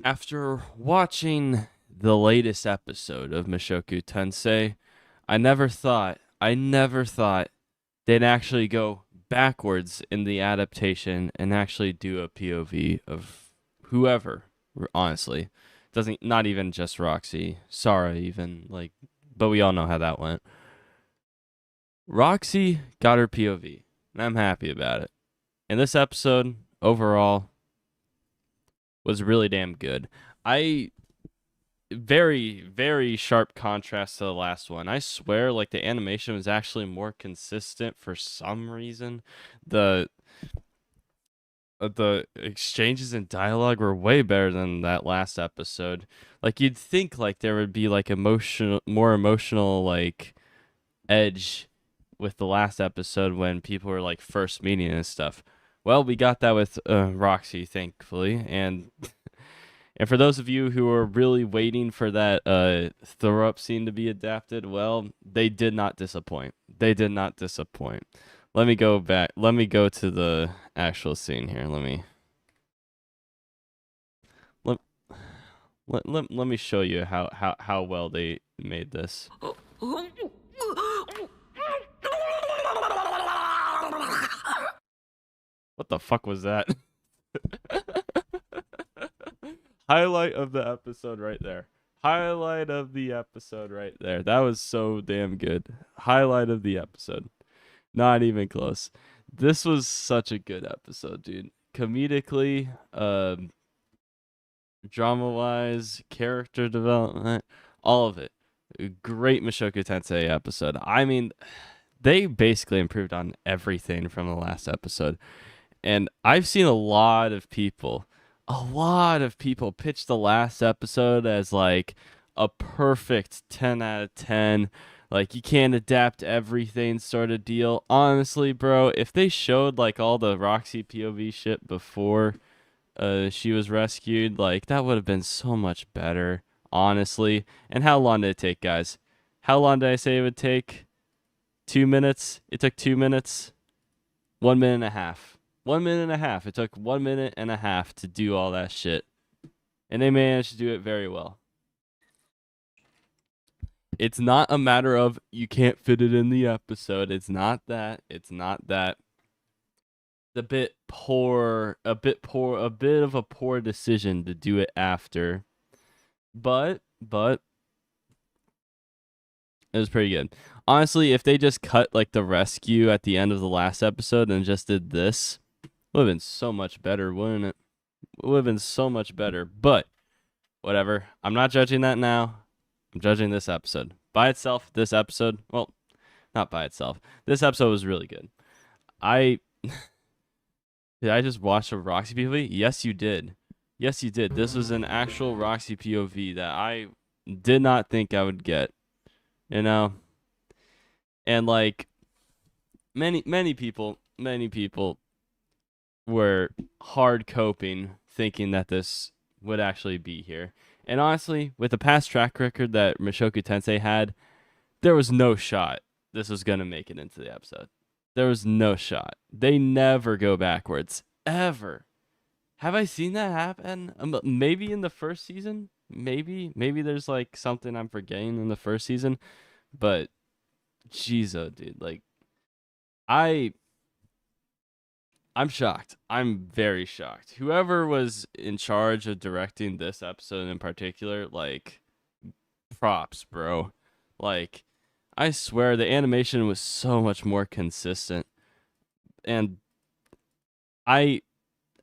After watching the latest episode of Mushoku Tensei, I never thought they'd actually go backwards in the adaptation and actually do a POV of whoever, honestly. Doesn't not even just Roxy, Sarah even, but we all know how that went. Roxy got her POV, and I'm happy about it. And this episode overall was really damn good. I very very sharp contrast to the last one. I swear like the animation was actually more consistent for some reason. The the exchanges and dialogue were way better than that last episode. Like you'd think like there would be like more emotional like edge with the last episode when people were like first meeting and stuff. Well, we got that with Roxy, thankfully, and for those of you who are really waiting for that throw up scene to be adapted, well, they did not disappoint. They did not disappoint. Let me go back. Let me go to the actual scene here. Let let me show you how well they made this. What the fuck was that? Highlight of the episode right there. Highlight of the episode right there. That was so damn good. Highlight of the episode. Not even close. This was such a good episode, dude. Comedically, drama wise, character development, all of it. Great Mushoku Tensei episode. I mean, they basically improved on everything from the last episode. And I've seen a lot of people pitch the last episode as like a perfect 10 out of 10. Like you can't adapt everything sort of deal. Honestly, bro, if they showed like all the Roxy POV shit before she was rescued, like that would have been so much better, honestly. And how long did it take, guys? How long did I say it would take? 2 minutes? It took 2 minutes. 1 minute and a half. 1 minute and a half. It took 1 minute and a half to do all that shit. And they managed to do it very well. It's not a matter of you can't fit it in the episode. It's not that. It's not that. A bit poor, a bit of a poor decision to do it after. But it was pretty good. Honestly, if they just cut like the rescue at the end of the last episode and just did this, would have been so much better, wouldn't it? Would have been so much better. But whatever. I'm not judging that now. I'm judging this episode. By itself, this episode, well, not by itself. This episode was really good. I did I just watch a Roxy POV? Yes, you did. Yes, you did. This was an actual Roxy POV that I did not think I would get. You know? And like many people were hard coping thinking that this would actually be here. And honestly, with the past track record that Mushoku Tensei had, there was no shot this was going to make it into the episode. There was no shot. They never go backwards. Ever. Have I seen that happen? Maybe in the first season? Maybe there's like something I'm forgetting in the first season. But, jeez, oh, dude. Like, I I'm shocked. I'm very shocked. Whoever was in charge of directing this episode in particular, like, props, bro. Like, I swear the animation was so much more consistent. And I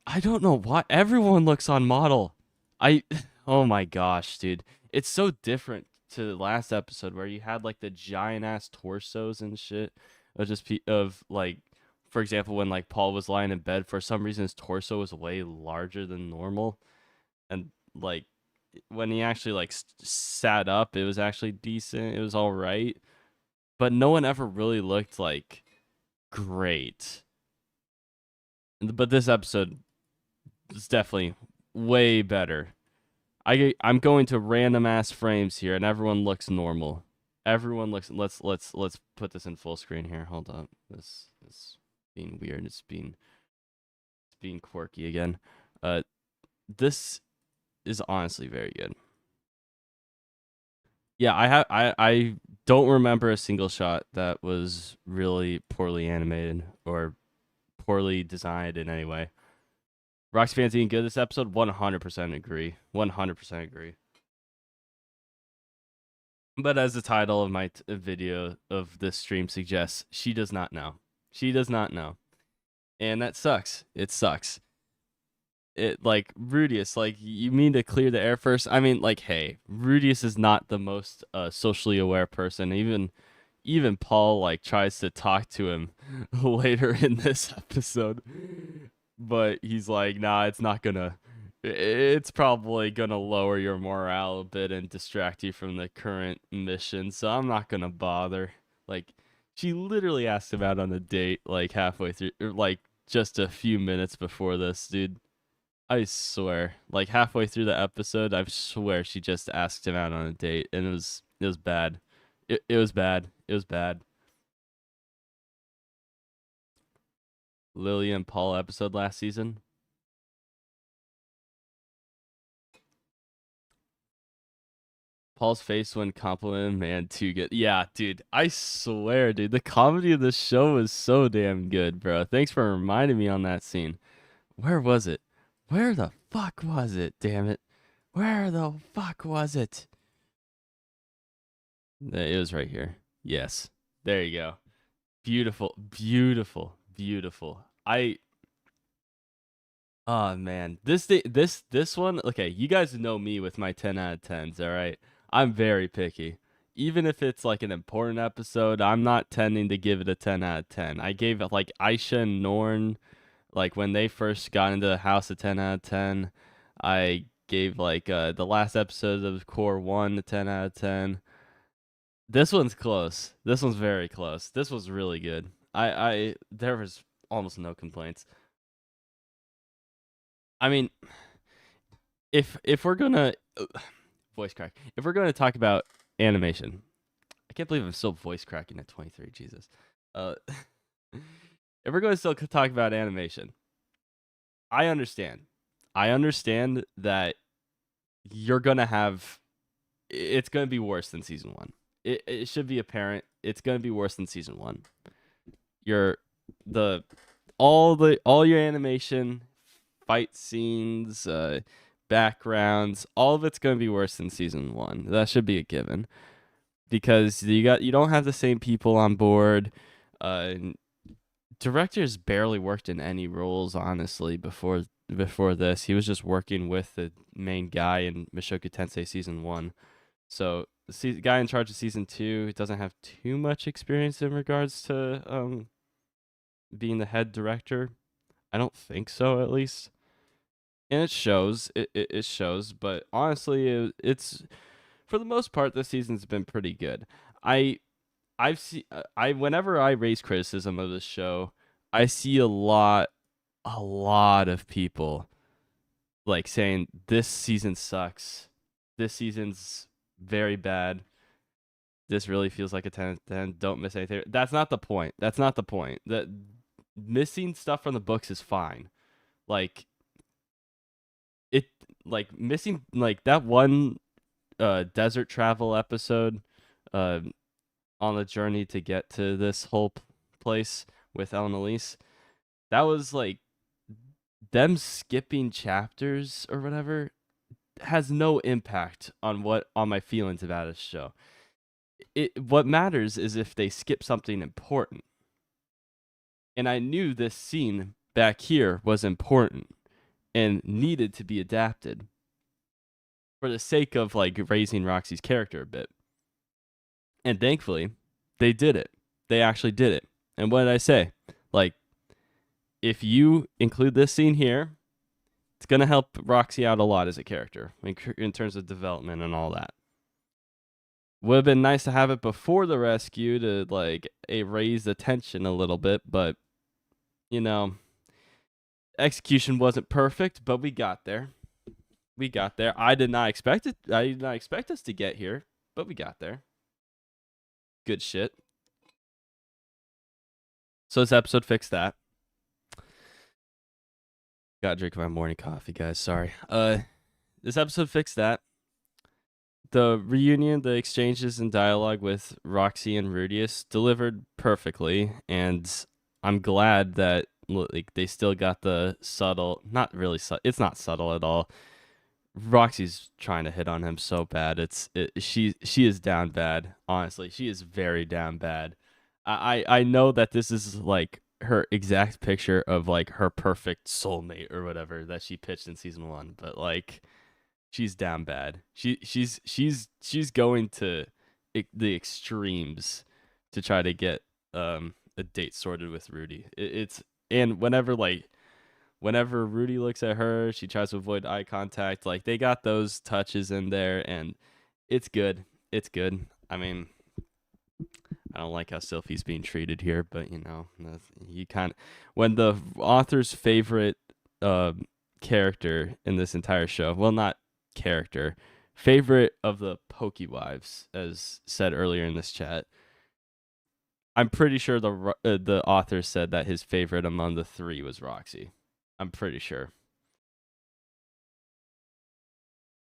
I don't know why everyone looks on model. I oh my gosh, dude. It's so different to the last episode where you had like the giant ass torsos and shit of just of like for example when like Paul was lying in bed for some reason his torso was way larger than normal and like when he actually like sat up it was actually decent. It was all right. But no one ever really looked like great. But this episode is definitely way better. I'm going to random ass frames here, and everyone looks normal. Everyone looks. Let's put this in full screen here. Hold up. This is being weird. It's being quirky again. Uh, this. is honestly very good. Yeah, I don't remember a single shot that was really poorly animated or poorly designed in any way. Roxy fans eating good this episode? 100% agree. 100% agree. But as the title of my video of this stream suggests, she does not know. She does not know. And that sucks. It sucks. It like Rudius, like you mean to clear the air first? I mean, like, hey, Rudius is not the most socially aware person. Even Paul like tries to talk to him later in this episode, but he's like, nah, it's probably gonna lower your morale a bit and distract you from the current mission, so I'm not gonna bother. Like, she literally asked him out on a date like halfway through, or like just a few minutes before this, dude. I swear, like halfway through the episode, I swear she just asked him out on a date, and it was bad. It was bad. It was bad. Lily and Paul episode last season. Paul's face when complimented, man, too good. Yeah, dude, I swear, dude, the comedy of this show is so damn good, bro. Thanks for reminding me on that scene. Where was it? Where the fuck was it? Damn it. Where the fuck was it? It was right here. Yes. There you go. Beautiful, beautiful, beautiful. Oh man, this one. Okay, you guys know me with my 10 out of 10s. All right, I'm very picky. Even if it's like an important episode, I'm not tending to give it a 10 out of 10. I gave it like Aisha and Norn, like when they first got into the house, a 10 out of 10. I gave like the last episode of Core 1 a 10 out of 10. This one's close. This one's very close. This was really good. I there was almost no complaints. I mean, if we're gonna voice crack, if we're gonna talk about animation, I can't believe I'm still voice cracking at 23. Jesus. Uh, if we're going to still talk about animation, I understand. I understand that you're gonna have. It's gonna be worse than season one. It should be apparent. It's gonna be worse than season one. Your the all your animation, fight scenes, backgrounds, all of it's gonna be worse than season one. That should be a given because you don't have the same people on board. Uh, Director's barely worked in any roles honestly before this. He was just working with the main guy in Mushoku Tensei season one. So the guy in charge of season two doesn't have too much experience in regards to being the head director. I don't think so, at least. And it shows. It shows. But honestly, it's for the most part, this season's been pretty good. I I've seen whenever I raise criticism of this show, I see a lot of people like saying this season sucks. This season's very bad. This really feels like a 10 out of 10. Don't miss anything. That's not the point. That's not the point. That missing stuff from the books is fine. Like it like missing like that one desert travel episode uh on the journey to get to this whole place with El and Elise. That was like them skipping chapters or whatever has no impact on my feelings about this show. What matters is if they skip something important. And I knew this scene back here was important and needed to be adapted for the sake of like raising Roxy's character a bit. And thankfully, they did it. They actually did it. And what did I say? Like, if you include this scene here, it's going to help Roxy out a lot as a character in terms of development and all that. Would have been nice to have it before the rescue to like raise the tension a little bit, but you know, execution wasn't perfect, but we got there. We got there. I did not expect it. I did not expect us to get here, but we got there. Good shit. So this episode fixed that. Gotta drink my morning coffee, guys. Sorry. This episode fixed that. The reunion, the exchanges and dialogue with Roxy and Rudius delivered perfectly, and I'm glad that like they still got the subtle, not really it's not subtle at all. Roxy's trying to hit on him so bad. She is down bad. Honestly, she is very down bad. I know that this is like her exact picture of like her perfect soulmate or whatever that she pitched in season 1, but like she's down bad. She's going to the extremes to try to get a date sorted with Rudy. It's and whenever Rudy looks at her, she tries to avoid eye contact. Like they got those touches in there, and it's good. It's good. I mean, I don't like how Sylphie's being treated here, but you know, you kind of when the author's favorite character in this entire show, well, not character, favorite of the Pokewives, as said earlier in this chat. I'm pretty sure the author said that his favorite among the 3 was Roxy. I'm pretty sure.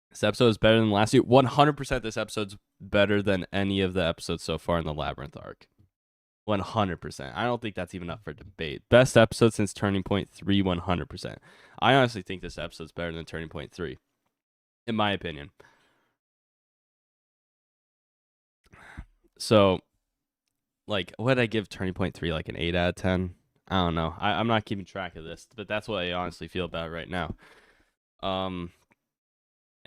This episode is better than last week. 100% this episode's better than any of the episodes so far in the Labyrinth arc. 100%. I don't think that's even up for debate. Best episode since Turning Point 3, 100%. I honestly think this episode's better than Turning Point 3, in my opinion. So, like, what did I give Turning Point 3? Like an 8 out of 10? I don't know. I'm not keeping track of this, but that's what I honestly feel about it right now. And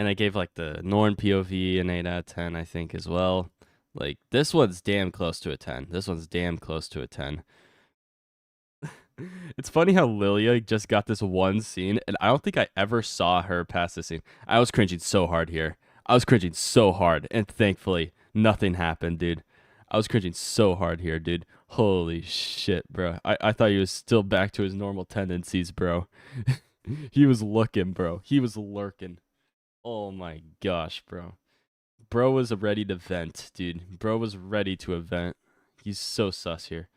I gave like the Norn POV an 8 out of 10, I think, as well. Like, this one's damn close to a 10. This one's damn close to a 10. It's funny how Lilia just got this one scene, and I don't think I ever saw her pass this scene. I was cringing so hard here. I was cringing so hard, and thankfully, nothing happened, dude. I was cringing so hard here, dude. Holy shit, bro. I thought he was still back to his normal tendencies, bro. He was looking, bro. He was lurking. Oh my gosh, bro. Bro was ready to vent, dude. Bro was ready to vent. He's so sus here.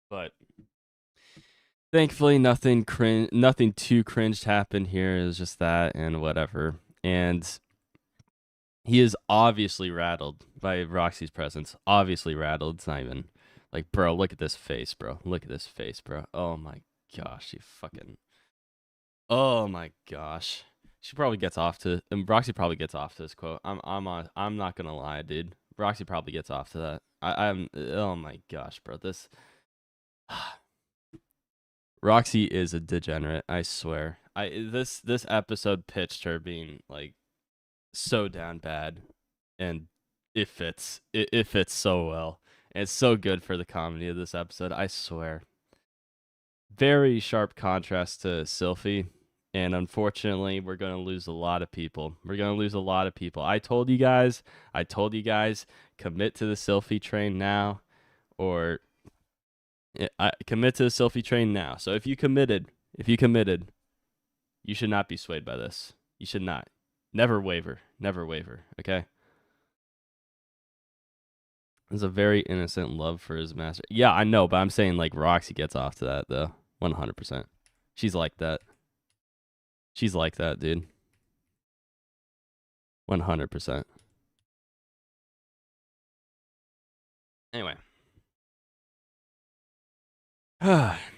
But thankfully nothing too cringed happened here. It was just that and whatever. And he is obviously rattled by Roxy's presence. Obviously rattled. It's not even like, bro, look at this face, bro. Look at this face, bro. Oh my gosh, you fucking. Oh my gosh. She probably gets off to Roxy probably gets off to this quote. I'm not gonna lie, dude. Roxy probably gets off to that. I'm oh my gosh, bro. This Roxy is a degenerate, I swear. This episode pitched her being like so down bad, and it fits so well. And it's so good for the comedy of this episode, I swear. Very sharp contrast to Sylphie, and unfortunately, we're going to lose a lot of people. I told you guys, commit to the Sylphie train now, or commit to the Sylphie train now. So if you committed, you should not be swayed by this. You should not. Never waver. Okay? There's a very innocent love for his master. Yeah, I know, but I'm saying like Roxy gets off to that though. 100%. She's like that. Dude. 100%. Anyway.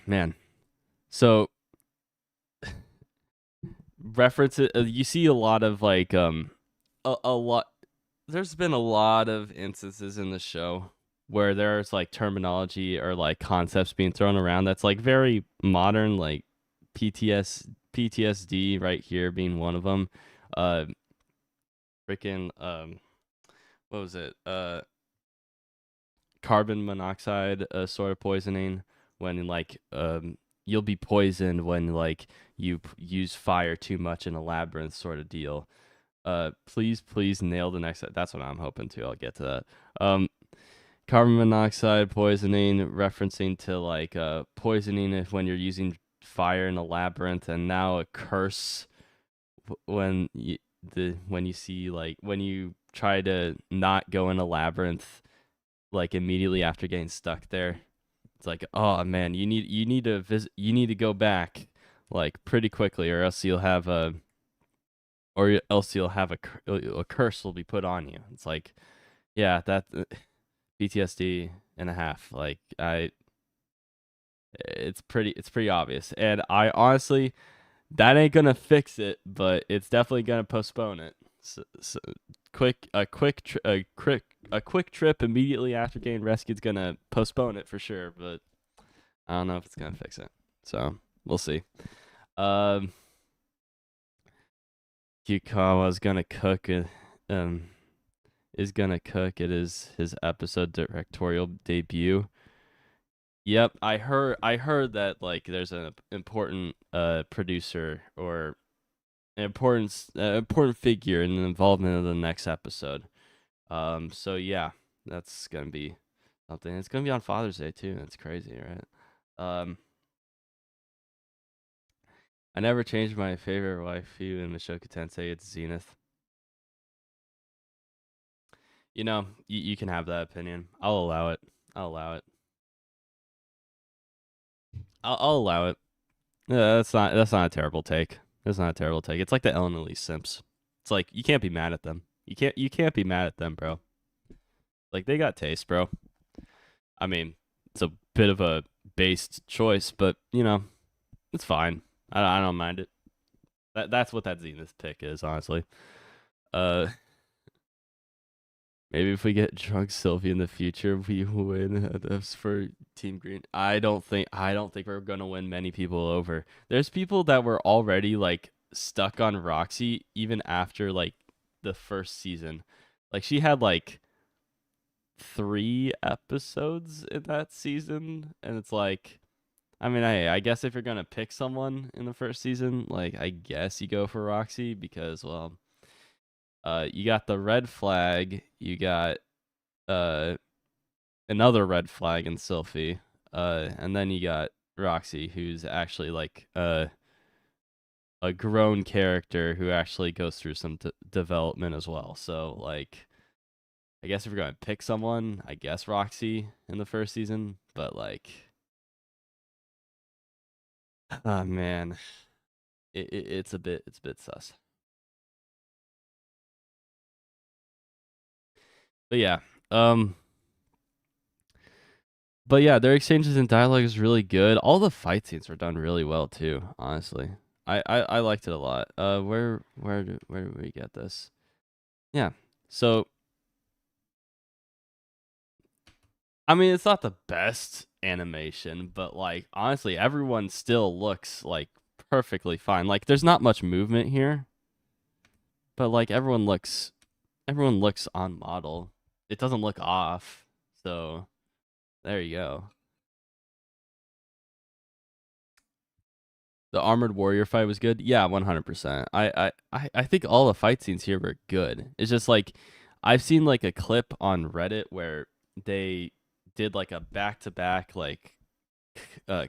Man. So references you see a lot of like a lot there's been a lot of instances in the show where there's like terminology or like concepts being thrown around that's like very modern, like PTSD right here being one of them. Freaking what was it? Carbon monoxide sort of poisoning, when like you'll be poisoned when like you use fire too much in a labyrinth sort of deal. Please nail the next. That's what I'm hoping to. I'll get to that. Carbon monoxide poisoning, referencing to like poisoning if when you're using fire in a labyrinth, and now a curse when you see like when you try to not go in a labyrinth like immediately after getting stuck there. It's like, oh man, you need to go back like pretty quickly, or else you'll have a curse will be put on you. It's like, yeah, that PTSD and a half. Like it's pretty obvious, and I honestly that ain't gonna fix it, but it's definitely gonna postpone it. So a quick trip immediately after getting rescued is gonna postpone it for sure, but I don't know if it's gonna fix it. So we'll see. Um, Yukawa's gonna cook. Is gonna cook. It is his episode directorial debut. Yep, I heard that like there's an important producer or an important figure in the involvement of the next episode. So yeah, that's gonna be something. It's gonna be on Father's Day too. That's crazy, right? Um, I never changed my favorite waifu in Mushoku Tensei. It's Zenith. You can have that opinion. I'll allow it. I'll allow it. I'll allow it. Yeah, that's not a terrible take. That's not a terrible take. It's like the Ellen Elise Simps. It's like you can't be mad at them. You can't be mad at them, bro. Like they got taste, bro. I mean, it's a bit of a based choice, but it's fine. I don't mind it. That's what that Zenith pick is, honestly. Uh, Maybe if we get drunk Sylvie in the future, we win. That's for Team Green. I don't think we're gonna win many people over. There's people that were already like stuck on Roxy even after like the first season. Like she had like 3 episodes in that season, and it's like, I mean, I guess if you're gonna pick someone in the first season, like I guess you go for Roxy because well, you got the red flag, you got uh another red flag in Sylphie, and then you got Roxy, who's actually like a grown character who actually goes through some development as well. So like, I guess if we're gonna pick someone, I guess Roxy in the first season, but like, oh man, it's a bit sus. But yeah, um, but yeah, their exchanges and dialogue is really good. All the fight scenes were done really well too. Honestly, I liked it a lot. Where do we get this? Yeah. So I mean, it's not the best animation, but like honestly, everyone still looks like perfectly fine. Like there's not much movement here, but like everyone looks on model. It doesn't look off. So there you go. The armored warrior fight was good. Yeah, 100%. I think all the fight scenes here were good. It's just like I've seen like a clip on Reddit where they did like a back to back like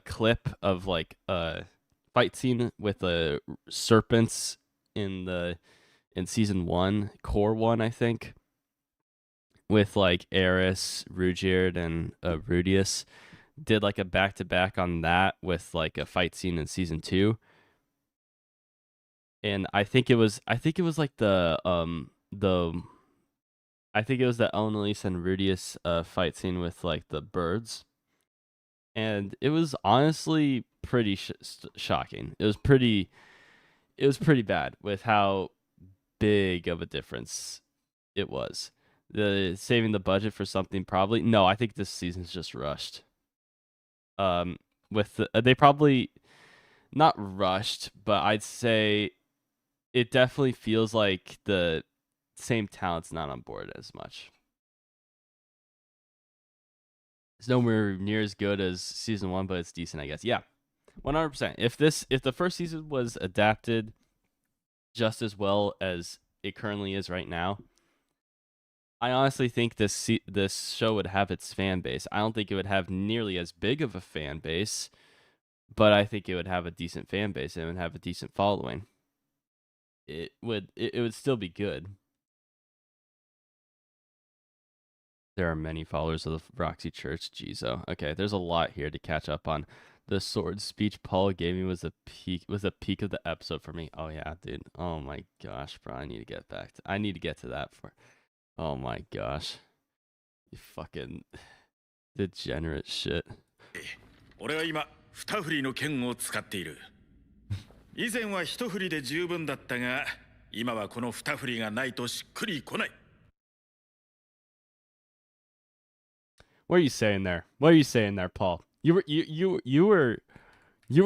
clip of like a fight scene with the serpents in season 1, core 1, I think, with like Eris, Rugierd, and Rudius. Did like a back to back on that with like a fight scene in season 2, and I think it was like I think it was the Elnalise and Rudius fight scene with like the birds, and it was honestly pretty shocking. It was pretty bad with how big of a difference it was. The saving the budget for something probably no, I think this season's just rushed. Um, they probably not rushed, but I'd say it definitely feels like the same talent's not on board as much. It's nowhere near as good as season 1, but it's decent, I guess. Yeah, 100%. If the first season was adapted just as well as it currently is right now, I honestly think this show would have its fan base. I don't think it would have nearly as big of a fan base, but I think it would have a decent fan base and it would have a decent following. It would still be good. There are many followers of the Roxy Church. Jeez, oh, okay. There's a lot here to catch up on. The sword speech Paul gave me was a peak of the episode for me. Oh yeah, dude. Oh my gosh, bro. I need to get back. I need to get to that for. Oh my gosh. You fucking degenerate shit. 俺は今二振りの剣を使っている。以前は一振りで十分だったが、今はこの二振りがないとしっくりこない。What are you saying there? What are you saying there, Paul? You were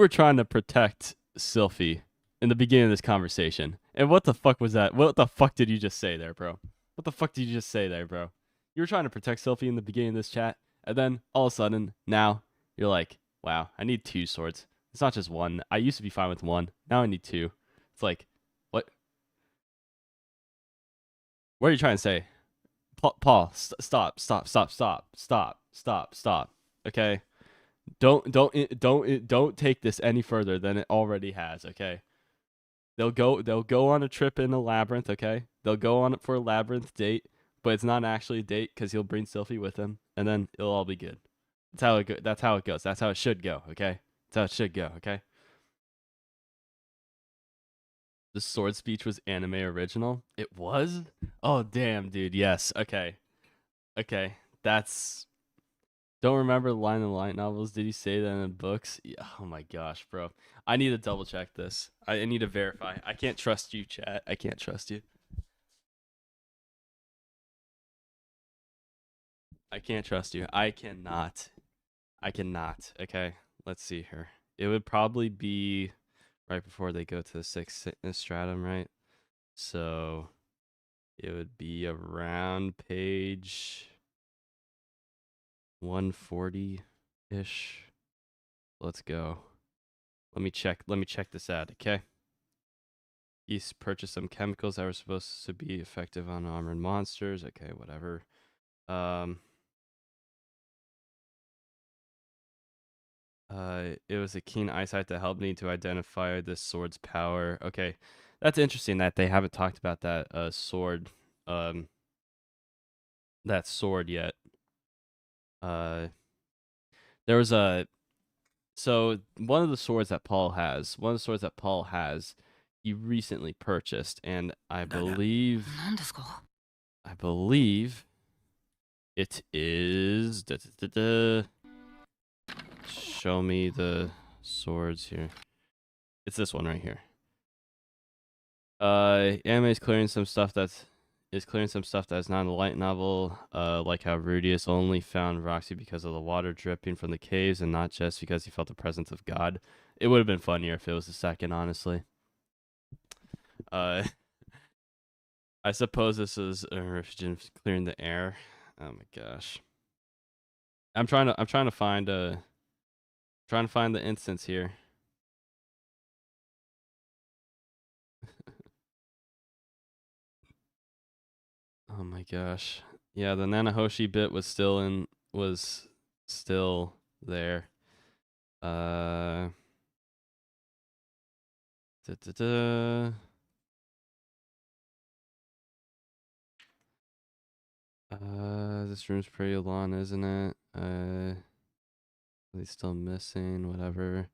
trying to protect Sylphie in the beginning of this conversation. And what the fuck was that? What the fuck did you just say there, bro? What the fuck did you just say there, bro? You were trying to protect Sylphie in the beginning of this chat, and then all of a sudden, now you're like, wow, I need two swords. It's not just one. I used to be fine with one. Now I need two. It's like, what? What are you trying to say? Paul, stop. Okay, don't take this any further than it already has. Okay, they'll go on a trip in a labyrinth. Okay, they'll go on it for a labyrinth date, but it's not actually a date because he'll bring Sylphie with him, and then it'll all be good. That's how it goes. That's how it should go. Okay, that's how it should go. Okay. The sword speech was anime original. It was. Oh damn, dude. Yes. Okay. Okay. That's. Don't remember the line in the light novels. Did he say that in the books? Yeah, oh my gosh, bro. I need to double check this. I need to verify. I can't trust you, chat. I can't trust you. I can't trust you. I cannot. I cannot. Okay. Let's see here. It would probably be right before they go to the sixth stratum, right? So it would be around page 140-ish. Let's go. Let me check this out, okay? He's purchased some chemicals that were supposed to be effective on armored monsters. Okay, whatever. It was a keen eyesight that helped me to identify this sword's power. Okay, that's interesting that they haven't talked about that sword, that sword yet. There was a so one of the swords that Paul has, he recently purchased, and I believe it is. Show me the swords here. It's this one right here. Anime is clearing some stuff that's not in the light novel. Like how Rudius only found Roxy because of the water dripping from the caves, and not just because he felt the presence of God. It would have been funnier if it was the second, honestly. I suppose this is clearing the air. Oh my gosh. I'm trying to find the instance here. Oh my gosh. Yeah, the Nanahoshi bit was still there. This room's pretty long, isn't it? He's still missing, whatever.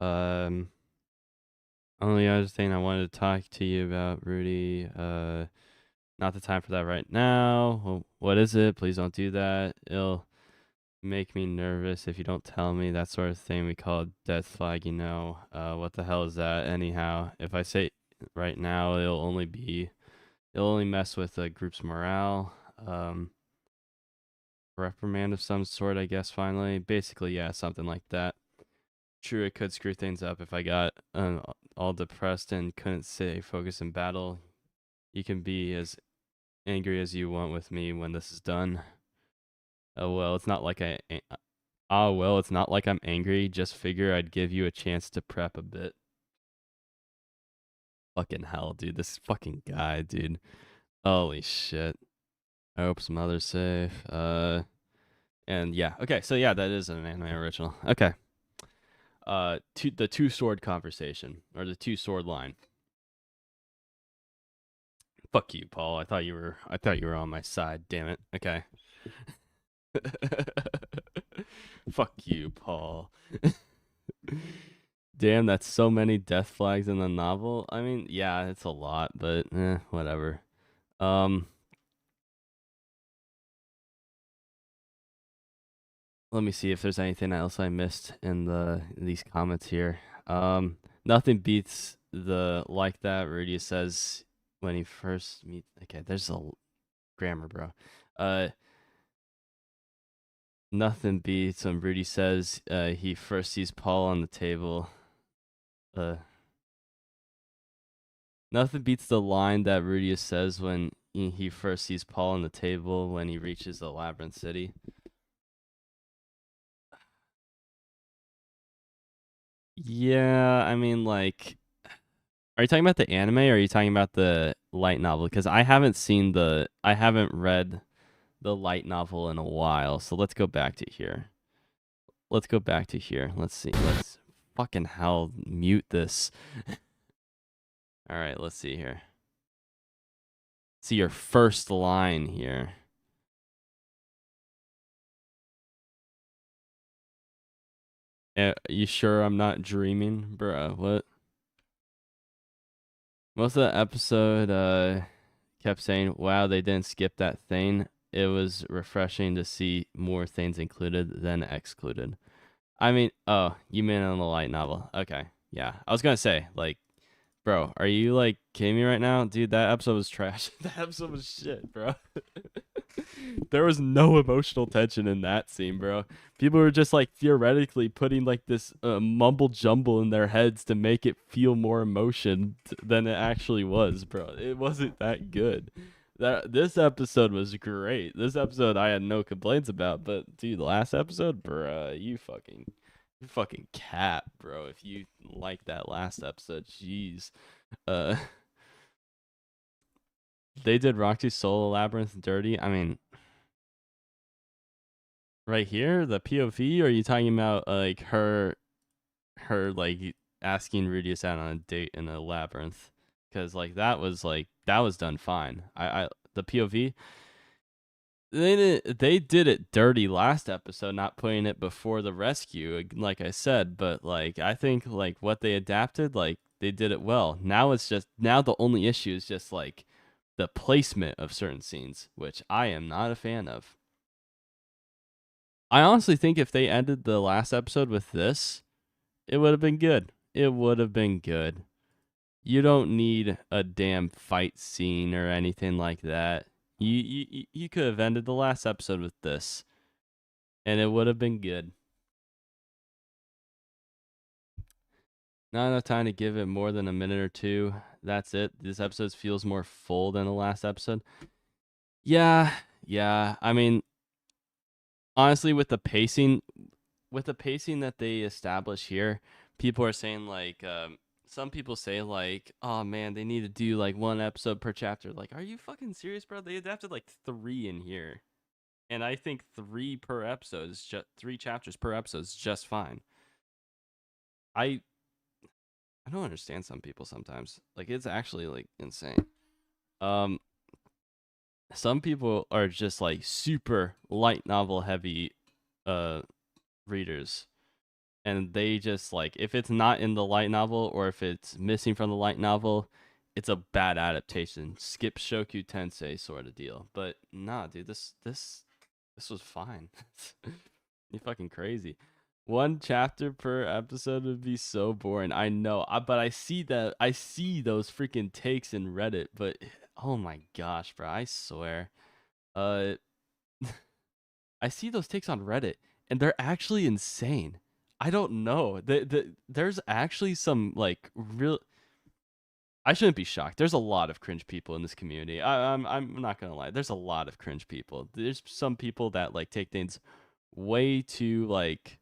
Only other thing I wanted to talk to you about, Rudy. Not the time for that right now. Well, what is it? Please don't do that. It'll make me nervous if you don't tell me. That sort of thing we call a death flag, you know. What the hell is that anyhow? If I say right now, it'll only mess with the group's morale. Reprimand of some sort, I guess, finally. Basically, yeah, something like that. True, it could screw things up if I got all depressed and couldn't stay focused in battle. You can be as angry as you want with me when this is done. Oh well, it's not like I'm angry. Just figure I'd give you a chance to prep a bit. Fucking hell, dude. This fucking guy, dude. Holy shit. I hope some others safe. And yeah, okay, so yeah, that is an anime original. Okay. The two sword conversation, or the two sword line. Fuck you, Paul. I thought you were on my side. Damn it. Okay. Fuck you, Paul. Damn, that's so many death flags in the novel. I mean, yeah, it's a lot, but whatever. Um, Let me see if there's anything else I missed in these comments here. Nothing beats the like that Rudy says when he first meet. Okay, there's a grammar, bro. Uh, Nothing beats when Rudy says he first sees Paul on the table. Uh, Nothing beats the line that Rudy says when he first sees Paul on the table when he reaches the Labyrinth City. Yeah, I mean, like, are you talking about the anime or are you talking about the light novel? Because I haven't read the light novel in a while. So let's go back to here. Let's go back to here. Let's see. Let's fucking hell mute this. All right, let's see here. See your first line here. You sure I'm not dreaming, bruh? What? Most of the episode kept saying, "Wow, they didn't skip that thing." It was refreshing to see more things included than excluded. I mean, oh, you mean on the light novel? Okay, yeah. I was gonna say, like, bro, are you like kidding me right now, dude? That episode was trash. That episode was shit, bro. There was no emotional tension in that scene, bro. People were just like theoretically putting like this mumble jumble in their heads to make it feel more emotion than it actually was, bro. It wasn't that good. This episode was great. This episode I had no complaints about, but dude, the last episode, bro, you fucking cap, bro. If you like that last episode, jeez. Uh, they did Roxy's Soul Labyrinth dirty. I mean, right here, the POV, or are you talking about like her like asking Rudius out on a date in a labyrinth? Because that was done fine. I the POV, they did it dirty last episode, not putting it before the rescue, like I said. But like I think like what they adapted, like they did it well. Now the only issue is just like the placement of certain scenes, which I am not a fan of. I honestly think if they ended the last episode with this, it would have been good. It would have been good. You don't need a damn fight scene or anything like that. You could have ended the last episode with this, and it would have been good. Not enough time to give it more than a minute or two. That's it. This episode feels more full than the last episode. Yeah, yeah. I mean, honestly, with the pacing that they establish here, people are saying like some people say like, oh man, they need to do like one episode per chapter. Like, are you fucking serious, bro? They adapted like 3 in here. And I think 3 per episode is just 3 chapters per episode is just fine. I I don't understand some people sometimes. Like it's actually like insane. Um some people are just like super light novel heavy uh readers, and they just like if it's not in the light novel or if it's missing from the light novel, it's a bad adaptation. Skip Shoku Tensei sort of deal. But nah, dude, this was fine. You fucking crazy. One chapter per episode would be so boring. I know, but I see those freaking takes in Reddit. But oh my gosh, bro, I swear, uh, I see those takes on Reddit, and they're actually insane. I don't know. There's actually some like real. I shouldn't be shocked. There's a lot of cringe people in this community. I'm not gonna lie. There's a lot of cringe people. There's some people that like take things way too like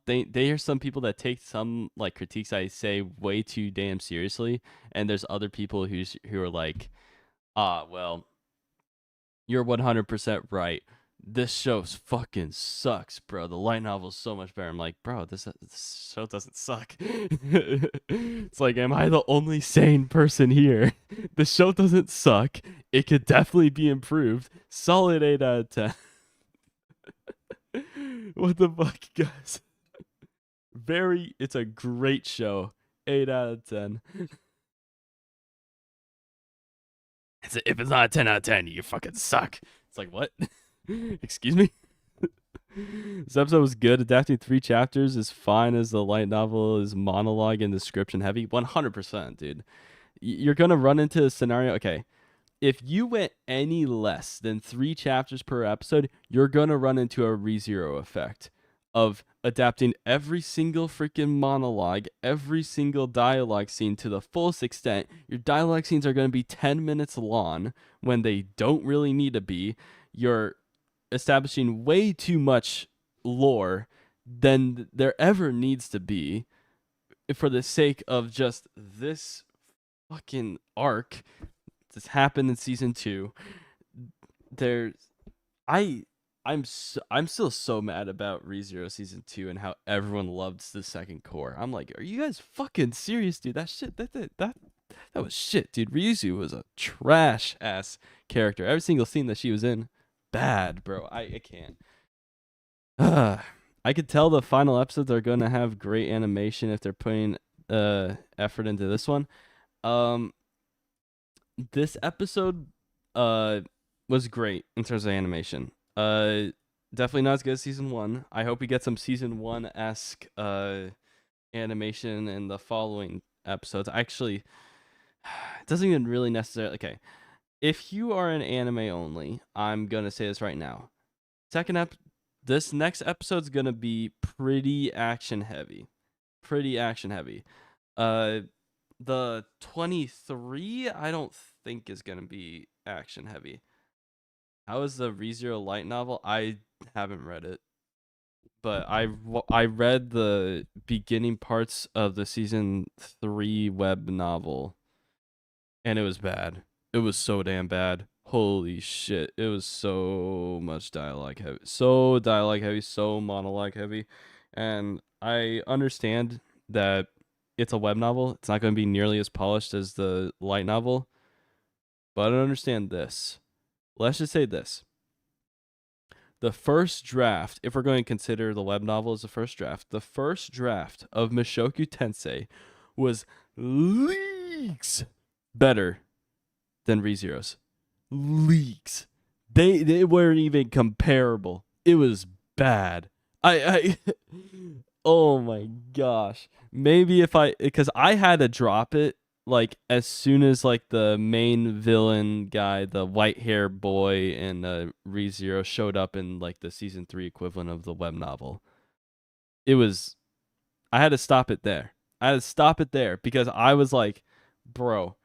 they are some people that take some like critiques I say way too damn seriously, and there's other people who are like, ah, well, you're 100% right. This show fucking sucks, bro. The light novel's so much better. I'm like, bro, this show doesn't suck. It's like, am I the only sane person here? The show doesn't suck. It could definitely be improved. Solid 8 out of 10. What the fuck, guys? It's a great show. 8 out of 10. If it's not a 10 out of 10, you fucking suck. It's like, what? Excuse me? This episode was good. Adapting 3 chapters is fine as the light novel is monologue and description heavy. 100%, dude. You're going to run into a scenario. Okay. If you went any less than 3 chapters per episode, you're going to run into a ReZero effect of adapting every single freaking monologue, every single dialogue scene to the fullest extent. Your dialogue scenes are going to be 10 minutes long when they don't really need to be. You're establishing way too much lore than there ever needs to be for the sake of just this fucking arc. This happened in season 2. There's I I'm still so mad about ReZero season 2 and how everyone loved the second core. I'm like, are you guys fucking serious, dude? That shit that was shit, dude. Ryuzu was a trash ass character. Every single scene that she was in, bad, bro. I can't. I could tell the final episodes are gonna have great animation if they're putting effort into this one. Um this episode was great in terms of animation. Definitely not as good as season 1. I hope we get some season 1-esque animation in the following episodes. Actually, it doesn't even really necessarily. Okay, if you are an anime only, I'm gonna say this right now. This next episode's gonna be pretty action heavy. Pretty action heavy. The 23 I don't think is gonna be action heavy. How is the ReZero light novel? I haven't read it, but I read the beginning parts of the season 3 web novel, and it was bad. It was so damn bad. Holy shit! It was so much dialogue heavy, so monologue heavy, and I understand that it's a web novel. It's not going to be nearly as polished as the light novel, but I don't understand this. Let's just say this. The first draft, if we're going to consider the web novel as the first draft of Mushoku Tensei was leagues better than ReZero's. Leagues. They weren't even comparable. It was bad. I oh my gosh. Maybe because I had to drop it like as soon as like the main villain guy, the white hair boy in ReZero showed up in like the season 3 equivalent of the web novel. It was I had to stop it there. I had to stop it there because I was like, bro,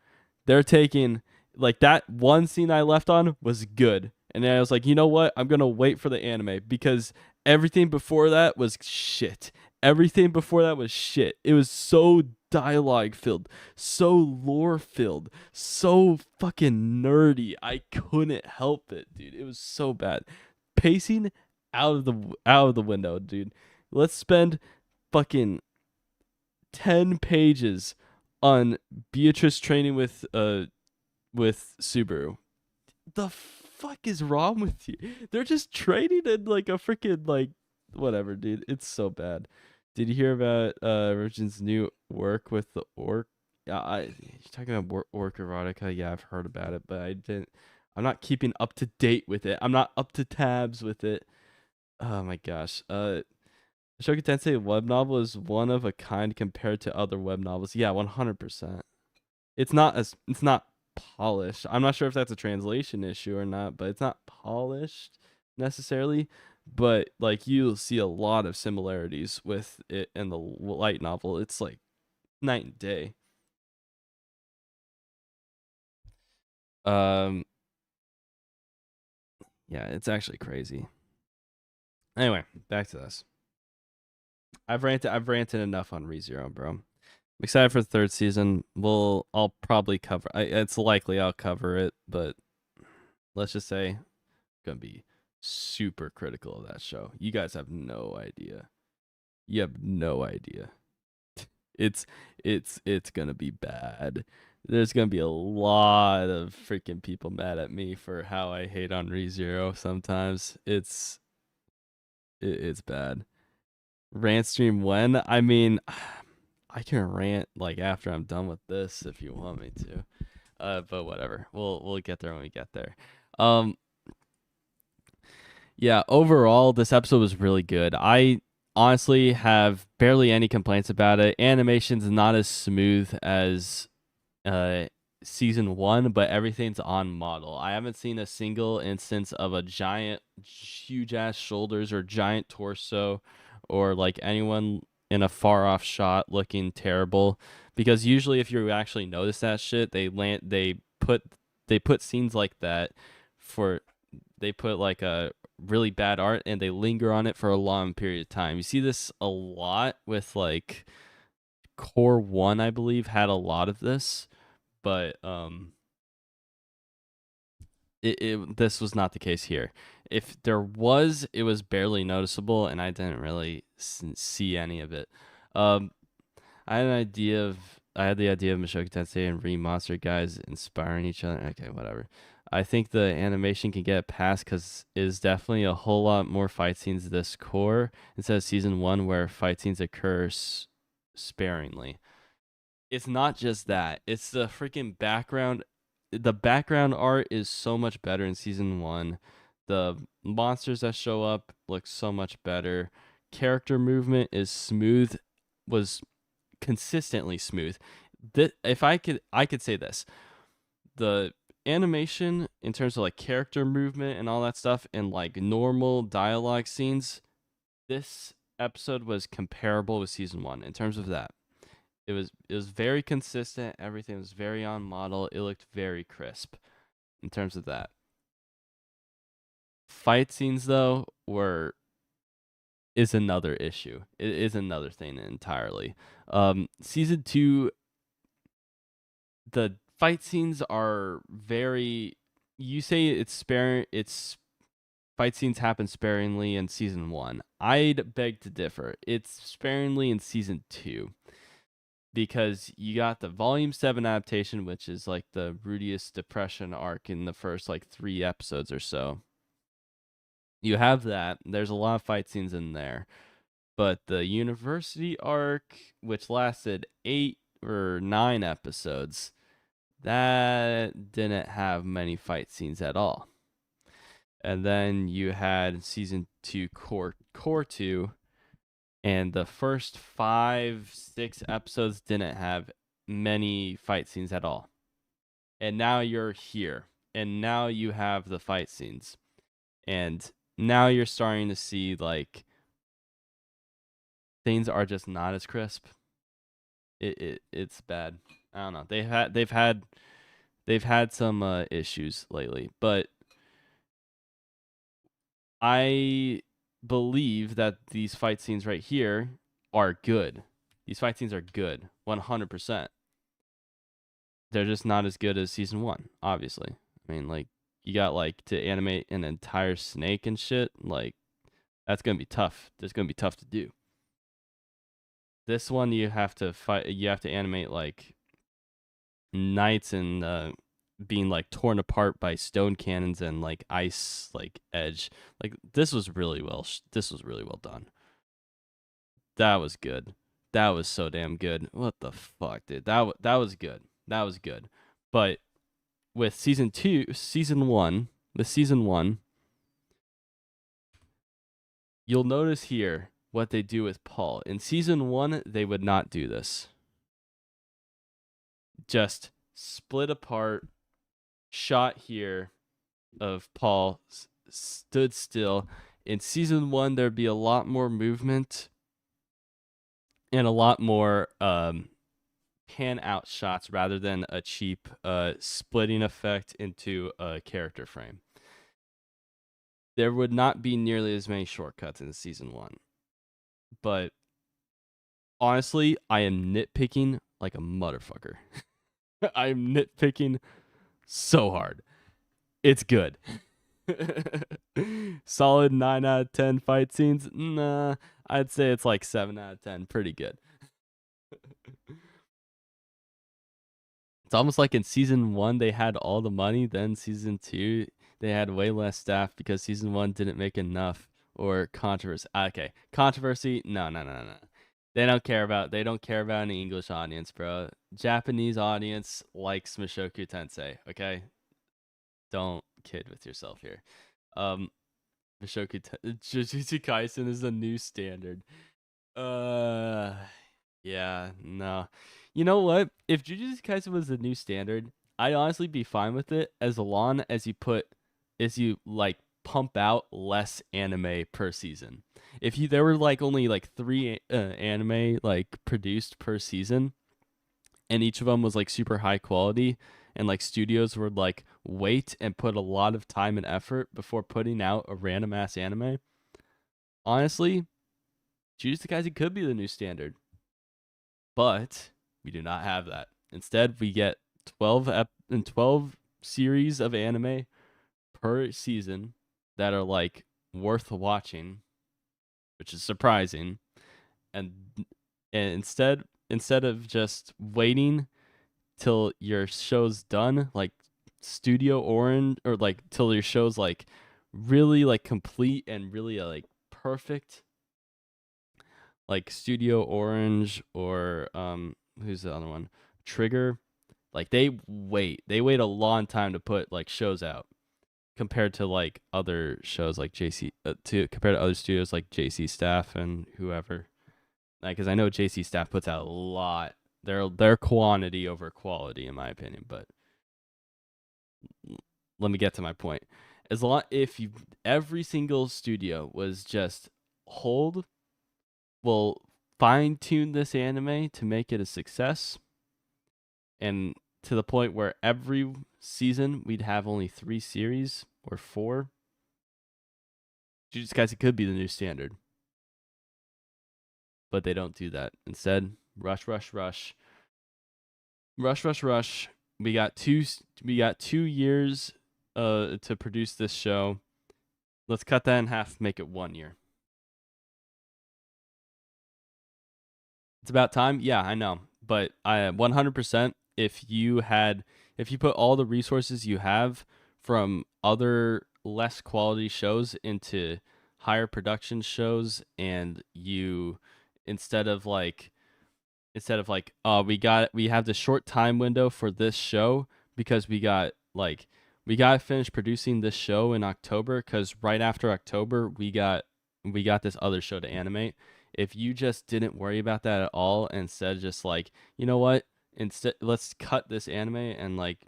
they're taking like that one scene I left on was good. And then I was like, you know what? I'm going to wait for the anime because everything before that was shit. Everything before that was shit. It was so dialogue filled, so lore filled, so fucking nerdy. I couldn't help it, dude. It was so bad. Pacing out of the window, dude. Let's spend fucking 10 pages on Beatrice training with Subaru. The fuck is wrong with you? They're just training in like a freaking like whatever, dude. It's so bad. Did you hear about Virgin's new work with the orc? Yeah, you're talking about orc erotica. Yeah, I've heard about it, but I didn't. I'm not keeping up to date with it. I'm not up to tabs with it. Oh my gosh. Shoku Tensei web novel is one of a kind compared to other web novels. Yeah, 100%. It's not polished. I'm not sure if that's a translation issue or not, but it's not polished necessarily. But like you'll see a lot of similarities with it and the light novel. It's like night and day. Um, yeah, it's actually crazy. Anyway, back to this. I've ranted enough on ReZero, bro. I'm excited for the 3rd season. I'll probably cover. It's likely I'll cover it, but let's just say I'm gonna be super critical of that show. You guys have no idea. You have no idea. It's it's gonna be bad. There's gonna be a lot of freaking people mad at me for how I hate on ReZero sometimes. It's bad. Rant stream when? I mean, I can rant like after I'm done with this if you want me to. But whatever. We'll get there when we get there. Um, yeah, overall, this episode was really good. I honestly have barely any complaints about it. Animation's not as smooth as uh season one, but everything's on model. I haven't seen a single instance of a giant, huge ass shoulders or giant torso, or like anyone in a far off shot looking terrible. Because usually, if you actually notice that shit, they put scenes like that for they put like a really bad art and they linger on it for a long period of time. You see this a lot with like Core 1, I believe, had a lot of this, but this was not the case here. If there was, it was barely noticeable and I didn't really see any of it. Um I had the idea of Mushoku Tensei and Re Monster guys inspiring each other. Okay, whatever. I think the animation can get past because it is definitely a whole lot more fight scenes this core instead of season one where fight scenes occur sparingly. It's not just that; it's the freaking background. The background art is so much better in season one. The monsters that show up look so much better. Character movement is smooth. Was consistently smooth. If I could say this: the animation in terms of like character movement and all that stuff, and like normal dialogue scenes, this episode was comparable with season one in terms of that. It was very consistent. Everything was very on model. It looked very crisp in terms of that. Fight scenes though were is another issue. It is another thing entirely. Season two, the fight scenes are very. You say it's spare. It's fight scenes happen sparingly in season one. I'd beg to differ. It's sparingly in season two because you got the volume 7 adaptation, which is like the Rudius depression arc in the first like 3 episodes or so. You have that. There's a lot of fight scenes in there. But the university arc, which lasted 8 or 9 episodes, that didn't have many fight scenes at all. And then you had season 2 core 2, and the first 5-6 episodes didn't have many fight scenes at all. And now you're here, and now you have the fight scenes, and now you're starting to see like things are just not as crisp. It's bad. I don't know. They've had some issues lately, but I believe that these fight scenes right here are good. These fight scenes are good, 100%. They're just not as good as season one, obviously. I mean, like you got like to animate an entire snake and shit. Like that's gonna be tough. That's gonna be tough to do. This one you have to fight. You have to animate like knights and being like torn apart by stone cannons and like ice like edge. Like this was really well. This was really well done. That was good. That was so damn good. What the fuck, dude? That was good. That was good. But with season one, you'll notice here what they do with Paul. In season one, they would not do this. Just split apart, shot here of Paul stood still. In season one, there'd be a lot more movement and a lot more pan out shots rather than a cheap splitting effect into a character frame. There would not be nearly as many shortcuts in season one. But honestly, I am nitpicking like a motherfucker. I'm nitpicking so hard. It's good. Solid 9 out of 10 fight scenes? Nah, I'd say it's like 7 out of 10. Pretty good. It's almost like in season one they had all the money, then season two they had way less staff because season one didn't make enough. or controversy. Okay, controversy. No, no, no, no. They don't care about any English audience, bro. Japanese audience likes Mushoku Tensei. Okay, don't kid with yourself here. Um, Jujutsu Kaisen is the new standard. Uh, yeah, no. You know what? If Jujutsu Kaisen was the new standard, I'd honestly be fine with it as long as you like pump out less anime per season. If there were like only like 3 anime like produced per season, and each of them was like super high quality, and like studios would like wait and put a lot of time and effort before putting out a random ass anime. Honestly, Jujutsu Kaisen could be the new standard, but we do not have that. Instead, we get 12 series of anime per season that are like worth watching, which is surprising. And instead of just waiting till your show's done, like Studio Orange, or like till your show's like really like complete and really like perfect, like Studio Orange or who's the other one? Trigger. Like they wait a long time to put like shows out compared to like other shows like JC to compared to other studios like JC Staff and whoever. Like, cuz I know JC Staff puts out a lot. Their quantity over quality in my opinion, but let me get to my point. As long if you every single studio was just hold, will fine tune this anime to make it a success, and to the point where every season we'd have only 3 series or 4. Jujutsu Kaisen could be the new standard, but they don't do that. Instead, rush, rush, rush, rush, rush, rush. We got 2 years to produce this show. Let's cut that in half, make it 1 year. It's about time. Yeah, I know, but I 100%. If you put all the resources you have from other less quality shows into higher production shows, and you instead of like we have this short time window for this show because we got to finish producing this show in October, because right after October we got this other show to animate. If you just didn't worry about that at all, instead just like, you know what, instead let's cut this anime and like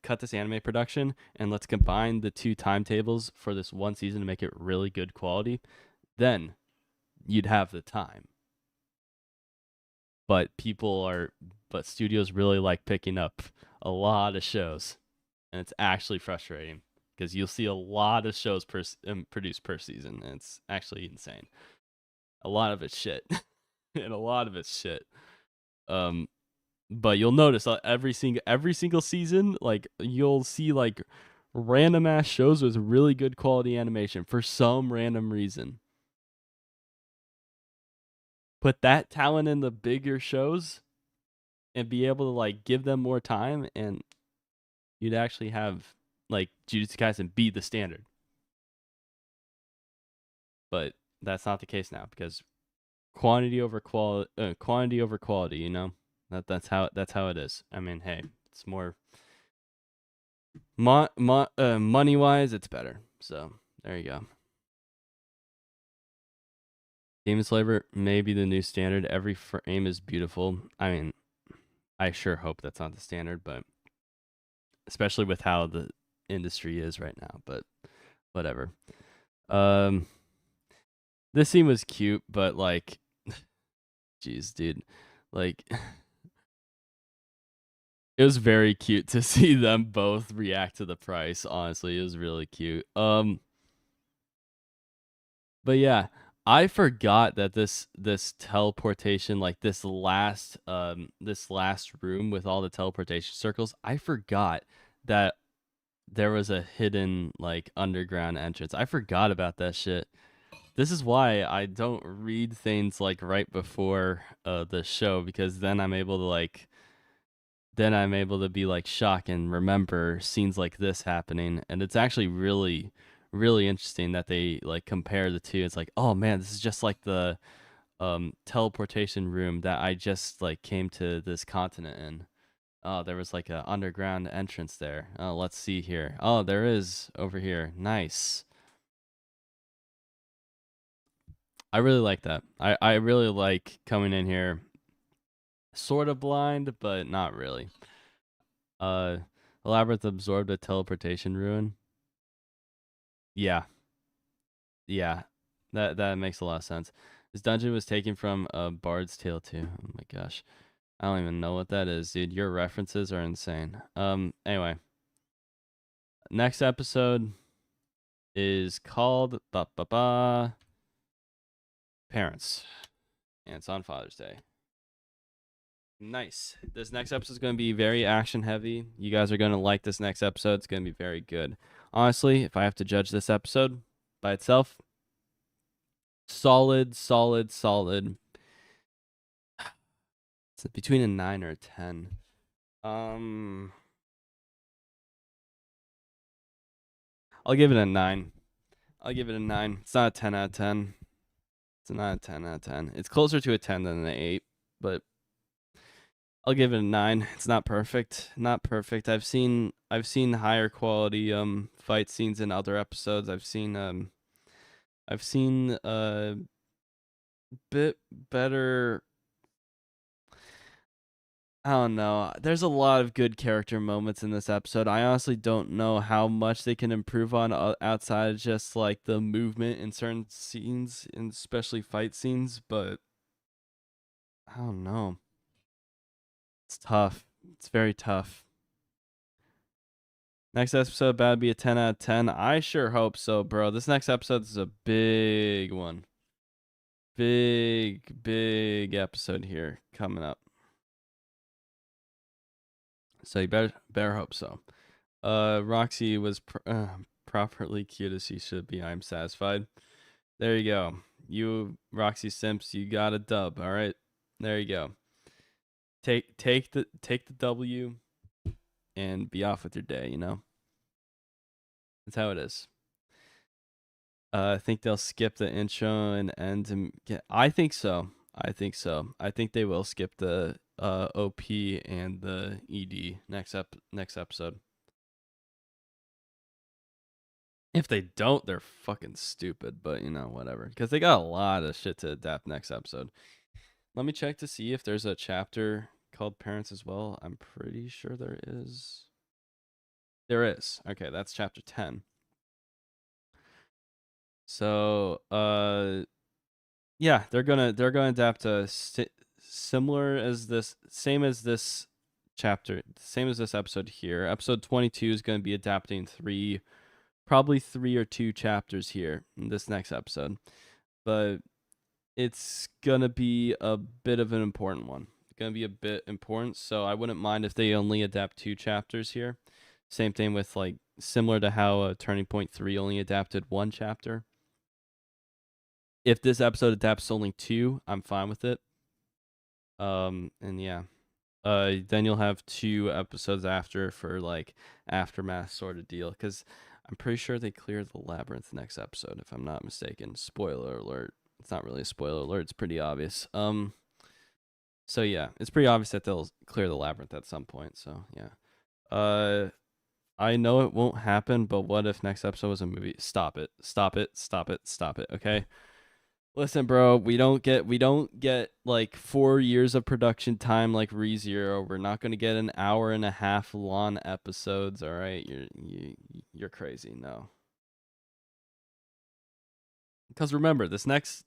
cut this anime production, and let's combine the two timetables for this one season to make it really good quality, then you'd have the time. But studios really like picking up a lot of shows, and it's actually frustrating because you'll see a lot of shows produced per season, and it's actually insane. A lot of it's shit, and a lot of it's shit. Um, but you'll notice every single season, like you'll see like random ass shows with really good quality animation for some random reason. Put that talent in the bigger shows and be able to like give them more time, and you'd actually have like Jujutsu Kaisen be the standard. But that's not the case now, because quantity over quality. You know, that's how it is. I mean, hey, it's more money wise, it's better. So there you go. Demon Slayer may be the new standard. Every frame is beautiful. I mean, I sure hope that's not the standard, but especially with how the industry is right now. But whatever. Um, this scene was cute, but like, jeez, dude, like, it was very cute to see them both react to the price. Honestly, it was really cute. But yeah, I forgot that this teleportation, like this last room with all the teleportation circles, I forgot that there was a hidden like underground entrance. I forgot about that shit. This is why I don't read things like right before the show, because then I'm able to be like shocked and remember scenes like this happening, and it's actually really really interesting that they like compare the two. It's like, oh man, this is just like the teleportation room that I just like came to this continent in. Oh, there was like a underground entrance there. Oh, let's see here. Oh, there is over here. Nice. I really like that. I really like coming in here sort of blind, but not really. Uh Labyrinth absorbed a teleportation ruin. Yeah. Yeah. That makes a lot of sense. This dungeon was taken from a Bard's Tale too. Oh my gosh. I don't even know what that is, dude. Your references are insane. Anyway, next episode is called Parents. And it's on Father's Day. Nice. This next episode is going to be very action heavy. You guys are going to like this next episode. It's going to be very good. Honestly, if I have to judge this episode by itself, solid, solid, solid. It's between a 9 or a 10. I'll give it a 9. I'll give it a 9. It's not a 10 out of 10. It's not a 10 out of 10. It's closer to a 10 than an 8, but I'll give it a 9. It's not perfect. Not perfect. I've seen higher quality fight scenes in other episodes. I've seen a bit better. I don't know. There's a lot of good character moments in this episode. I honestly don't know how much they can improve on outside of just like the movement in certain scenes, and especially fight scenes, but I don't know. It's tough. It's very tough. Next episode about to be a 10 out of 10. I sure hope so, bro. This next episode is a big one. Big episode here coming up. So you better hope so. Roxy was properly cute as she should be. I'm satisfied. There you go. You Roxy Simps, you got a dub. All right. There you go. Take the W and be off with your day, you know? That's how it is. I think they'll skip the intro and end and get. I think so. I think so. I think they will skip the OP and the ED next episode. If they don't, they're fucking stupid. But you know, whatever. Because they got a lot of shit to adapt next episode. Let me check to see if there's a chapter called Parents as well. I'm pretty sure there is. There is. Okay, that's chapter 10. So, yeah, they're gonna adapt a similar as this, same as this chapter, same as this episode here. Episode 22 is gonna be adapting probably 3 or 2 chapters here in this next episode, but it's gonna be a bit of an important one. It's gonna be a bit important, so I wouldn't mind if they only adapt 2 chapters here. Same thing with like similar to how Turning Point 3 only adapted 1 chapter. If this episode adapts only 2, I'm fine with it. And yeah. Then you'll have 2 episodes after for like aftermath sort of deal, because I'm pretty sure they clear the labyrinth next episode, if I'm not mistaken. Spoiler alert. It's not really a spoiler alert, it's pretty obvious. So yeah, it's pretty obvious that they'll clear the labyrinth at some point, so yeah. I know it won't happen, but what if next episode was a movie? Stop it. Stop it. Stop it. Stop it. Okay? Listen, bro, we don't get like 4 years of production time like ReZero. We're not gonna get an hour and a half long episodes. All right, you're crazy. No, because remember this next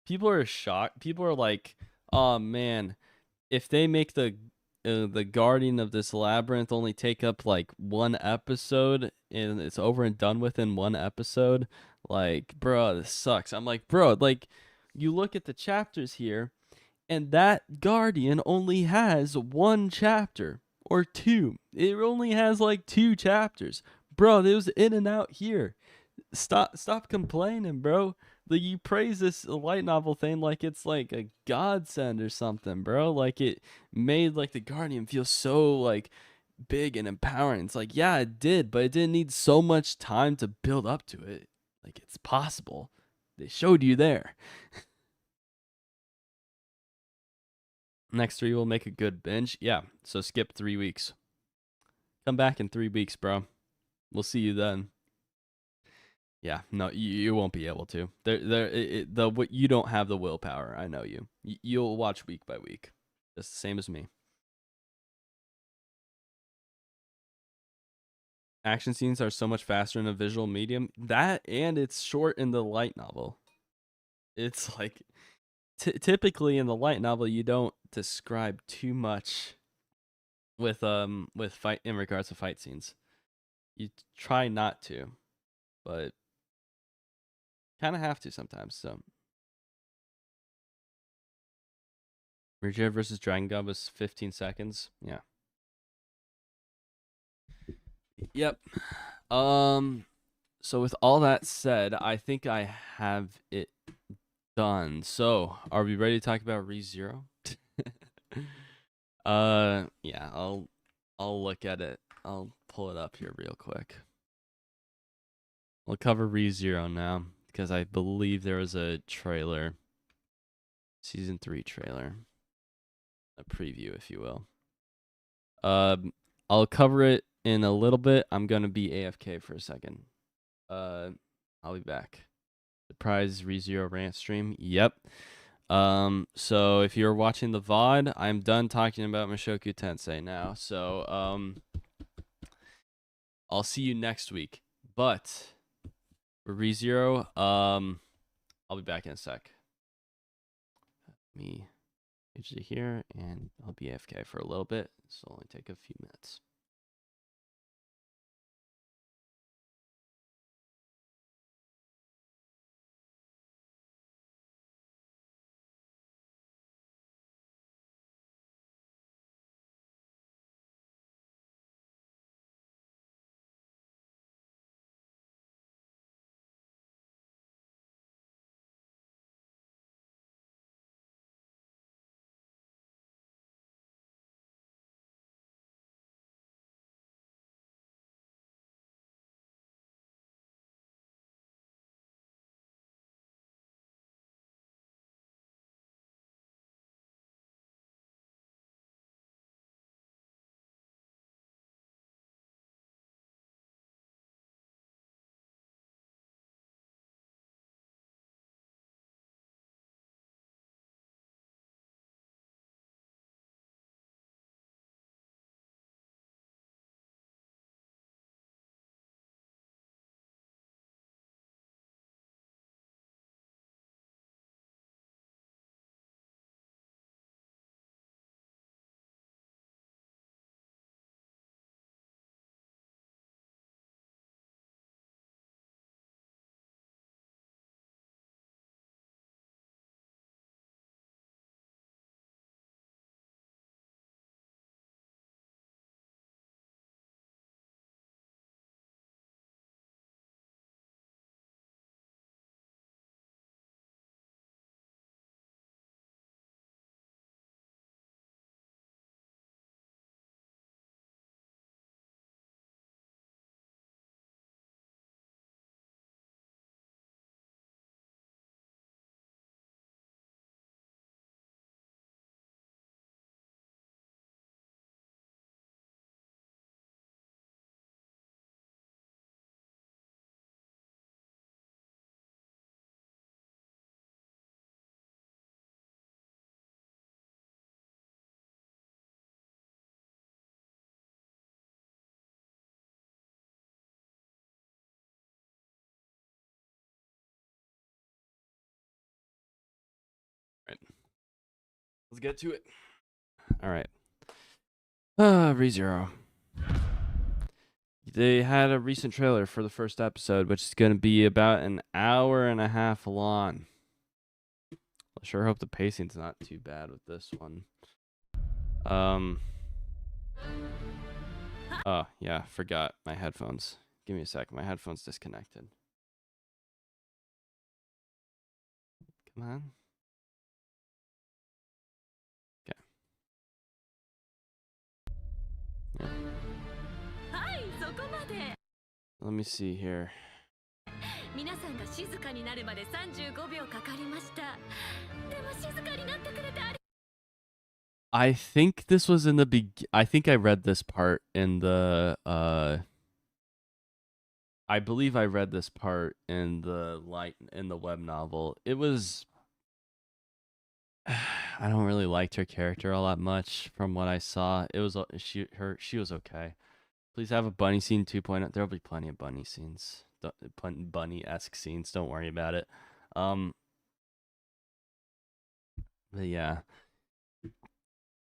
people are shocked. People are like, oh man, if they make the guardian of this labyrinth only take up like 1 episode and it's over and done with in 1 episode, like, bro, this sucks. I'm like, bro, like, you look at the chapters here and that guardian only has 1 chapter or 2. It only has like 2 chapters, bro. It was in and out here. Stop complaining, bro. Like, you praise this light novel thing like it's like a godsend or something, bro. Like, it made like the Guardian feel so like big and empowering. It's like, yeah, it did, but it didn't need so much time to build up to it. Like, it's possible. They showed you there. Next 3 will make a good binge. Yeah, so skip 3 weeks. Come back in 3 weeks, bro. We'll see you then. Yeah, no, you won't be able to. You don't have the willpower. I know you. You'll watch week by week, just the same as me. Action scenes are so much faster in a visual medium. That, and it's short in the light novel. It's like typically in the light novel you don't describe too much with fight in regards to fight scenes. You try not to, but kind of have to sometimes. So Ridge versus Dragon God was 15 seconds. Yeah. Yep. So with all that said, I think I have it done. So, are we ready to talk about ReZero? Yeah, I'll look at it. I'll pull it up here real quick. We'll cover ReZero now because I believe there was a trailer. Season 3 trailer. A preview, if you will. I'll cover it in a little bit. I'm gonna be AFK for a second. I'll be back. Surprise ReZero rant stream. Yep. So if you're watching the VOD, I'm done talking about Mushoku Tensei now. So I'll see you next week. But for ReZero, I'll be back in a sec. Let me usually here, and I'll be AFK for a little bit. This will only take a few minutes. Right. Let's get to it. All right. ReZero. They had a recent trailer for the first episode, which is going to be about an hour and a half long. I sure hope the pacing's not too bad with this one. Oh, yeah, forgot my headphones. Give me a sec. My headphones disconnected. Come on. Okay. Yeah. Let me see here. I think this was in the I think I read this part in the I believe I read this part in the web novel. It was I don't really liked her character all that much from what I saw. It was she was okay. Please have a bunny scene 2.0. There'll be plenty of bunny scenes. Bunny-esque scenes. Don't worry about it. But yeah.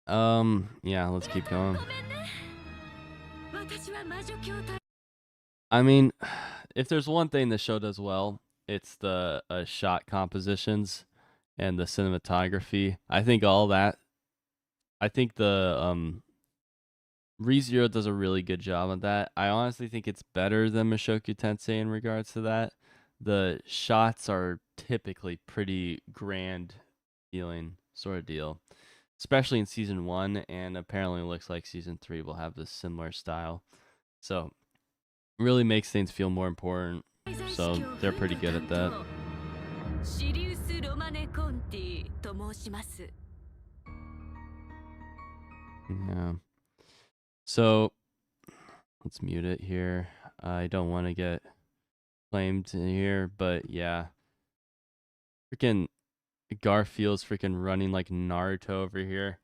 Yeah, let's keep going. I mean, if there's one thing the show does well, it's the shot compositions and the cinematography. I think all that. I think the ReZero does a really good job of that. I honestly think it's better than Mushoku Tensei in regards to that. The shots are typically pretty grand feeling sort of deal, especially in season 1, and apparently it looks like season 3 will have this similar style. So really makes things feel more important. So they're pretty good at that. Yeah. So let's mute it here. I don't want to get claimed in here, but yeah. Freaking Garfield's freaking running like Naruto over here.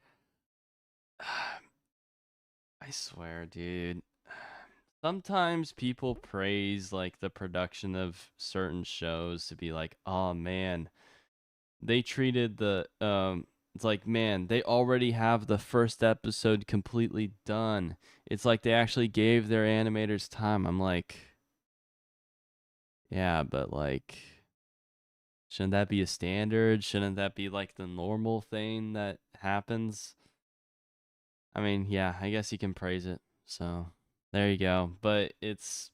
I swear, dude. Sometimes people praise like the production of certain shows to be like, oh man, they treated the it's like, man, they already have the first episode completely done. It's like they actually gave their animators time. I'm like, yeah, but like, shouldn't that be a standard? Shouldn't that be like the normal thing that happens? I mean, yeah, I guess you can praise it. So there you go. But it's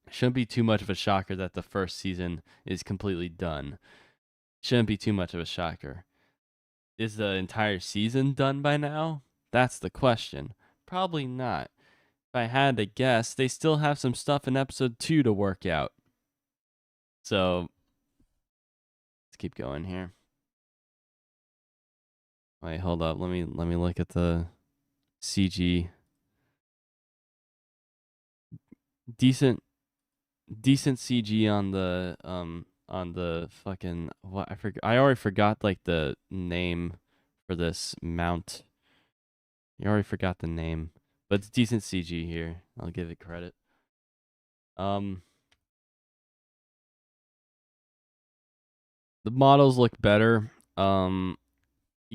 shouldn't be too much of a shocker that the first season is completely done. Shouldn't be too much of a shocker. Is the entire season done by now? That's the question. Probably not. If I had to guess, they still have some stuff in episode 2 to work out. So let's keep going here. Wait, hold up. Let me look at the CG. Decent CG on the fucking what I forgot. I already forgot like the name for this mount. You already forgot the name, but it's decent CG here. I'll give it credit. The models look better. You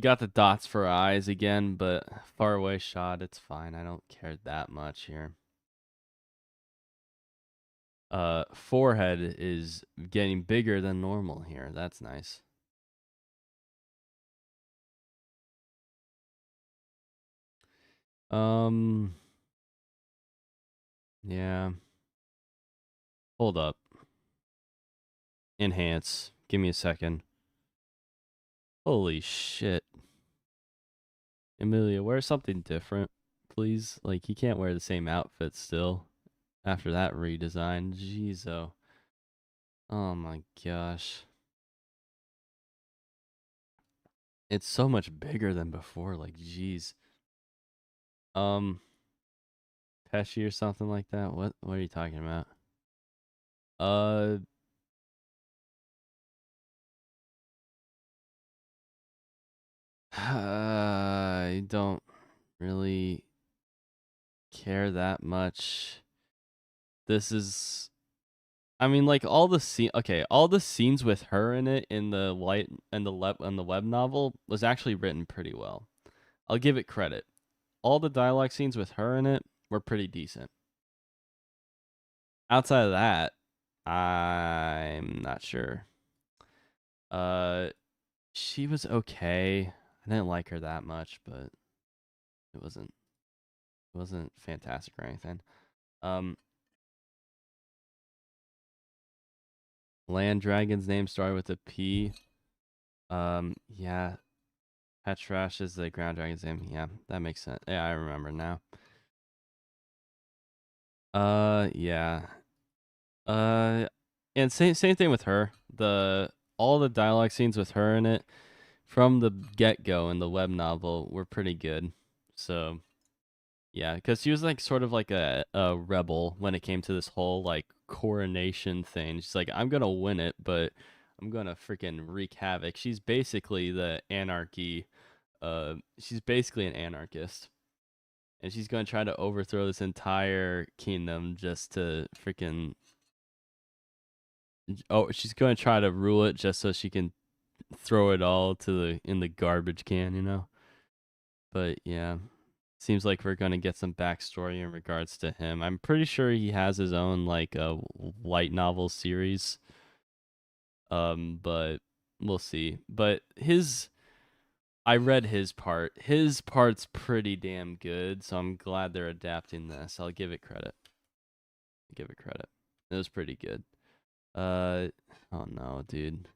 got the dots for eyes again, but far away shot, it's fine. I don't care that much here. Forehead is getting bigger than normal here. That's nice. Yeah. Hold up. Enhance. Give me a second. Holy shit. Emilia, wear something different, please. Like, you can't wear the same outfit still after that redesign. Jeez, oh. Oh my gosh. It's so much bigger than before. Like, jeez. Pesci or something like that? What are you talking about? I don't really care that much. This is I mean like all the scenes with her in it in the web novel was actually written pretty well. I'll give it credit. All the dialogue scenes with her in it were pretty decent. Outside of that, I'm not sure. She was okay. I didn't like her that much, but it wasn't fantastic or anything. Land dragon's name started with a P. Yeah. Petrash is the ground dragon's name. Yeah, that makes sense. Yeah, I remember now. Yeah. Uh, and same thing with her. All the dialogue scenes with her in it from the get go in the web novel were pretty good. So yeah, because she was like sort of like a rebel when it came to this whole like coronation thing. She's like, I'm gonna win it, but I'm gonna freaking wreak havoc. She's basically the anarchy. She's basically an anarchist, and she's gonna try to overthrow this entire kingdom just to freaking. Oh, she's gonna try to rule it just so she can throw it all to the in the garbage can, you know. But yeah, seems like we're gonna get some backstory in regards to him. I'm pretty sure he has his own like light novel series. But we'll see. But I read his part. His part's pretty damn good, so I'm glad they're adapting this. I'll give it credit. Give it credit. It was pretty good. Uh, oh no, dude.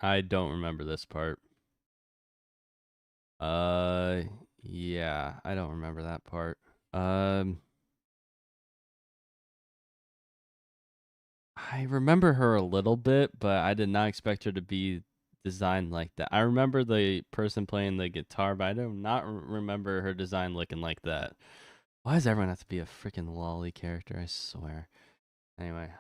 I don't remember this part. Uh, yeah, I don't remember that part. Um, I remember her a little bit, but I did not expect her to be designed like that. I remember the person playing the guitar, but I do not remember her design looking like that. Why does everyone have to be a freaking lolly character? I swear. Anyway,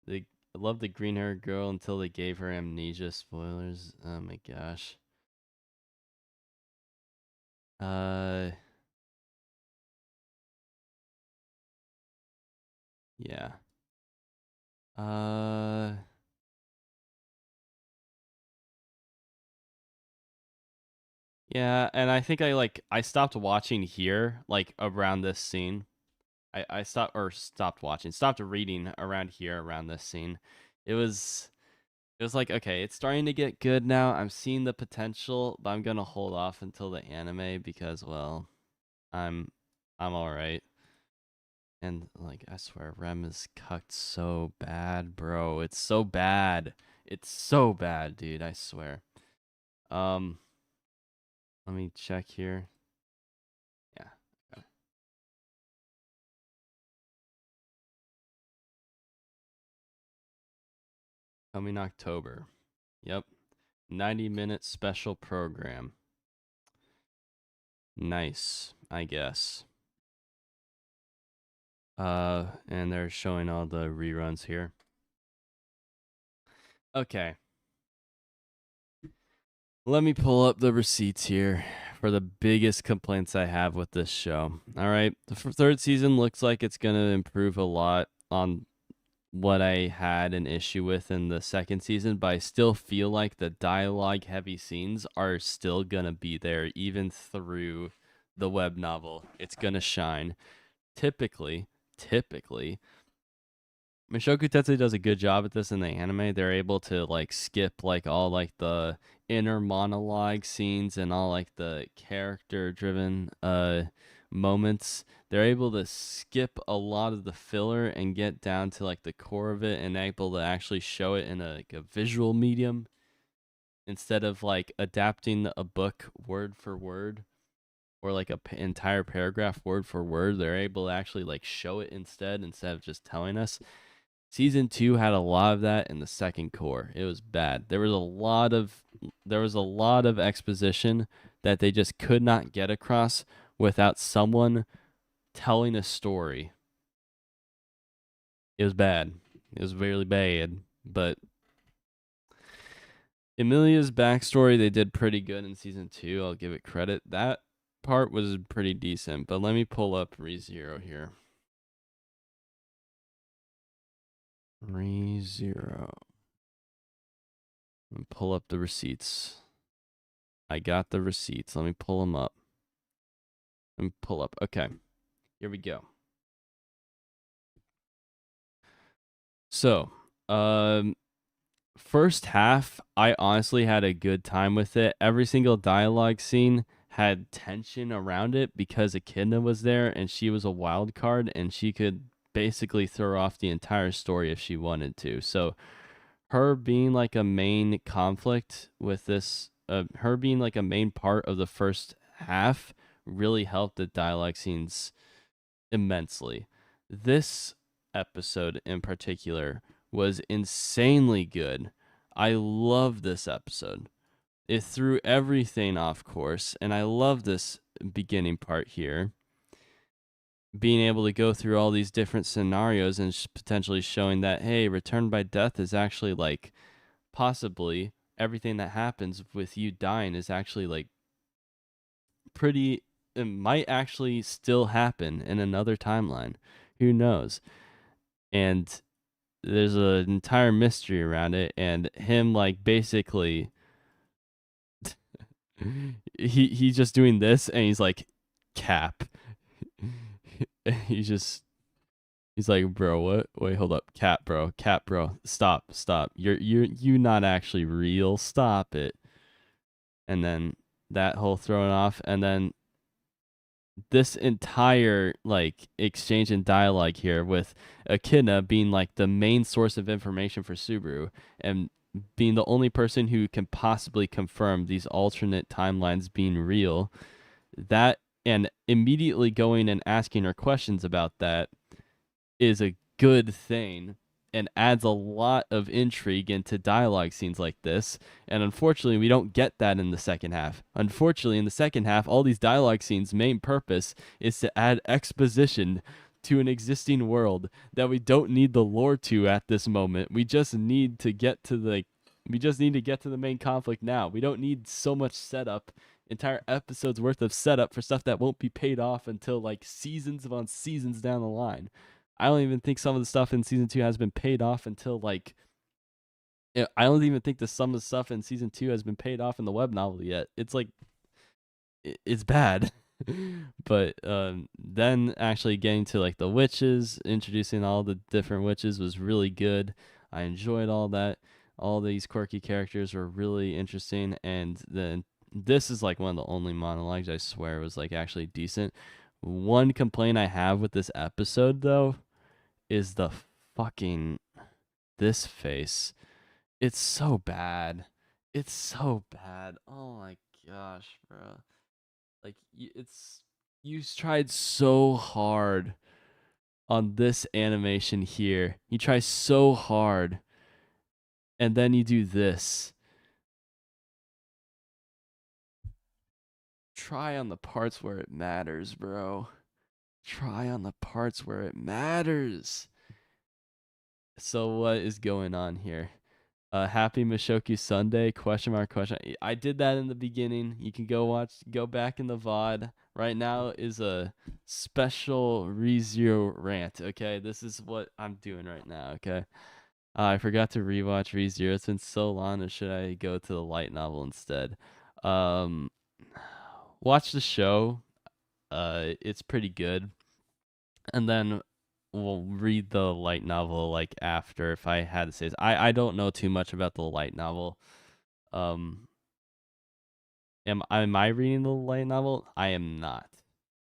they I love the green haired girl until they gave her amnesia. Spoilers. Oh my gosh. Uh, yeah. Uh, yeah, and I think I stopped watching here like around this scene. I stopped reading around here around this scene. It was it was like, okay, it's starting to get good now. I'm seeing the potential, but I'm gonna hold off until the anime because well, I'm I'm all right. And like I swear, Rem is cucked so bad, bro. It's so bad. It's so bad, dude. I swear. Um, let me check here. Yeah. Okay. Coming October. Yep. 90-minute special program. Nice, I guess. And they're showing all the reruns here. Okay. Let me pull up the receipts here for the biggest complaints I have with this show. All right. The third season looks like it's going to improve a lot on what I had an issue with in the second season, but I still feel like the dialogue heavy scenes are still going to be there even through the web novel. It's going to shine. Typically, Mushoku Tensei does a good job at this in the anime. They're able to like skip like all like the inner monologue scenes and all like the character driven moments. They're able to skip a lot of the filler and get down to like the core of it and able to actually show it in like a visual medium instead of like adapting a book word for word or like a entire paragraph word for word. They're able to actually like show it instead of just telling us. Season 2 had a lot of that in the second core. It was bad. There was a lot of exposition that they just could not get across without someone telling a story. It was bad. It was really bad. But Emilia's backstory they did pretty good in season 2. I'll give it credit. That part was pretty decent. But let me pull up ReZero here. ReZero. Pull up the receipts. I got the receipts. Let me pull them up. Let me pull up. Okay, here we go. So, first half, I honestly had a good time with it. Every single dialogue scene had tension around it because Echidna was there and she was a wild card and she could basically throw off the entire story if she wanted to. So, her being like a main conflict with this her being like a main part of the first half really helped the dialogue scenes immensely. This episode in particular was insanely good. I love this episode. It threw everything off course, and I love this beginning part here. Being able to go through all these different scenarios and potentially showing that, hey, return by death is actually like possibly everything that happens with you dying is actually like pretty, it might actually still happen in another timeline. Who knows? And there's an entire mystery around it, and him like basically he's just doing this and he's like cap. He's like, bro, what? Wait, hold up. Cap, bro. Stop. You not actually real. Stop it. And then that whole throwing off, and then this entire like exchange and dialogue here with Echidna being like the main source of information for Subaru and being the only person who can possibly confirm these alternate timelines being real, that and immediately going and asking her questions about that is a good thing and adds a lot of intrigue into dialogue scenes like this. And unfortunately, we don't get that in the second half. Unfortunately, in the second half, all these dialogue scenes' main purpose is to add exposition to an existing world that we don't need the lore to at this moment. We just need to get to the main conflict now. We don't need so much setup, entire episodes worth of setup for stuff that won't be paid off until like seasons upon seasons down the line. I don't even think some of the stuff in season 2 has been paid off until like I don't even think some of the stuff in season 2 has been paid off in the web novel yet. It's like it's bad. But then actually getting to like the witches, introducing all the different witches was really good. I enjoyed all that. All these quirky characters were really interesting, and then this is like one of the only monologues I swear was like actually decent. One complaint I have with this episode though is the fucking this face. It's so bad. It's so bad. Oh my gosh, bro. Like you tried so hard on this animation here. You try so hard, and then you do this. Try on the parts where it matters, bro. Try on the parts where it matters. So what is going on here? Happy Mushoku Sunday? Question mark, question. I did that in the beginning. You can go back in the VOD. Right now is a special ReZero rant, okay? This is what I'm doing right now, okay? I forgot to rewatch ReZero. It's been so long, or should I go to the light novel instead? Um, watch the show. It's pretty good. And then we'll read the light novel like after if I had to say this. I don't know too much about the light novel. Um am I reading the light novel? I am not.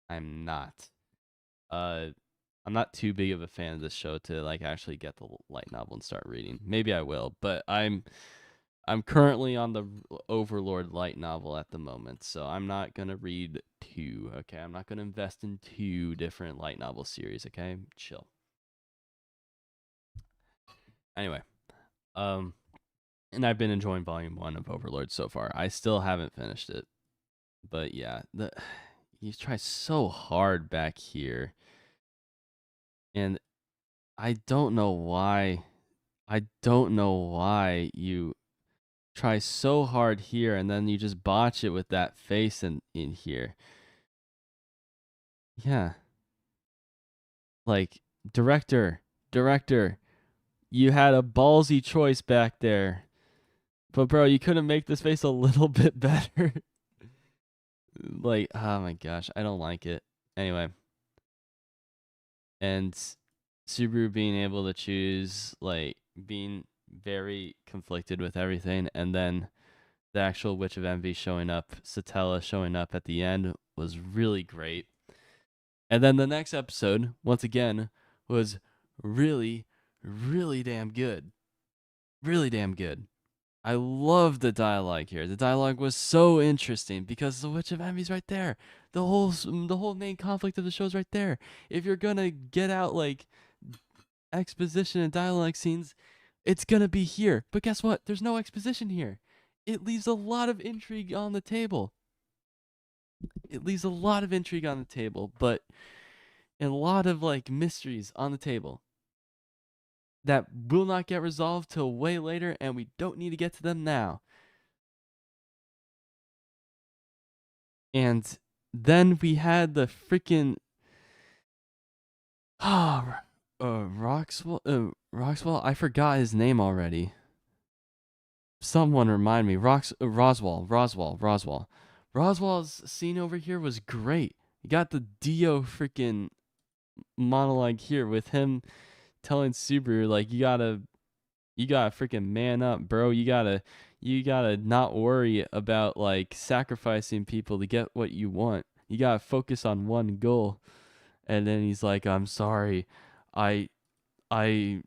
I'm not. Uh I'm not too big of a fan of this show to like actually get the light novel and start reading. Maybe I will, but I'm currently on the Overlord light novel at the moment, so I'm not gonna read two. Okay, I'm not gonna invest in two different light novel series. Okay, chill. Anyway, um, and I've been enjoying Volume 1 of Overlord so far. I still haven't finished it, but yeah, you try so hard back here, and I don't know why. I don't know why you try so hard here and then you just botch it with that face in here. Yeah. Like director, you had a ballsy choice back there. But bro, you couldn't make this face a little bit better. Like, oh my gosh, I don't like it. Anyway, and Subaru being able to choose, like, being very conflicted with everything, and then the actual Witch of Envy showing up, Satella showing up at the end was really great. And then the next episode, once again, was really, really damn good. Really damn good. I love the dialogue here. The dialogue was so interesting because the Witch of Envy's right there. The whole main conflict of the show is right there. If you're gonna get out like exposition and dialogue scenes, it's gonna be here. But guess what? There's no exposition here. It leaves a lot of intrigue on the table. But and a lot of like mysteries on the table that will not get resolved till way later, and we don't need to get to them now. And then we had the freaking Roxwell. I forgot his name already. Someone remind me. Roswell. Roswell's scene over here was great. You got the Dio freaking monologue here with him telling Subaru like you gotta freaking man up, bro. You gotta not worry about like sacrificing people to get what you want. You gotta focus on one goal. And then he's like, I'm sorry, I I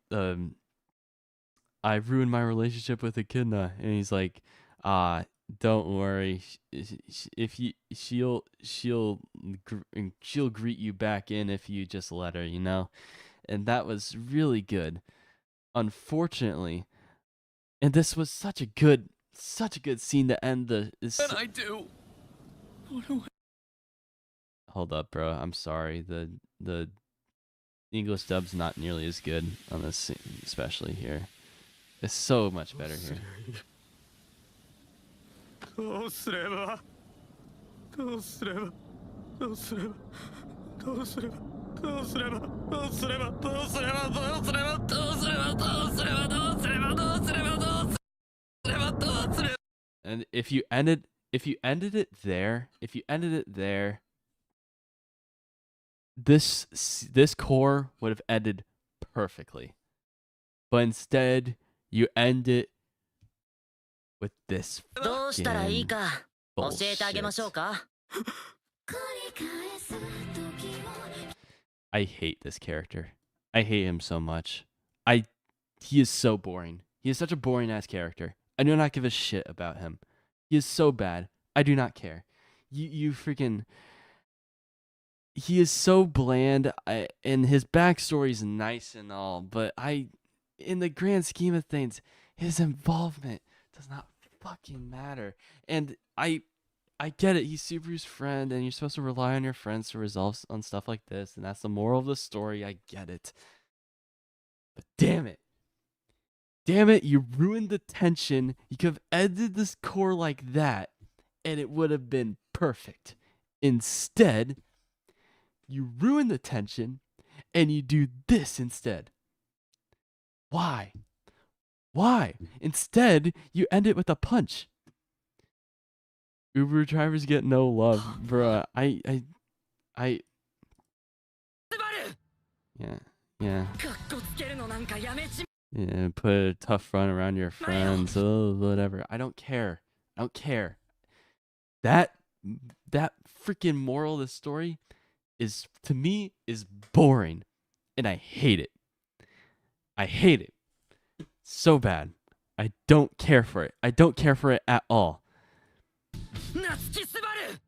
I ruined my relationship with Echidna. And he's like, don't worry, if you she'll greet you back in if you just let her, you know. And that was really good. Unfortunately, and this was such a good scene to end the. What I do? Hold up, bro. I'm sorry. The English dub's not nearly as good on this scene, especially here. It's so much better here. どうすればどうすればどうすればどうすればどうすればどうすればどうすればどうすればどうすればどうすればどうすればどうすればどうすればどうすれば And if you ended it there, this core would have ended perfectly. But instead, you end it with this どうしたらいい fucking か教えてあげましょう bullshit. か I hate this character. I hate him so much. He is so boring. He is such a boring ass character. I do not give a shit about him. He is so bad. I do not care. You freaking. He is so bland. And his backstory is nice and all, but in the grand scheme of things, his involvement does not fucking matter. And I get it. He's Subaru's friend, and you're supposed to rely on your friends to resolve on stuff like this, and that's the moral of the story. I get it. But damn it. Damn it, you ruined the tension. You could have edited this core like that, and it would have been perfect. Instead, you ruin the tension, and you do this instead. Why? Instead, you end it with a punch. Uber drivers get no love, bruh. I yeah. かっこつけるのなんかやめち Yeah, put a tough front around your friends. Oh, whatever. I don't care. That freaking moral of the story is, to me, is boring. And I hate it. So bad. I don't care for it. At all. 夏木すばる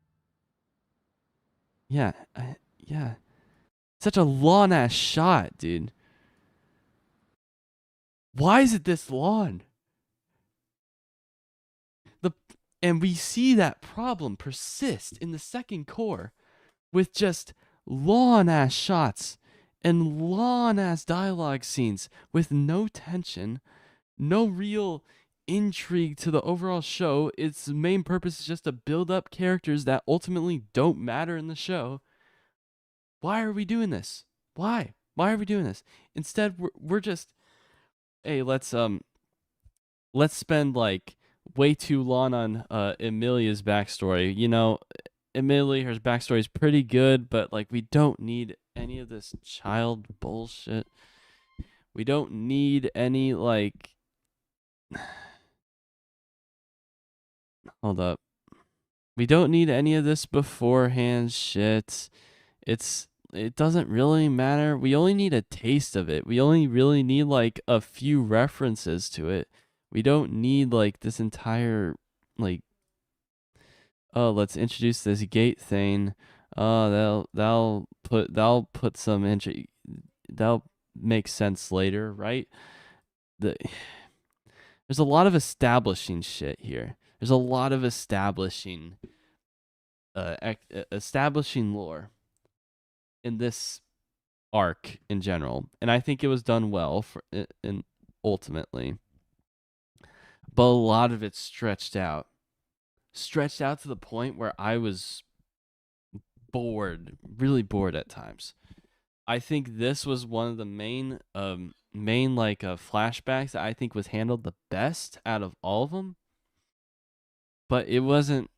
Yeah. Yeah. Such a long ass shot, dude. Why is it this long? And we see that problem persist in the second core with just long ass shots and long ass dialogue scenes with no tension, no real intrigue to the overall show. Its main purpose is just to build up characters that ultimately don't matter in the show. Why are we doing this? Why are we doing this? Instead, we're just, hey, let's spend like way too long on Emilia's backstory. You know, admittedly, her backstory is pretty good, but like we don't need any of this child bullshit. We don't need any like. Hold up. We don't need any of this beforehand shit. It doesn't really matter. We only need a taste of it. We only really need like a few references to it. We don't need like this entire like, oh, let's introduce this gate thing. Oh, that'll put some that'll make sense later, right? There's a lot of establishing shit here. There's a lot of establishing lore in this arc in general, and I think it was done well and ultimately. But a lot of it stretched out to the point where I was bored, really bored at times. I think this was one of the main flashbacks that I think was handled the best out of all of them. But it wasn't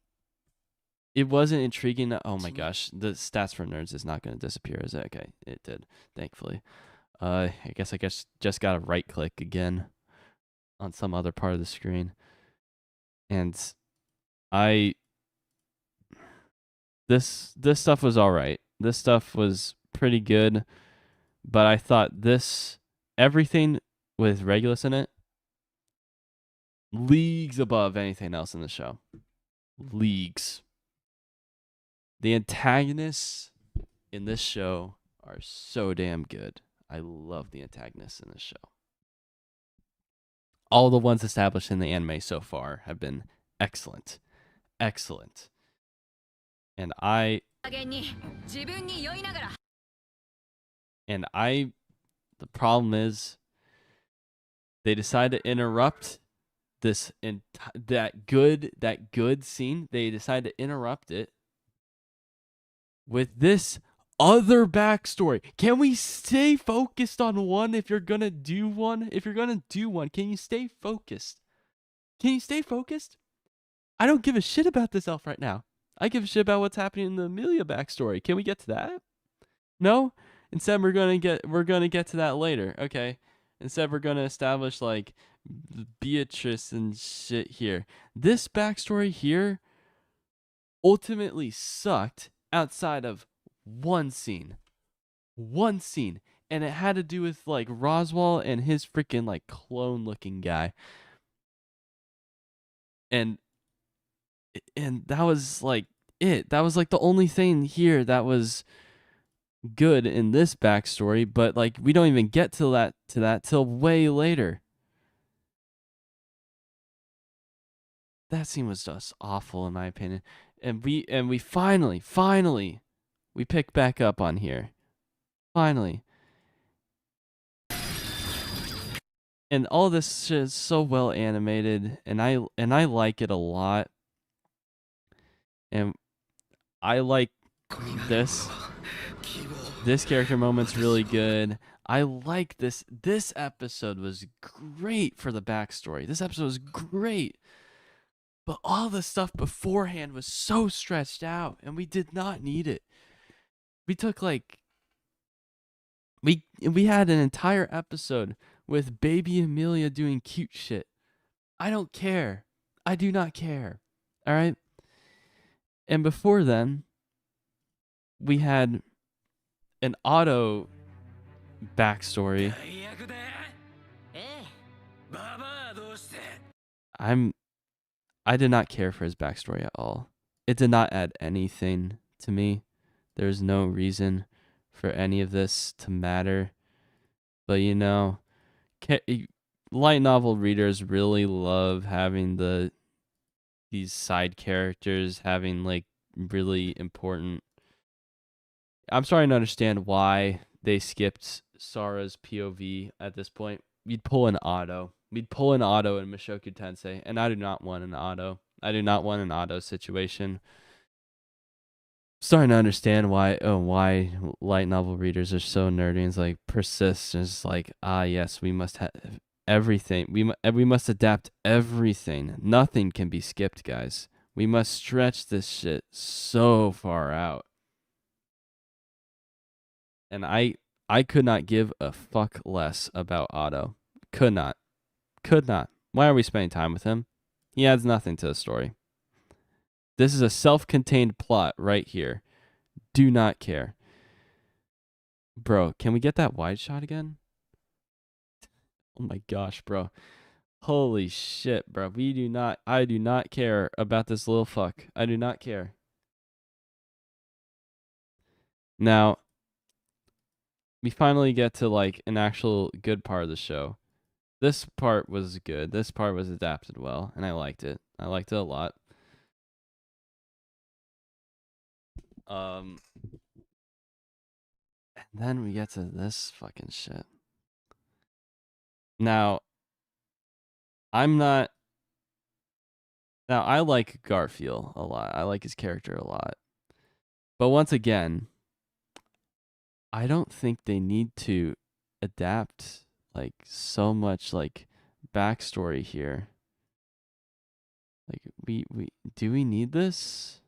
intriguing. Oh my gosh, the stats for nerds is not going to disappear, is it? Okay, it did, thankfully. I guess just got to right click again on some other part of the screen. And this stuff was all right. This stuff was pretty good, but I thought everything with Regulus in it, leagues above anything else in the show. Leagues. The antagonists in this show are so damn good. I love the antagonists in this show. All the ones established in the anime so far have been excellent. Excellent. And the problem is they decide to interrupt that good scene. They decide to interrupt it with this other backstory. Can we stay focused on one if you're gonna do one? If you're gonna do one, can you stay focused? Can you stay focused? I don't give a shit about this elf right now. I give a shit about what's happening in the Amelia backstory. Can we get to that? No? Instead we're gonna get to that later. Okay. Instead we're gonna establish like Beatrice and shit here. This backstory here ultimately sucked outside of one scene, and it had to do with like Roswell and his freaking like clone looking guy, and that was like it. That was like the only thing here that was good in this backstory, but like we don't even get to that till way later. That scene was just awful in my opinion. And we finally we pick back up on here. Finally. And all this shit is so well animated, and I like it a lot. And I like this character moment's really good. I like this episode was great for the backstory. This episode was great. But all the stuff beforehand was so stretched out, and we did not need it. We took like we had an entire episode with baby Amelia doing cute shit. I don't care. I do not care. All right? And before then, we had an Otto backstory. I did not care for his backstory at all. It did not add anything to me. There's no reason for any of this to matter. But you know, light novel readers really love having these side characters having like really important. I'm starting to understand why they skipped Sara's POV at this point. We'd pull an Otto in Mushoku Tensei, and I do not want an Otto. I do not want an Otto situation. Starting to understand why light novel readers are so nerdy and it's like persist. It's like, yes, we must have everything. We must adapt everything. Nothing can be skipped, guys. We must stretch this shit so far out. And I could not give a fuck less about Otto. Could not. Why are we spending time with him? He adds nothing to the story. This is a self-contained plot right here. Do not care. Bro, can we get that wide shot again? Oh my gosh, bro. Holy shit, bro. I do not care about this little fuck. I do not care. Now, we finally get to like an actual good part of the show. This part was good. This part was adapted well, and I liked it. I liked it a lot. And then we get to this fucking shit. Now, I'm not. Now, I like Garfield a lot. I like his character a lot. But once again, I don't think they need to adapt like so much like backstory here. Like we do we need this?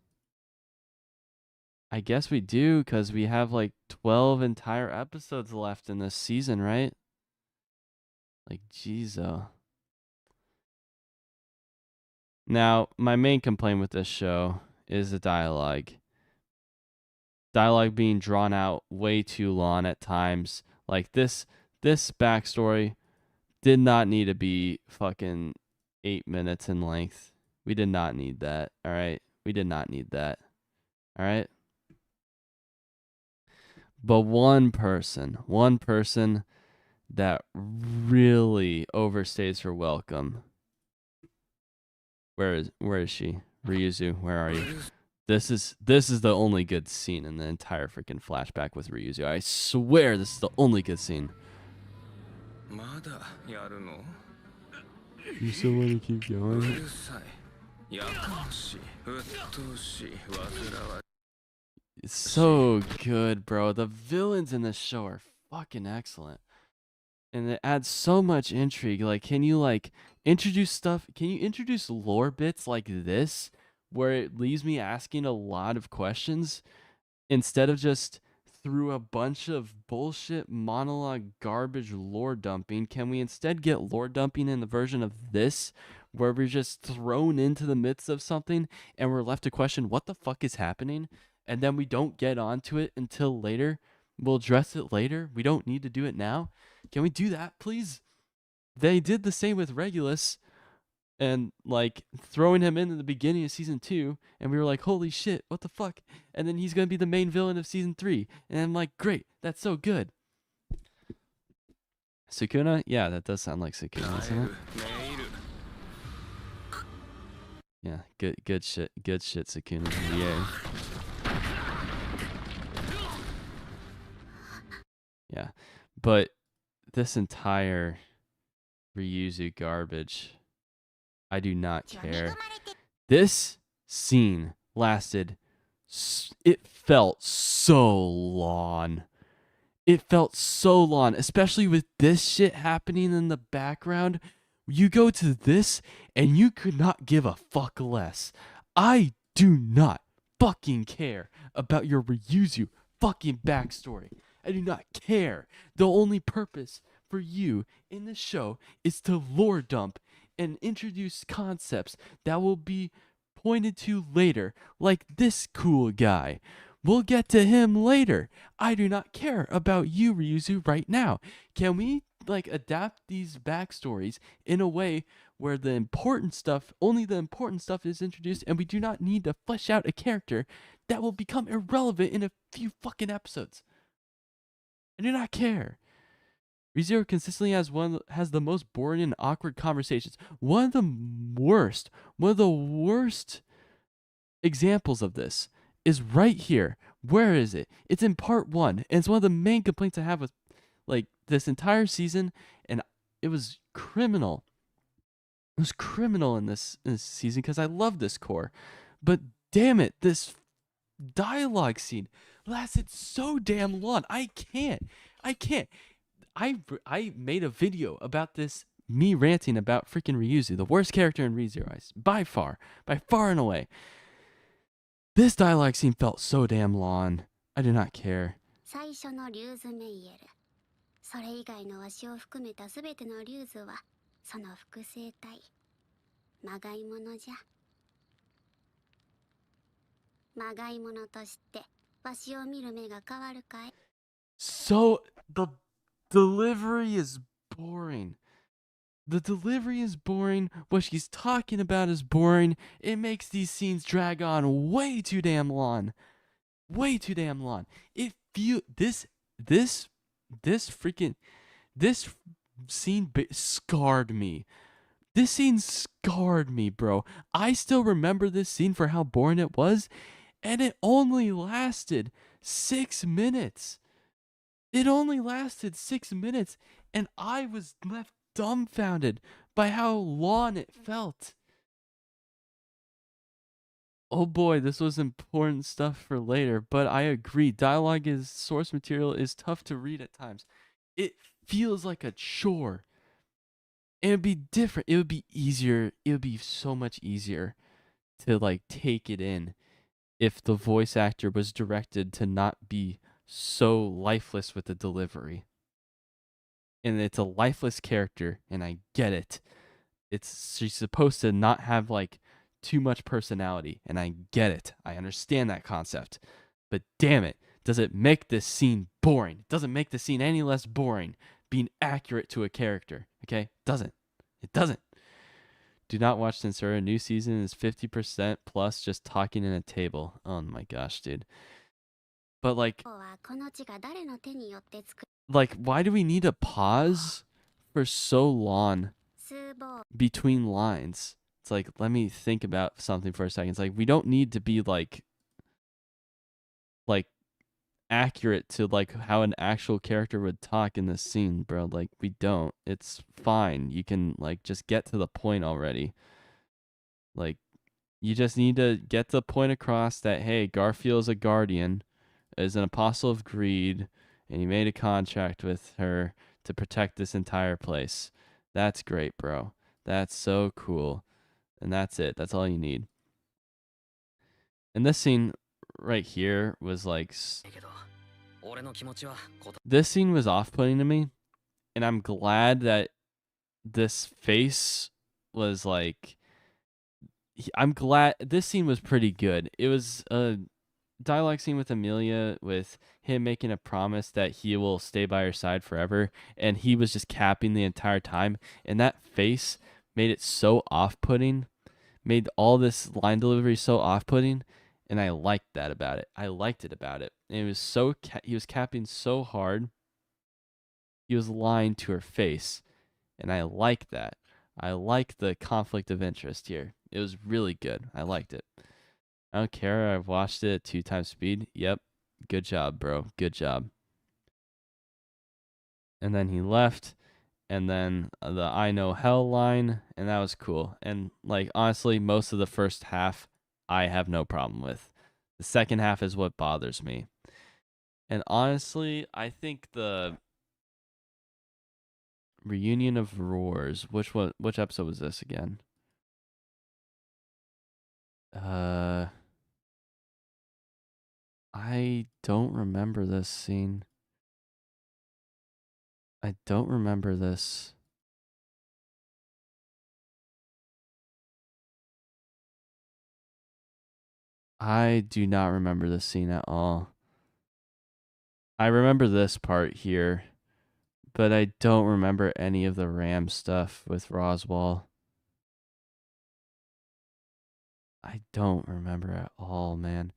I guess we do because we have like 12 entire episodes left in this season, right? Like, jeez. Now, my main complaint with this show is the dialogue. Dialogue being drawn out way too long at times. Like this backstory did not need to be fucking 8 minutes in length. We did not need that. All right. We did not need that. All right. But one person that really overstays her welcome. Where is she? Ryuzu, where are you? This is the only good scene in the entire freaking flashback with Ryuzu. I swear this is the only good scene. You still want to keep going? It's so good, bro. The villains in this show are fucking excellent. And it adds so much intrigue. Like, can you like introduce stuff? Can you introduce lore bits like this where it leaves me asking a lot of questions instead of just through a bunch of bullshit monologue garbage lore dumping? Can we instead get lore dumping in the version of this where we're just thrown into the midst of something and we're left to question what the fuck is happening, and then we don't get onto it until later? We'll address it later. We don't need to do it now. Can we do that, please? They did the same with Regulus and like throwing him in the beginning of season 2, and we were like, holy shit, what the fuck? And then he's going to be the main villain of season 3. And I'm like, great, that's so good. Sukuna? Yeah, that does sound like Sukuna, doesn't it? Yeah, good shit, Sukuna. Yeah. Yeah. But this entire Ryuzu garbage, I do not care. This scene lasted, it felt so long. It felt so long, especially with this shit happening in the background. You go to this and you could not give a fuck less. I do not fucking care about your Ryuzu fucking backstory. I do not care. The only purpose for you in the show is to lore dump and introduce concepts that will be pointed to later, like this cool guy. We'll get to him later. I do not care about you, Ryuzu, right now. Can we like adapt these backstories in a way where the important stuff, only the important stuff is introduced, and we do not need to flesh out a character that will become irrelevant in a few fucking episodes? I do not care. ReZero consistently has the most boring and awkward conversations. One of the worst examples of this is right here. Where is it? It's in part 1, and it's one of the main complaints I have with like this entire season, and it was criminal. It was criminal in this season because I love this core, but damn it, this dialogue scene lasted so damn long. I can't. I made a video about this, me ranting about freaking Ryuzu, the worst character in ReZero, by far and away. This dialogue scene felt so damn long. I do not care. 最初のリューズメイエル。それ以外のわしを含めたすべてのリューズはその複製体。まがいものじゃ。まがいものとしてわしを見る目が変わるかい? So the delivery is boring. The delivery is boring. What she's talking about is boring. It makes these scenes drag on way too damn long. Way too damn long. It feel this freaking this scene scarred me. This scene scarred me, bro. I still remember this scene for how boring it was, and it only lasted 6 minutes. It only lasted 6 minutes, and I was left dumbfounded by how long it felt. Oh boy, this was important stuff for later, but I agree. Dialogue is source material is tough to read at times. It feels like a chore. And it'd be different. It would be easier. It would be so much easier to like take it in if the voice actor was directed to not be so lifeless with the delivery. And it's a lifeless character, and I get it. She's supposed to not have like too much personality, and I get it. I understand that concept. But damn it, does it make this scene boring? It doesn't make the scene any less boring being accurate to a character. Okay? It doesn't. Do not watch Tensura. New season is 50% plus just talking in a table. Oh my gosh, dude. But like, why do we need a pause for so long between lines? It's like, let me think about something for a second. It's like, we don't need to be like accurate to like how an actual character would talk in this scene, bro. Like, we don't. It's fine. You can like just get to the point already. Like, you just need to get the point across that, hey, Garfield is a guardian, is an apostle of greed, and he made a contract with her to protect this entire place. That's great, bro. That's so cool. And that's it. That's all you need. And this scene right here was like, this scene was off-putting to me, and I'm glad that this face was like, I'm glad this scene was pretty good. It was a dialogue scene with Amelia, with him making a promise that he will stay by her side forever, and he was just capping the entire time, and that face made it so off-putting, made all this line delivery so off-putting, and I liked that about it. I liked it about it. And it was so he was capping so hard. He was lying to her face, and I liked that. I like the conflict of interest here. It was really good. I liked it. I don't care. I've watched it at 2 times speed. Yep. Good job, bro. Good job. And then he left, and then the I know hell line, and that was cool. And like, honestly, most of the first half I have no problem with. The second half is what bothers me. And honestly, I think the reunion of roars, which episode was this again? I don't remember this scene. I don't remember this. I do not remember this scene at all. I remember this part here, but I don't remember any of the Ram stuff with Roswell. I don't remember at all, man.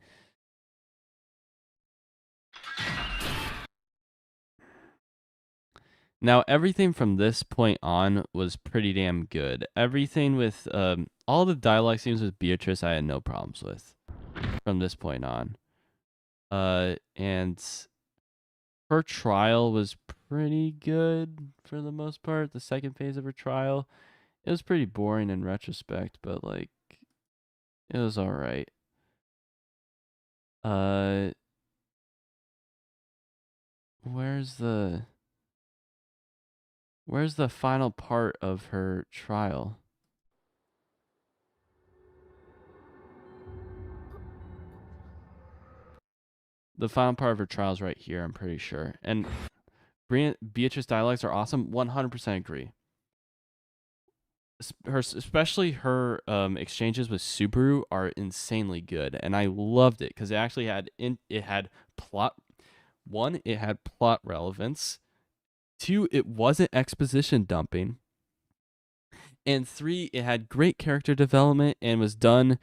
Now, everything from this point on was pretty damn good. Everything with all the dialogue scenes with Beatrice, I had no problems with from this point on. And her trial was pretty good for the most part. The second phase of her trial, it was pretty boring in retrospect, but like, it was all right. Where's the final part of her trial? The final part of her trial is right here, I'm pretty sure. And Beatrice dialogues are awesome. 100% agree. Especially her exchanges with Subaru are insanely good, and I loved it because it actually had plot. One, it had plot relevance. Two, it wasn't exposition dumping. And 3, it had great character development and was done,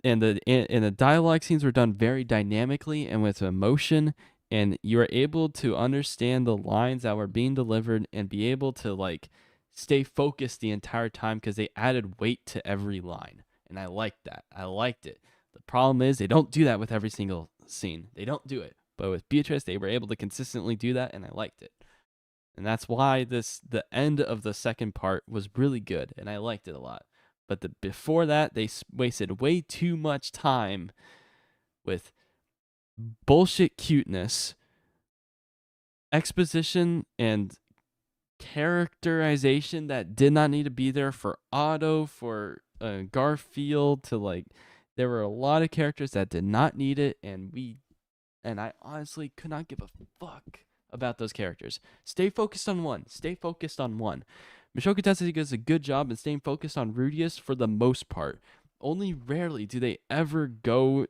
and the dialogue scenes were done very dynamically and with emotion, and you were able to understand the lines that were being delivered and be able to like stay focused the entire time because they added weight to every line. And I liked that. I liked it. The problem is they don't do that with every single scene. They don't do it. But with Beatrice, they were able to consistently do that, and I liked it. And that's why the end of the second part was really good, and I liked it a lot. But before that, they wasted way too much time with bullshit cuteness, exposition, and characterization that did not need to be there for Otto, for Garfield. To like, there were a lot of characters that did not need it, and I honestly could not give a fuck about those characters. Stay focused on one. Stay focused on one. Mushoku Tensei does a good job in staying focused on Rudius for the most part. Only rarely do they ever go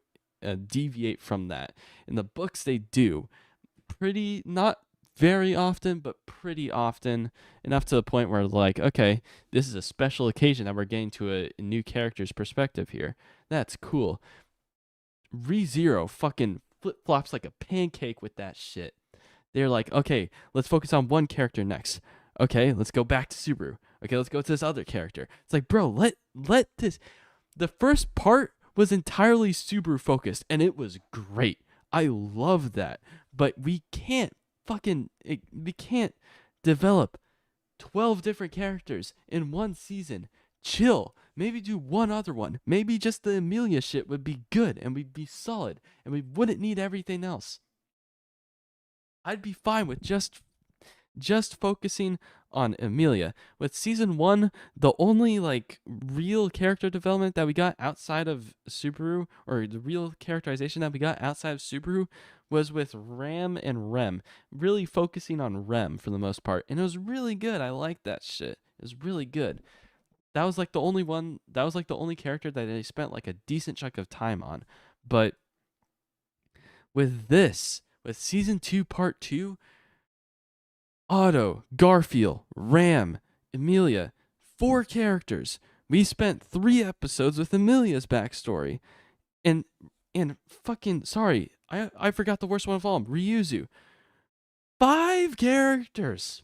deviate from that. In the books, they do. Not very often, but pretty often. Enough to the point where, like, okay, this is a special occasion that we're getting to a new character's perspective here. That's cool. ReZero fucking flip-flops like a pancake with that shit. They're like, okay, let's focus on one character next. Okay, let's go back to Subaru. Okay, let's go to this other character. It's like, bro, let this. The first part was entirely Subaru focused, and it was great. I love that. But we can't develop 12 different characters in one season. Chill. Maybe do one other one. Maybe just the Emilia shit would be good, and we'd be solid, and we wouldn't need everything else. I'd be fine with just focusing on Emilia. With season 1, the only like real character development that we got outside of Subaru, or the real characterization that we got outside of Subaru, was with Ram and Rem. Really focusing on Rem for the most part, and it was really good. I liked that shit. It was really good. That was like the only one. That was like the only character that they spent like a decent chunk of time on. But with season 2, part 2, Otto, Garfield, Ram, Emilia, 4 characters. We spent 3 episodes with Emilia's backstory. And fucking, sorry, I forgot the worst one of all, Ryuzu. 5 characters.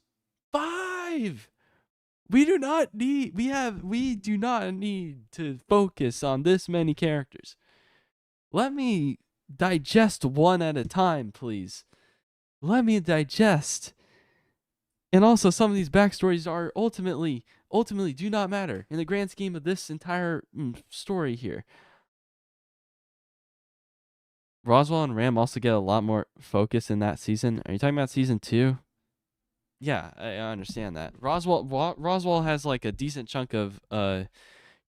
5! We do not need to focus on this many characters. Let me digest one at a time, please. Let me digest. And also, some of these backstories are ultimately do not matter in the grand scheme of this entire story here. Roswell and Ram also get a lot more focus in that season. Are you talking about season 2? Yeah, I understand that. Roswell has like a decent chunk of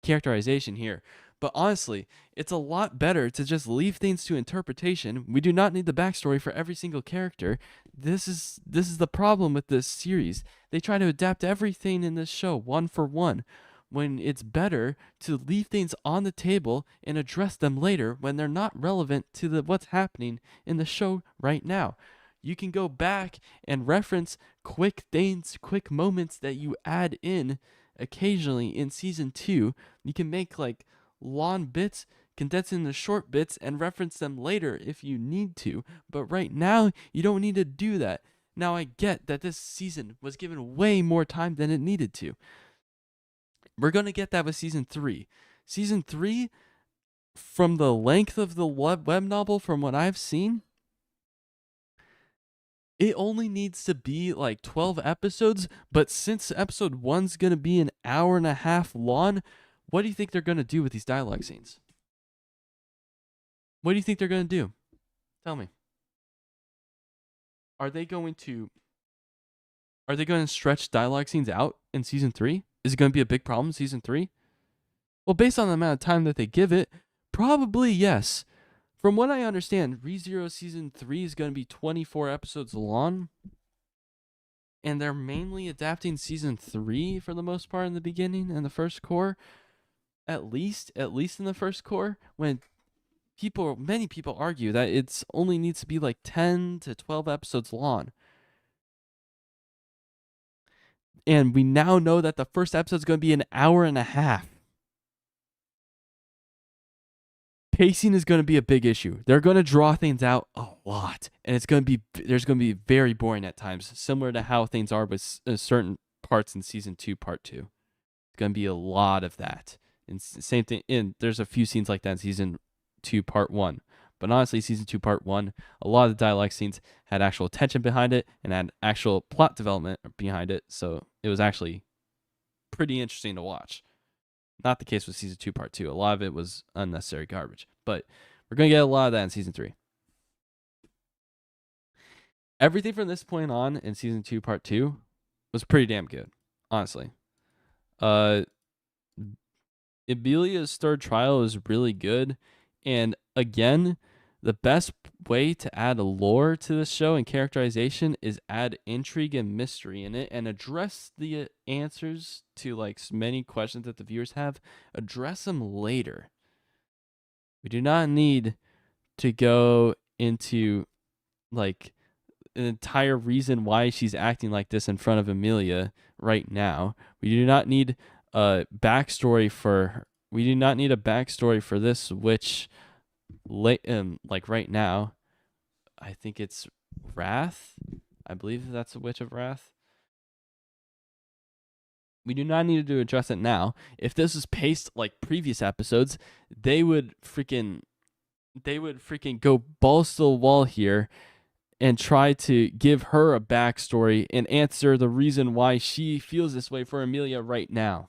characterization here. But honestly, it's a lot better to just leave things to interpretation. We do not need the backstory for every single character. This is the problem with this series. They try to adapt everything in this show one for one, when it's better to leave things on the table and address them later when they're not relevant to what's happening in the show right now. You can go back and reference quick things, quick moments that you add in occasionally in season 2. You can make like long bits, condense into short bits, and reference them later if you need to. But right now, you don't need to do that. Now, I get that this season was given way more time than it needed to. We're going to get that with season 3. Season 3, from the length of the web novel, from what I've seen, it only needs to be like 12 episodes. But since episode 1's going to be an hour and a half long, what do you think they're going to do with these dialogue scenes? What do you think they're going to do? Tell me. Are they going to stretch dialogue scenes out in season 3? Is it going to be a big problem in season 3? Well, based on the amount of time that they give it, probably yes. From what I understand, ReZero season 3 is going to be 24 episodes long. And they're mainly adapting season 3 for the most part in the beginning and the first core. At least in the first core, when many people argue that it's only needs to be like 10 to 12 episodes long. And we now know that the first episode is going to be an hour and a half. Pacing is going to be a big issue. They're going to draw things out a lot, and there's going to be very boring at times, similar to how things are with certain parts in season 2, part 2. It's going to be a lot of that. And same thing. And there's a few scenes like that in season 2, part 1. But honestly, season 2, part 1, a lot of the dialogue scenes had actual tension behind it and had actual plot development behind it. So it was actually pretty interesting to watch. Not the case with season 2, part 2. A lot of it was unnecessary garbage. But we're going to get a lot of that in season 3. Everything from this point on in season 2, part 2 was pretty damn good, honestly. Emilia's third trial is really good. And again, the best way to add lore to this show and characterization is add intrigue and mystery in it and address the answers to like many questions that the viewers have. Address them later. We do not need to go into like an entire reason why she's acting like this in front of Emilia right now. We do not need a backstory for her. We do not need a backstory for this witch. Like right now, I think it's Wrath. I believe that's a Witch of Wrath. We do not need to address it now. If this is paced like previous episodes, they would freaking go balls to the wall here and try to give her a backstory and answer the reason why she feels this way for Emilia right now.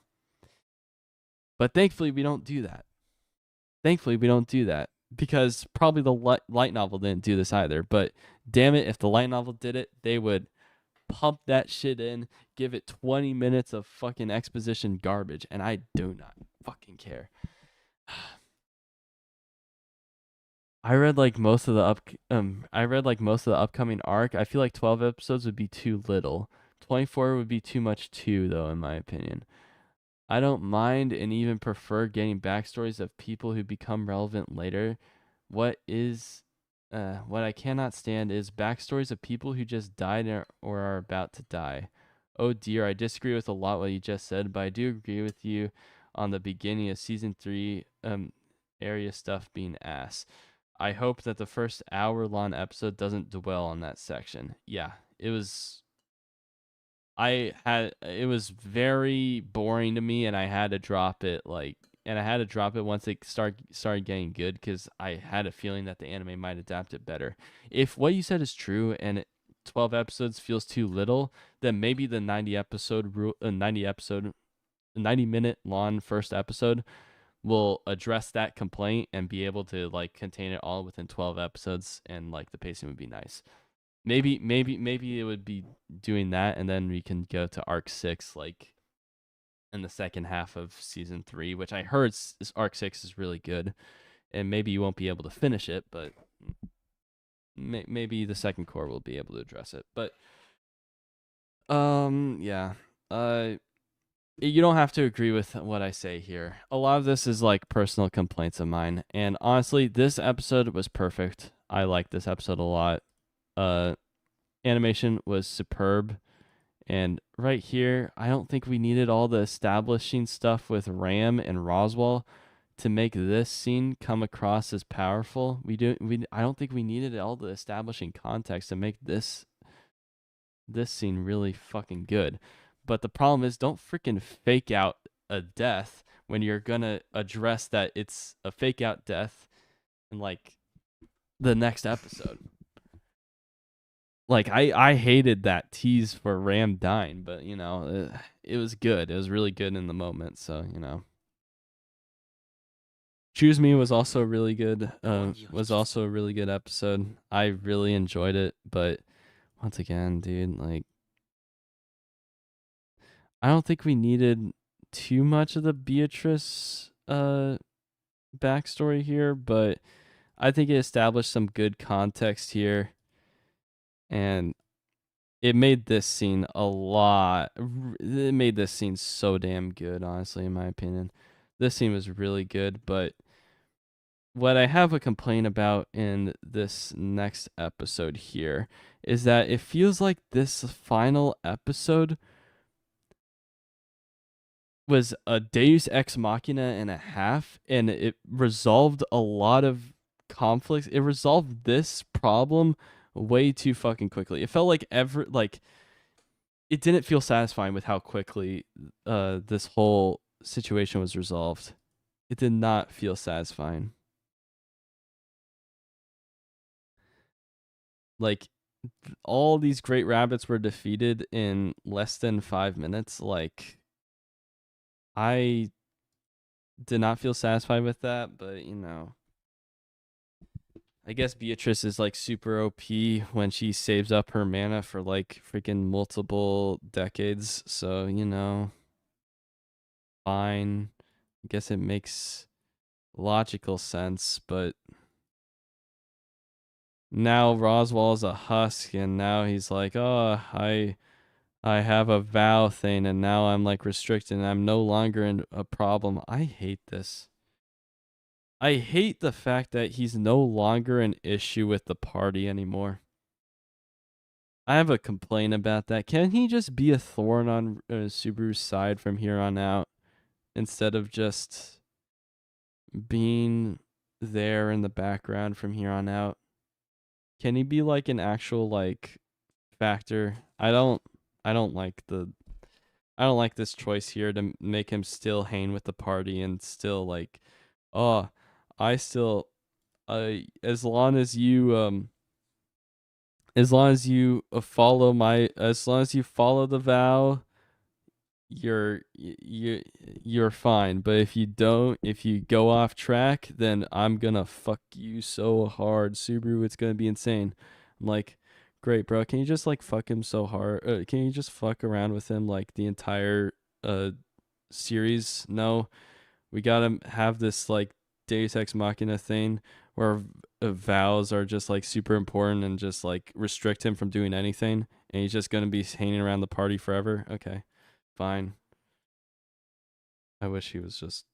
But thankfully, we don't do that. Because probably the light novel didn't do this either. But damn it, if the light novel did it, they would pump that shit in, give it 20 minutes of fucking exposition garbage, and I do not fucking care. I read like most of the upcoming arc. I feel like 12 episodes would be too little. 24 would be too much too, though, in my opinion. I don't mind and even prefer getting backstories of people who become relevant later. What I cannot stand is backstories of people who just died or are about to die. Oh dear, I disagree with a lot what you just said, but I do agree with you on the beginning of season 3 area stuff being ass. I hope that the first hour-long episode doesn't dwell on that section. Yeah, it was very boring to me, and I had to drop it once it started getting good, because I had a feeling that the anime might adapt it better. If what you said is true and 12 episodes feels too little, then maybe the 90-minute long first episode will address that complaint and be able to like contain it all within 12 episodes, and like the pacing would be nice. Maybe it would be doing that, and then we can go to arc 6 like in the second half of season 3, which I heard arc 6 is really good, and maybe you won't be able to finish it, but maybe the second core will be able to address it. But yeah, you don't have to agree with what I say here. A lot of this is like personal complaints of mine, and honestly, this episode was perfect. I liked this episode a lot. Animation was superb, and right here, I don't think we needed all the establishing stuff with Ram and Roswell to make this scene come across as powerful. I don't think we needed all the establishing context to make this scene really fucking good. But the problem is, don't freaking fake out a death when you're gonna address that it's a fake out death in like the next episode. Like, I hated that tease for Ram dying, but, you know, it was good. It was really good in the moment, so, you know. Choose Me was also really good. Was also a really good episode. I really enjoyed it, but once again, dude, like, I don't think we needed too much of the Beatrice backstory here, but I think it established some good context here. And it made this scene so damn good, honestly, in my opinion. This scene was really good, but what I have a complaint about in this next episode here is that it feels like this final episode was a Deus Ex Machina and a half, and it resolved a lot of conflicts. It resolved this problem way too fucking quickly. It felt like it didn't feel satisfying with how quickly this whole situation was resolved. It did not feel satisfying. Like all these great rabbits were defeated in less than 5 minutes. Like I did not feel satisfied with that, but you know, I guess Beatrice is like super OP when she saves up her mana for like freaking multiple decades. So, you know, fine. I guess it makes logical sense, but now Roswell's a husk, and now he's like, oh, I have a vow thing, and now I'm like restricted, and I'm no longer in a problem. I hate this. I hate the fact that he's no longer an issue with the party anymore. I have a complaint about that. Can he just be a thorn on Subaru's side from here on out instead of just being there in the background from here on out? Can he be like an actual like factor? I don't like this choice here to make him still hang with the party and still like, oh, I still as long as you follow the vow, you're fine. But if you don't, if you go off track, then I'm gonna fuck you so hard, Subaru. It's gonna be insane. I'm like, great, bro. Can you just like fuck him so hard? Can you just fuck around with him like the entire series? No, we gotta have this like Deus Ex Machina thing where vows are just like super important and just like restrict him from doing anything, and he's just gonna be hanging around the party forever. Okay, fine. I wish he was just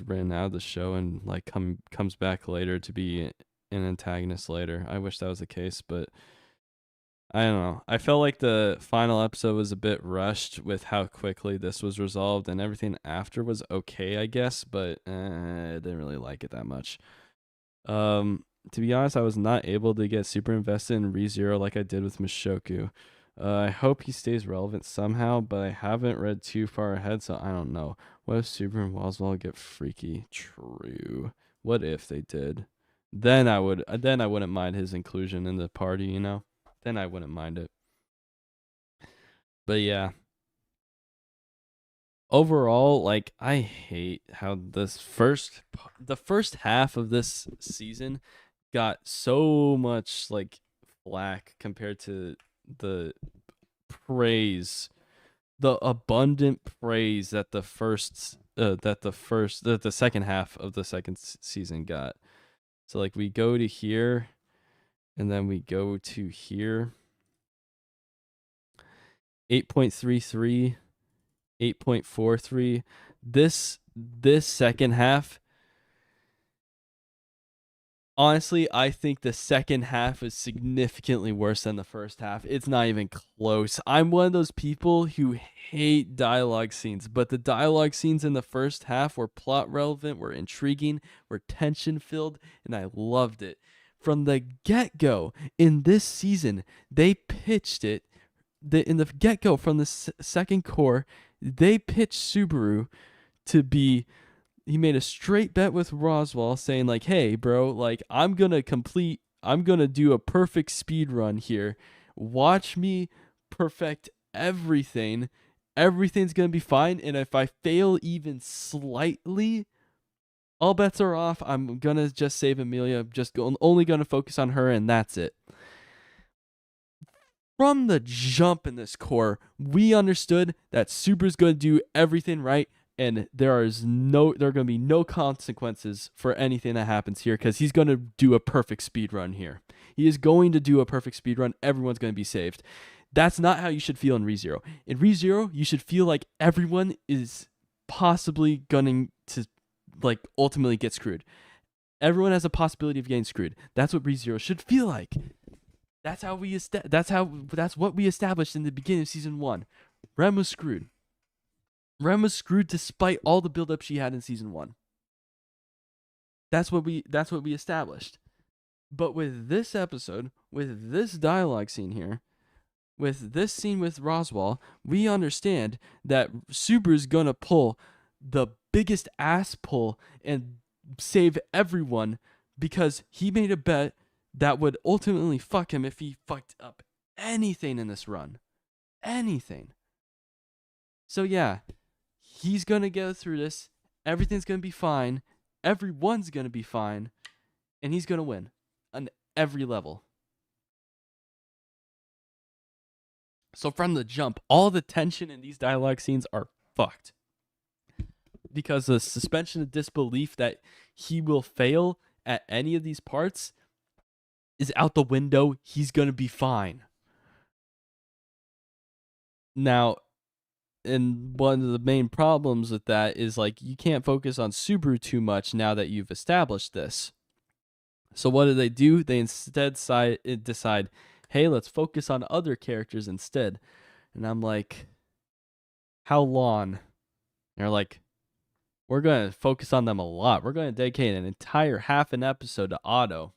written out of the show and like comes back later to be an antagonist later. I wish that was the case, but I don't know. I felt like the final episode was a bit rushed with how quickly this was resolved, and everything after was okay, I guess, but I didn't really like it that much. To be honest, I was not able to get super invested in ReZero like I did with Mushoku. I hope he stays relevant somehow, but I haven't read too far ahead, so I don't know. What if Super and Roswell get freaky? True. What if they did? Then I wouldn't mind his inclusion in the party, you know? Then I wouldn't mind it. But yeah. Overall, like I hate how the first half of this season got so much like flack compared to the abundant praise that the second half of the second season got. So like we go to here and then we go to here. 8.33, 8.43. This second half, honestly, I think the second half is significantly worse than the first half. It's not even close. I'm one of those people who hate dialogue scenes, but the dialogue scenes in the first half were plot relevant, were intriguing, were tension filled, and I loved it. From the get-go in this season, they pitched it. In the get-go, from the second core, they pitched Subaru to be... He made a straight bet with Roswell saying like, hey, bro, like I'm going to do a perfect speed run here. Watch me perfect everything. Everything's going to be fine. And if I fail even slightly, all bets are off. I'm going to just save Amelia. I'm only going to focus on her, and that's it. From the jump in this core, we understood that Subaru's going to do everything right. And there are going to be no consequences for anything that happens here because he's going to do a perfect speed run here. He is going to do a perfect speed run. Everyone's going to be saved. That's not how you should feel in ReZero. In ReZero, you should feel like everyone is possibly going to like ultimately get screwed. Everyone has a possibility of getting screwed. That's what ReZero should feel like. That's what we established in the beginning of season 1. Rem was screwed. Rem was screwed despite all the build-up she had in season 1. That's what we established. But with this episode, with this dialogue scene here, with this scene with Roswaal, we understand that Subaru's gonna pull the biggest ass pull and save everyone because he made a bet that would ultimately fuck him if he fucked up anything in this run. Anything. So yeah, he's gonna go through this. Everything's gonna be fine. Everyone's gonna be fine. And he's gonna win on every level. So from the jump, all the tension in these dialogue scenes are fucked. Because the suspension of disbelief that he will fail at any of these parts is out the window. He's going to be fine. Now, and one of the main problems with that is like you can't focus on Subaru too much now that you've established this. So what do? They instead decide, hey, let's focus on other characters instead. And I'm like, how long? And they're like, we're going to focus on them a lot. We're going to dedicate an entire half an episode to Otto.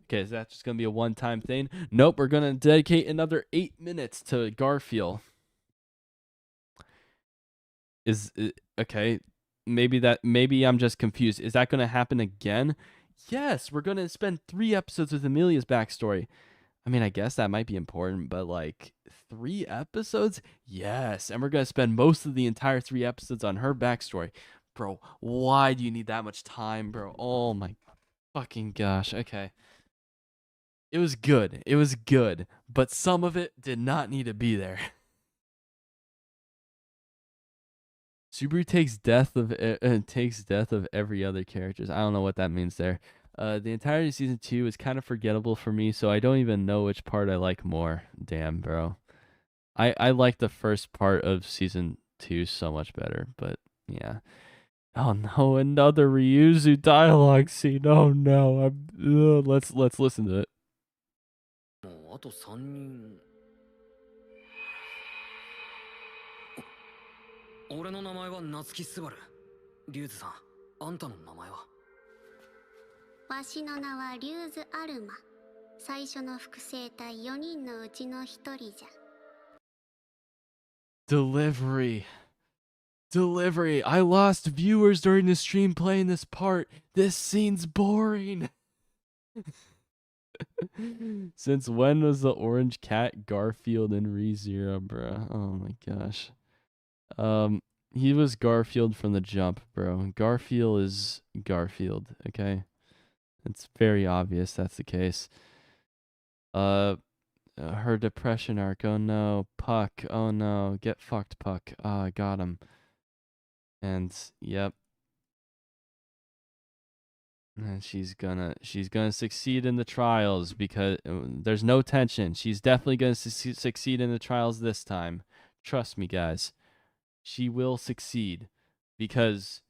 Okay, is that just going to be a one-time thing? Nope, we're going to dedicate another 8 minutes to Garfield. Okay, maybe I'm just confused. Is that going to happen again? Yes, we're going to spend 3 episodes with Amelia's backstory. I mean, I guess that might be important, but like 3 episodes? Yes, and we're going to spend most of the entire 3 episodes on her backstory. Bro, why do you need that much time, bro? Oh my fucking gosh. Okay. It was good, but some of it did not need to be there. Subaru takes death of every other characters. I don't know what that means there. The entirety of season 2 is kind of forgettable for me, so I don't even know which part I like more. Damn, bro. I like the first part of season 2 so much better, but yeah. Oh no, another Ryuzu dialogue scene. Oh no. Let's listen to it. あと3人。俺の名前は夏木すばる。リュウズさん、あんたの名前は？わしの名はリューズ・アルマ。最初の複製体4人のうちの1人じゃ。Delivery. I lost viewers during the stream playing this part. This scene's boring. Since when was the orange cat Garfield in ReZero, bruh? Oh my gosh. He was Garfield from the jump, bro. Garfield is Garfield, okay? It's very obvious that's the case. Her depression arc, oh no. Puck, oh no. Get fucked, Puck. Ah, got him. And, yep. And she's gonna succeed in the trials because there's no tension. She's definitely gonna succeed in the trials this time. Trust me, guys. She will succeed because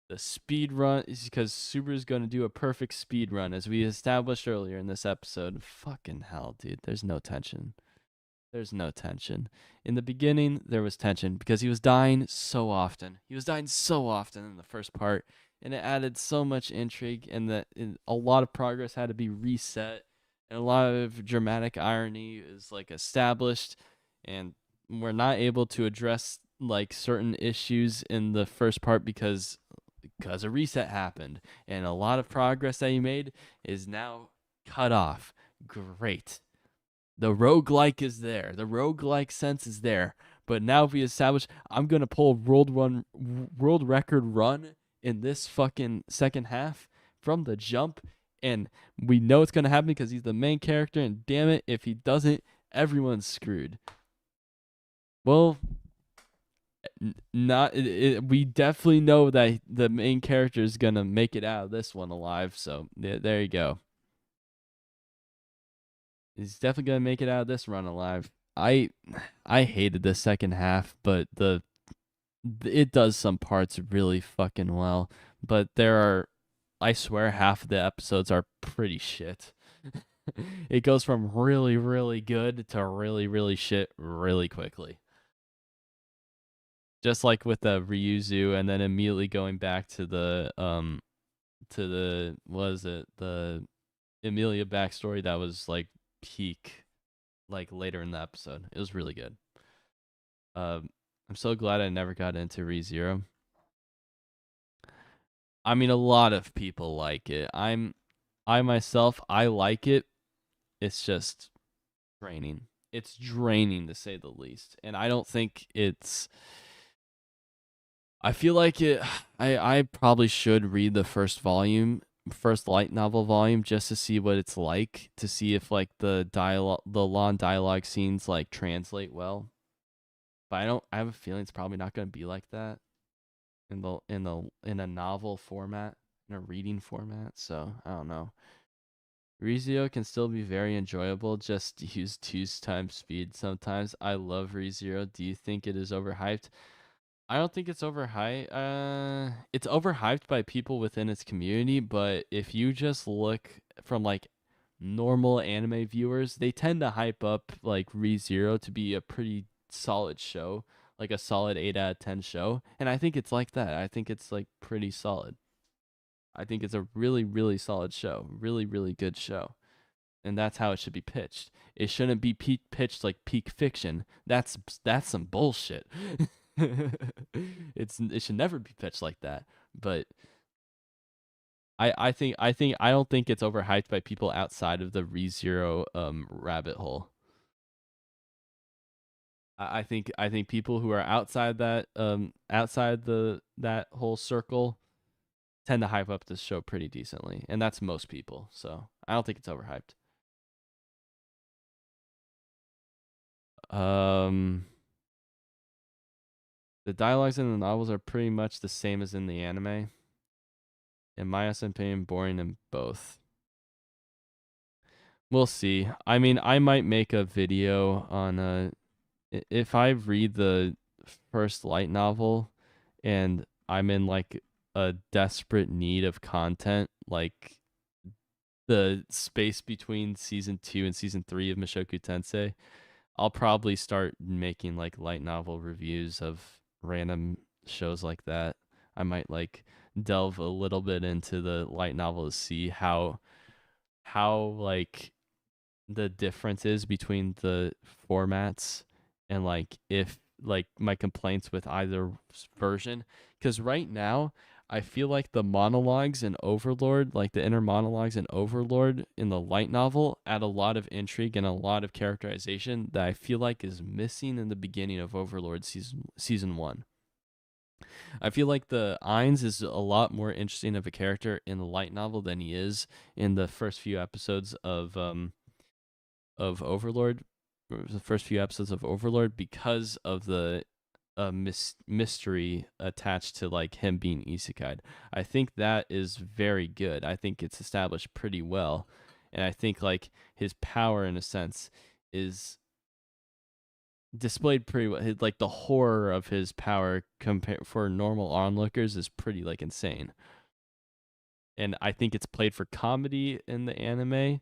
the speed run is because Subaru's gonna do a perfect speed run as we established earlier in this episode. Fucking hell, dude. There's no tension. There's no tension. In the beginning, there was tension because he was dying so often. He was dying so often in the first part. And it added so much intrigue, and a lot of progress had to be reset, and a lot of dramatic irony is like established, and we're not able to address like certain issues in the first part because a reset happened, and a lot of progress that you made is now cut off. Great. The roguelike is there. The roguelike sense is there. But now if we establish, I'm gonna pull world record run in this fucking second half from the jump, and we know it's gonna happen because he's the main character, and damn it, if he doesn't, everyone's screwed. Well, we definitely know that the main character is gonna make it out of this one alive, so there you go. He's definitely gonna make it out of this run alive. I hated the second half, but it does some parts really fucking well, but I swear half of the episodes are pretty shit. It goes from really, really good to really, really shit really quickly. Just like with the Ryuzu, and then immediately going back to the the Emilia backstory that was like peak, like later in the episode. It was really good. I'm so glad I never got into ReZero. I mean, a lot of people like it. I myself, I like it. It's just draining. It's draining to say the least. And I don't think it's I feel like it I probably should read the first light novel volume just to see what it's like, to see if like the long dialogue scenes like translate well. But I have a feeling it's probably not going to be like that in a novel format, in a reading format, so I don't know. ReZero can still be very enjoyable, just use 2 times speed sometimes. I love ReZero. Do you think it is overhyped? I don't think it's overhyped. It's overhyped by people within its community, but if you just look from like normal anime viewers, they tend to hype up like ReZero to be a pretty solid show, like a solid 8 out of 10 show, and I think it's like that. I think it's like pretty solid. I think it's a really, really solid show. Really, really good show. And that's how it should be pitched. It shouldn't be pitched like peak fiction. That's some bullshit. It should never be pitched like that. But I don't think it's overhyped by people outside of the ReZero rabbit hole. I think people who are outside that that whole circle tend to hype up this show pretty decently, and that's most people. So I don't think it's overhyped. The dialogues in the novels are pretty much the same as in the anime. In my opinion, boring in both. We'll see. I mean, I might make a video on if I read the first light novel and I'm in like a desperate need of content, like the space between season 2 and season 3 of Mushoku Tensei, I'll probably start making like light novel reviews of random shows like that. I might like delve a little bit into the light novel to see how like the differences between the formats, and like if like my complaints with either version, because right now I feel like the monologues in Overlord, like the inner monologues in Overlord in the light novel, add a lot of intrigue and a lot of characterization that I feel like is missing in the beginning of Overlord season 1. I feel like the Ainz is a lot more interesting of a character in the light novel than he is in the first few episodes of Overlord, the first few episodes of Overlord, because of the mystery attached to like him being isekai. I think that is very good. I think it's established pretty well, and I think like his power in a sense is displayed pretty well. Like the horror of his power compared for normal onlookers is pretty like insane. And I think it's played for comedy in the anime.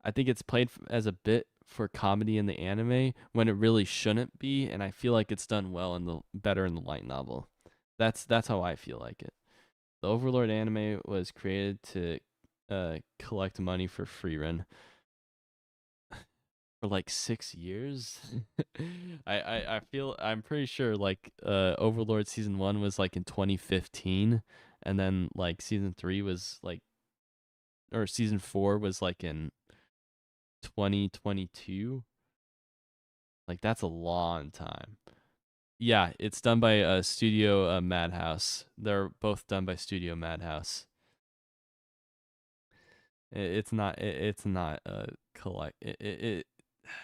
I think it's played as a bit for comedy in the anime when it really shouldn't be, and I feel like it's done well in the better in the light novel. That's how I feel like it. The Overlord anime was created to collect money for Freerun for like 6 years. I feel I'm pretty sure like Overlord season 1 was like in 2015, and then like season 3 was like, or season 4 was like in 2022. Like that's a long time. Yeah, it's done by Studio Madhouse. They're both done by Studio Madhouse. It's not. It's not collect.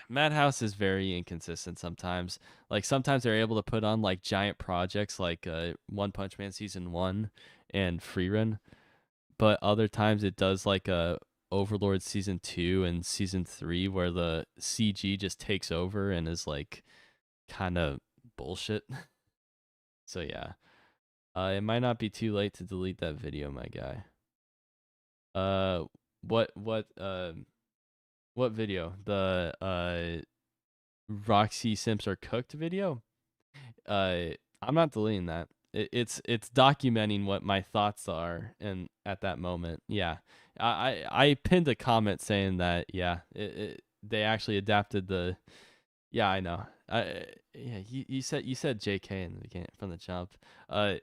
Madhouse is very inconsistent sometimes. Like sometimes they're able to put on like giant projects like One Punch Man season 1 and Freerun, but other times it does like a Overlord season 2 and season 3 where the CG just takes over and is like kind of bullshit. So yeah. It might not be too late to delete that video, my guy. What What video? The Roxy Simps are cooked video? I'm not deleting that. It's documenting what my thoughts are and at that moment. Yeah. I pinned a comment saying that yeah, they actually adapted the yeah, I know. Yeah, you said JK in the beginning from the jump. I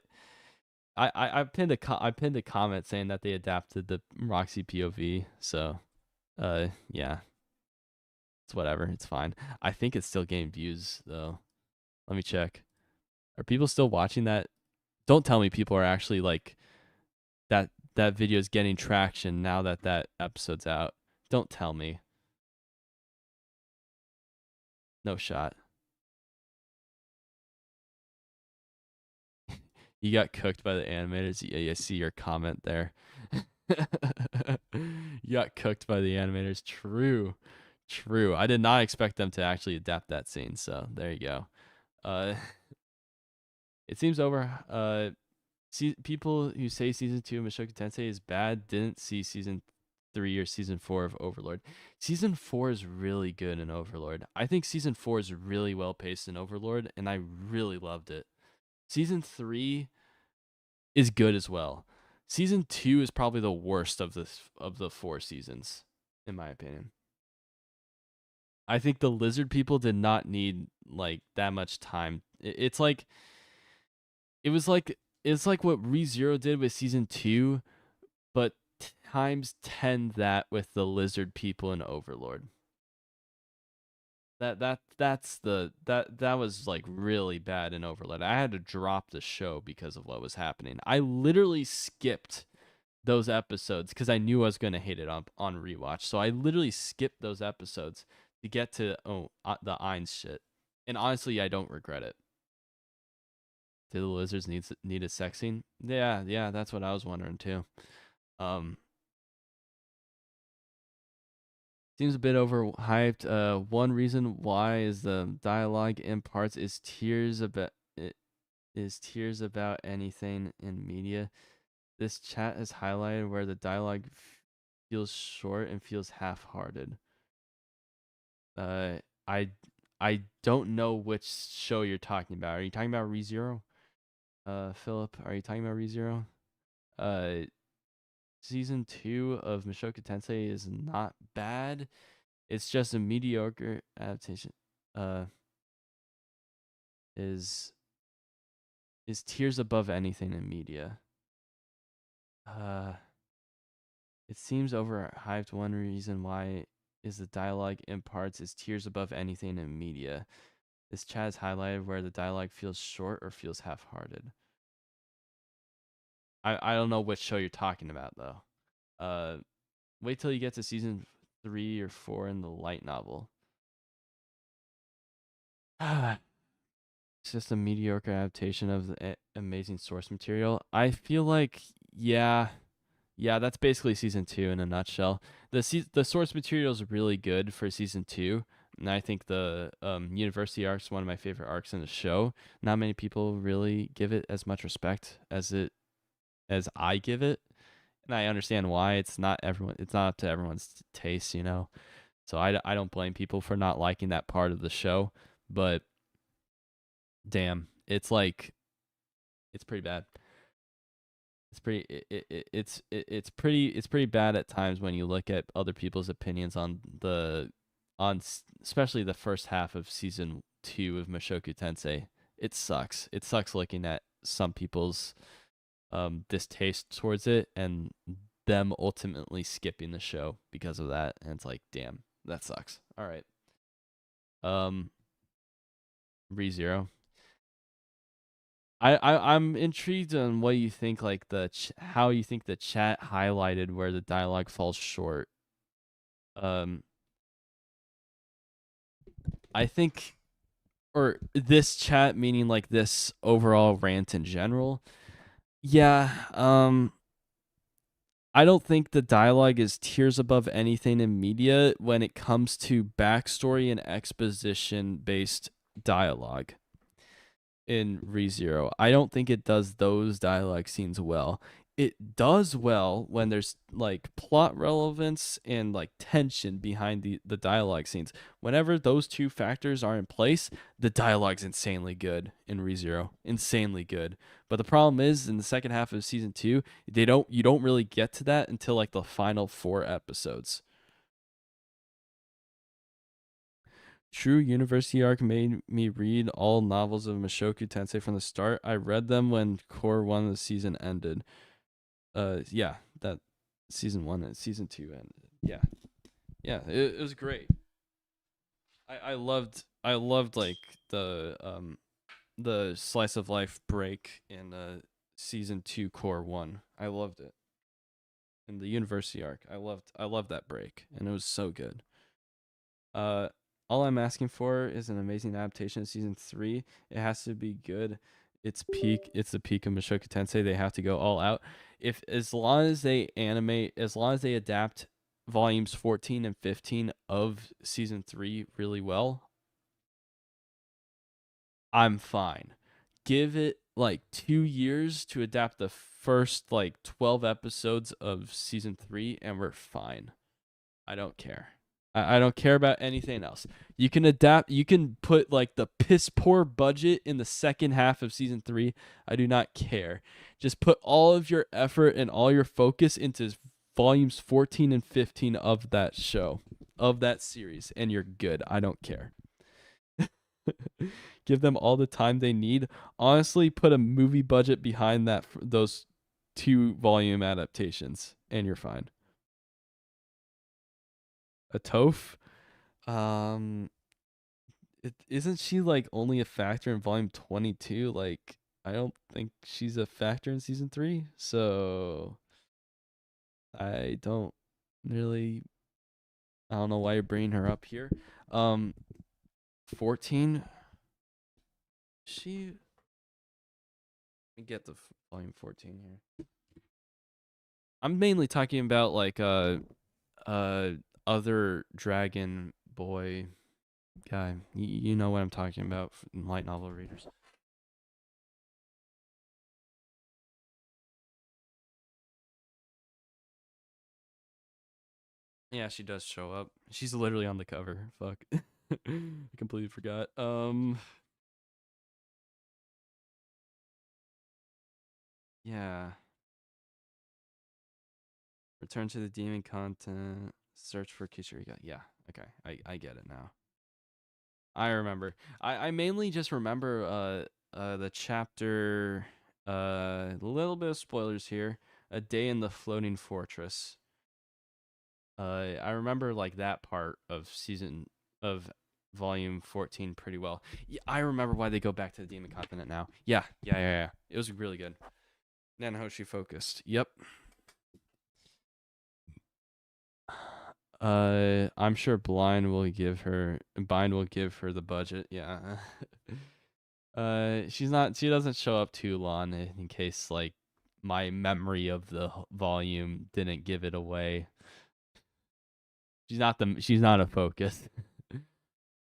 pinned I pinned a comment saying that they adapted the Roxy POV. So, yeah, it's whatever. It's fine. I think it's still getting views though. Let me check. Are people still watching that? Don't tell me people are actually like that video is getting traction now that that episode's out. Don't tell me. No shot. You got cooked by the animators. Yeah, I see your comment there. You got cooked by the animators. True. True. I did not expect them to actually adapt that scene, so there you go. It seems over. People who say season 2 of Mushoku Tensei is bad didn't see season 3 or season 4 of Overlord. Season 4 is really good in Overlord. I think season 4 is really well paced in Overlord, and I really loved it. Season 3 is good as well. Season 2 is probably the worst of the 4 seasons, in my opinion. I think the lizard people did not need like that much time. It's like it's like what ReZero did with season 2, but times 10 that with the lizard people in Overlord. That was like really bad in Overlord. I had to drop the show because of what was happening. I literally skipped those episodes because I knew I was gonna hate it on rewatch. So I literally skipped those episodes to get to the Ainz shit. And honestly, I don't regret it. Do the lizards need a sex scene? Yeah, that's what I was wondering too. Seems a bit overhyped. One reason why is the dialogue in parts is tears about anything in media. This chat has highlighted where the dialogue feels short and feels half-hearted. I don't know which show you're talking about. Are you talking about ReZero? Philip, are you talking about ReZero? Season 2 of Mushoku Tensei is not bad. It's just a mediocre adaptation. Is tears above anything in media. It seems overhyped. One reason why is the dialogue in parts is tears above anything in media. This chat is highlighted where the dialogue feels short or feels half-hearted. I don't know which show you're talking about though. Wait till you get to season 3 or 4 in the light novel. It's just a mediocre adaptation of the amazing source material. I feel like yeah, that's basically season 2 in a nutshell. The source material is really good for season 2, and I think the university arc is one of my favorite arcs in the show. Not many people really give it as much respect as I give it, and I understand why. It's not up to everyone's taste, you know. So I don't blame people for not liking that part of the show, but damn, it's pretty bad. It's pretty bad at times when you look at other people's opinions on especially the first half of season 2 of Mushoku Tensei. It sucks. It sucks looking at some people's distaste towards it and them ultimately skipping the show because of that. And it's like, damn, that sucks. All right. ReZero. I'm intrigued on what you think, like how you think the chat highlighted where the dialogue falls short. I think, or this chat meaning like this overall rant in general. Yeah. I don't think the dialogue is tiers above anything in media when it comes to backstory and exposition based dialogue. In ReZero, I don't think it does those dialogue scenes well. it does well when there's like plot relevance and like tension behind the dialogue scenes. Whenever those two factors are in place, the dialogue's insanely good in ReZero. Insanely good. But the problem is in the second half of season 2, you don't really get to that until like the final 4 episodes. True University arc made me read all novels of Mushoku Tensei from the start. I read them when Core 1 of the season ended. Yeah, that season 1 and season 2 ended. Yeah, it was great. I loved like the slice of life break in season 2 Core 1. I loved it. And the university arc, I loved that break, and it was so good. All I'm asking for is an amazing adaptation of season 3. It has to be good. It's the peak of Mushoku Tensei. They have to go all out. As long as they adapt volumes 14 and 15 of season 3 really well, I'm fine. Give it like 2 years to adapt the first like 12 episodes of season 3 and we're fine. I don't care. I don't care about anything else. You can adapt. You can put like the piss poor budget in the second half of season 3. I do not care. Just put all of your effort and all your focus into volumes 14 and 15 of that show, of that series, and you're good. I don't care. Give them all the time they need. Honestly, put a movie budget behind those 2 volume adaptations, and you're fine. A Toph, isn't she like only a factor in volume 22? Like, I don't think she's a factor in season 3, so I don't really, I don't know why you're bringing her up here. 14, she, let me get the volume 14 here. I'm mainly talking about like other dragon boy guy. You know what I'm talking about, light novel readers. Yeah, she does show up. She's literally on the cover. Fuck. I completely forgot. Yeah. Return to the demon content. Search for Kishirika. Yeah. Okay. I get it now. I remember. I mainly just remember the chapter, a little bit of spoilers here. A Day in the Floating Fortress. I remember like that part of volume 14 pretty well. Yeah, I remember why they go back to the demon continent now. Yeah. It was really good. Nanahoshi focused. Yep. I'm sure Bind will give her the budget. Yeah. She doesn't show up too long in case like my memory of the volume didn't give it away. She's not a focus.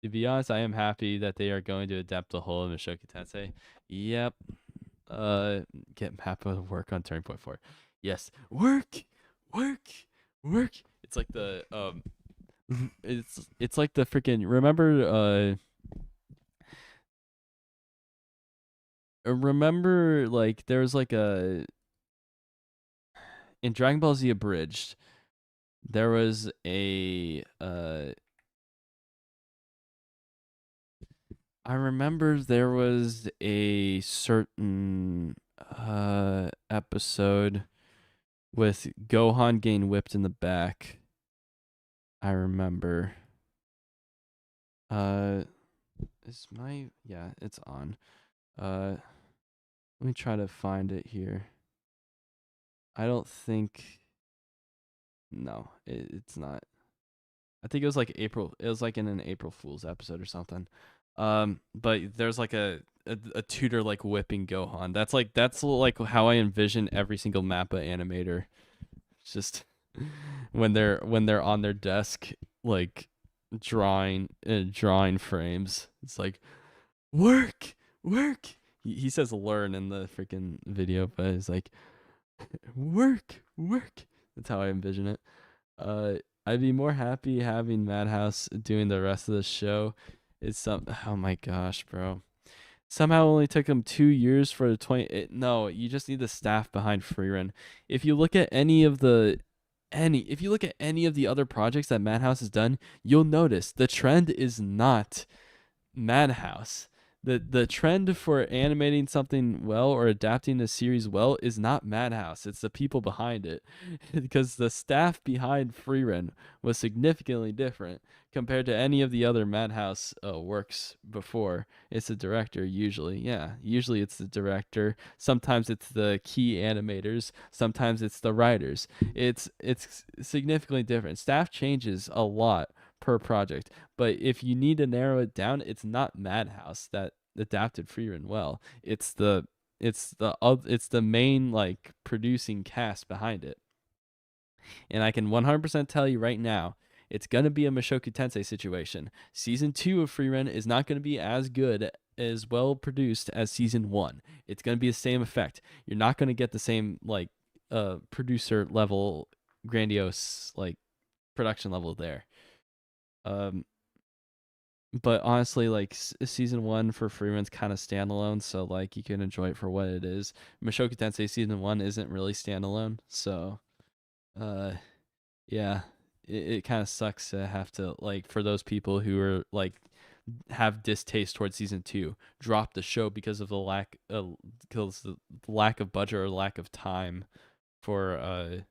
To be honest, I am happy that they are going to adapt the whole of Mushoku Tensei. Yep. Get Mappa to work on Turning Point 4. Yes. Work. It's like the it's like the freaking remember like there was like a in Dragon Ball Z Abridged there was a I remember there was a certain episode with Gohan getting whipped in the back. I remember. It's on. Let me try to find it here. I don't think. No, it's not. I think it was like April. It was like in an April Fool's episode or something. But there's like a tutor like whipping Gohan. That's like how I envision every single Mappa animator. It's just when they're on their desk like drawing frames. It's like work. He says learn in the freaking video, but it's like Work. That's how I envision it. I'd be more happy having Madhouse doing the rest of the show. Oh my gosh, bro. Somehow only took them 2 years for the 20. No, you just need the staff behind Freerun. If you look at any of the other projects that Madhouse has done, you'll notice the trend is not Madhouse. The trend for animating something well or adapting a series well is not Madhouse. It's the people behind it. Because the staff behind Freerun was significantly different compared to any of the other Madhouse works before. It's the director usually. Yeah, usually it's the director. Sometimes it's the key animators. Sometimes it's the writers. It's significantly different. Staff changes a lot per project. But if you need to narrow it down, it's not Madhouse that adapted Freerun well. It's the main like producing cast behind it. And I can 100% tell you right now, it's going to be a Mushoku Tensei situation. Season 2 of Freerun is not going to be as good, as well produced as season 1. It's going to be the same effect. You're not going to get the same like producer level grandiose like production level there. But honestly, like season 1 for Freerun's kind of standalone, so like you can enjoy it for what it is. Mushoku Tensei season 1 isn't really standalone, so yeah, it kind of sucks to have to, like, for those people who are like have distaste towards season 2, drop the show because of the lack of budget or lack of time for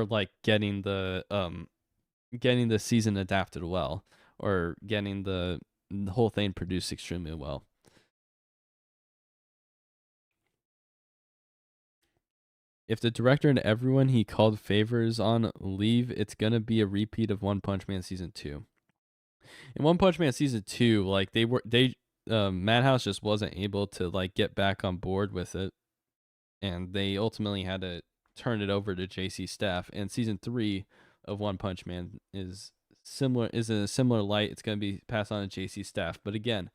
like getting the season adapted well, or getting the whole thing produced extremely well. If the director and everyone he called favors on leave, it's gonna be a repeat of One Punch Man season 2. In One Punch Man season 2, like Madhouse just wasn't able to like get back on board with it, and they ultimately had to turn it over to JC Staff. And season 3 of One Punch Man is in a similar light. It's going to be passed on to JC Staff, but again,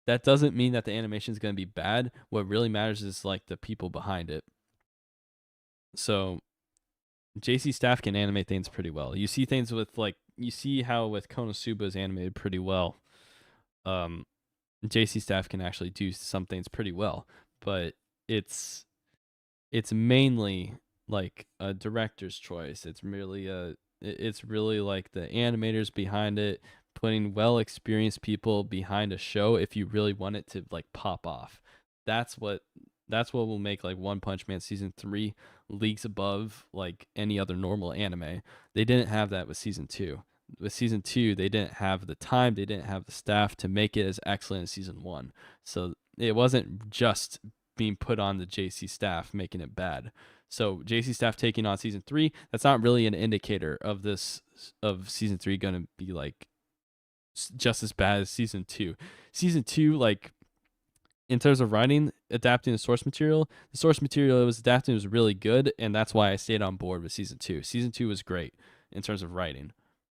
that doesn't mean that the animation is going to be bad. What really matters is like the people behind it. So JC Staff can animate things pretty well. You see things with you see how with Konosuba is animated pretty well. JC Staff can actually do some things pretty well, but it's mainly like a director's choice. It's really like the animators behind it, putting well experienced people behind a show if you really want it to like pop off. That's what will make like One Punch Man season 3 leagues above like any other normal anime. They didn't have that with season 2. With season 2, they didn't have the time, they didn't have the staff to make it as excellent as season 1. So it wasn't just being put on the JC Staff making it bad. So JC Staff taking on season 3, that's not really an indicator of season 3 going to be like just as bad as season 2. Season 2, like in terms of writing, adapting the source material it was adapting was really good, and that's why I stayed on board with season 2. Season 2 was great in terms of writing.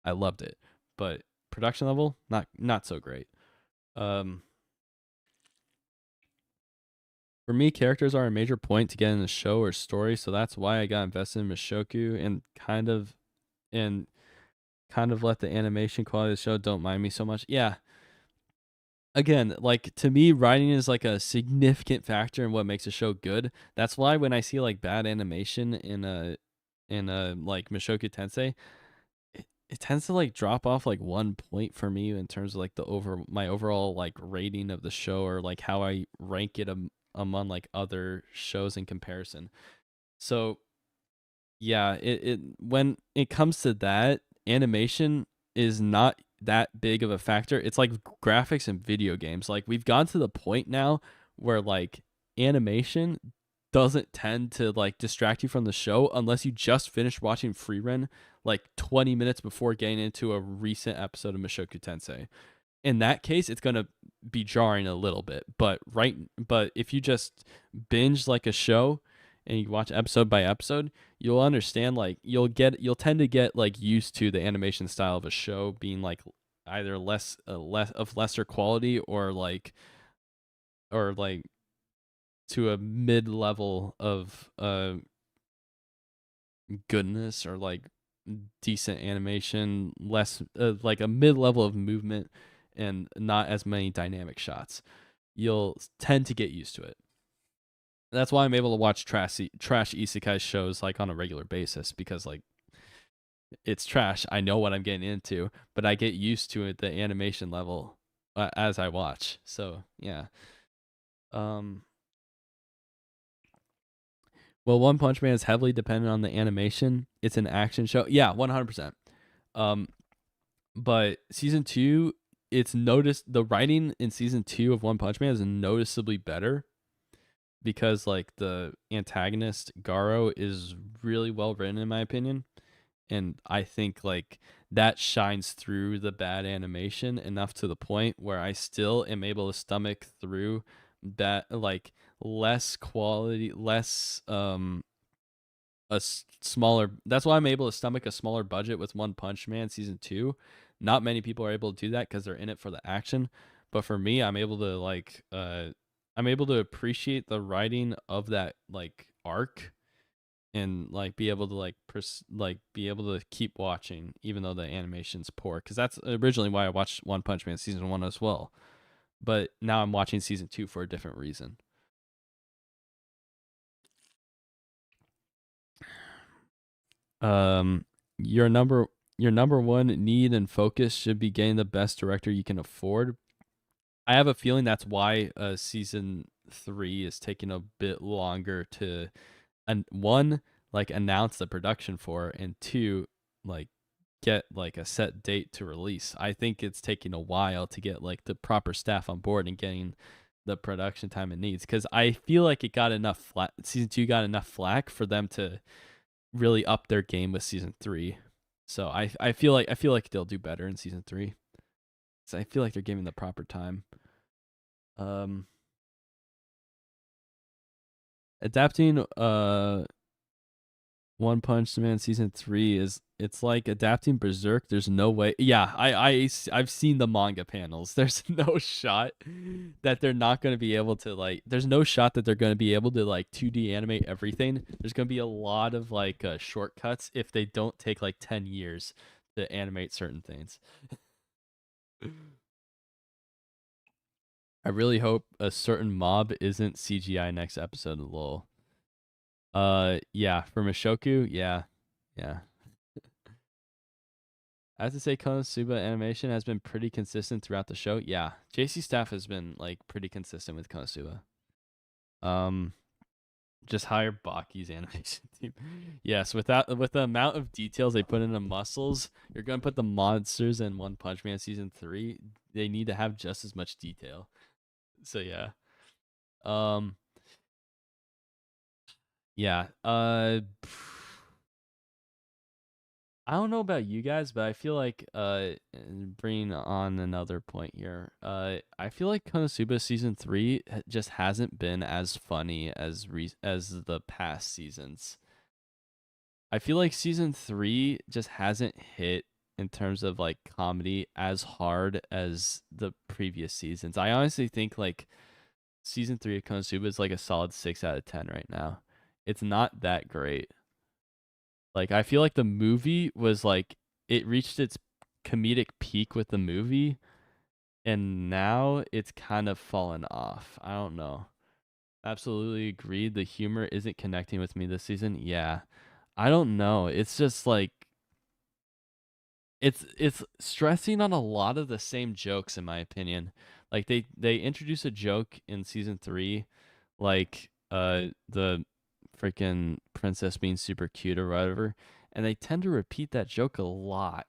I loved it. But production level, not so great. For me, characters are a major point to get in the show or story, so that's why I got invested in Mushoku and kind of let the animation quality of the show don't mind me so much. Yeah. Again, like to me, writing is like a significant factor in what makes a show good. That's why when I see like bad animation in a like Mushoku Tensei, it tends to like drop off like 1 point for me in terms of like my overall like rating of the show, or like how I rank it among like other shows in comparison. So yeah, when it comes to that, animation is not that big of a factor. It's like graphics and video games. Like we've gone to the point now where like animation doesn't tend to like distract you from the show unless you just finished watching Freerun like 20 minutes before getting into a recent episode of Mushoku Tensei. In that case, it's going to be jarring a little bit, but if you just binge like a show and you watch episode by episode, you'll understand, like you'll tend to get like used to the animation style of a show being like either lesser quality or to a mid-level of goodness, or like decent animation, less like a mid-level of movement and not as many dynamic shots, you'll tend to get used to it. That's why I'm able to watch trash isekai shows like on a regular basis, because like it's trash. I know what I'm getting into, but I get used to it, the animation level, as I watch. So yeah. Well, One Punch Man is heavily dependent on the animation. It's an action show. Yeah, 100%. But season 2, it's noticed the writing in season 2 of One Punch Man is noticeably better, because like the antagonist Garo is really well written in my opinion, and I think like that shines through the bad animation enough to the point where I still am able to stomach through that, like less quality, less smaller. That's why I'm able to stomach a smaller budget with One Punch Man season 2. Not many people are able to do that because they're in it for the action, but for me, I'm able to like I'm able to appreciate the writing of that like arc, and like be able to like be able to keep watching even though the animation's poor, because that's originally why I watched One Punch Man season 1 as well, but now I'm watching season 2 for a different reason. um your number one need and focus should be getting the best director you can afford. I have a feeling that's why season 3 is taking a bit longer to, and one, like announce the production for, and two, like get like a set date to release. I think it's taking a while to get like the proper staff on board and getting the production time it needs, because I feel like it got enough flack. Season 2 got enough flack for them to really up their game with season 3. So I feel like they'll do better in season 3. So I feel like they're giving the proper time. Adapting One Punch Man season 3 is, it's like adapting Berserk. There's no way. Yeah, I've seen the manga panels. There's no shot that they're not going to be able to like. There's no shot that they're going to be able to like 2D animate everything. There's going to be a lot of like shortcuts if they don't take like 10 years to animate certain things. I really hope a certain mob isn't CGI next episode of LOL. Yeah, for Mushoku, yeah. I have to say, Konosuba animation has been pretty consistent throughout the show. Yeah, JC staff has been like pretty consistent with Konosuba. Just hire Baki's animation team. Yes, with the amount of details they put into muscles, you're gonna put the monsters in One Punch Man season 3. They need to have just as much detail. So yeah. Yeah. I don't know about you guys, but I feel like bringing on another point here. I feel like Konosuba season 3 just hasn't been as funny as the past seasons. I feel like season 3 just hasn't hit in terms of like comedy as hard as the previous seasons. I honestly think like season 3 of Konosuba is like a solid 6 out of 10 right now. It's not that great. Like I feel like the movie was like, it reached its comedic peak with the movie, and now it's kind of fallen off. I don't know. Absolutely agreed. The humor isn't connecting with me this season. Yeah. I don't know. It's just like it's stressing on a lot of the same jokes in my opinion. Like they introduce a joke in season 3, like the freaking princess being super cute or whatever, and they tend to repeat that joke a lot,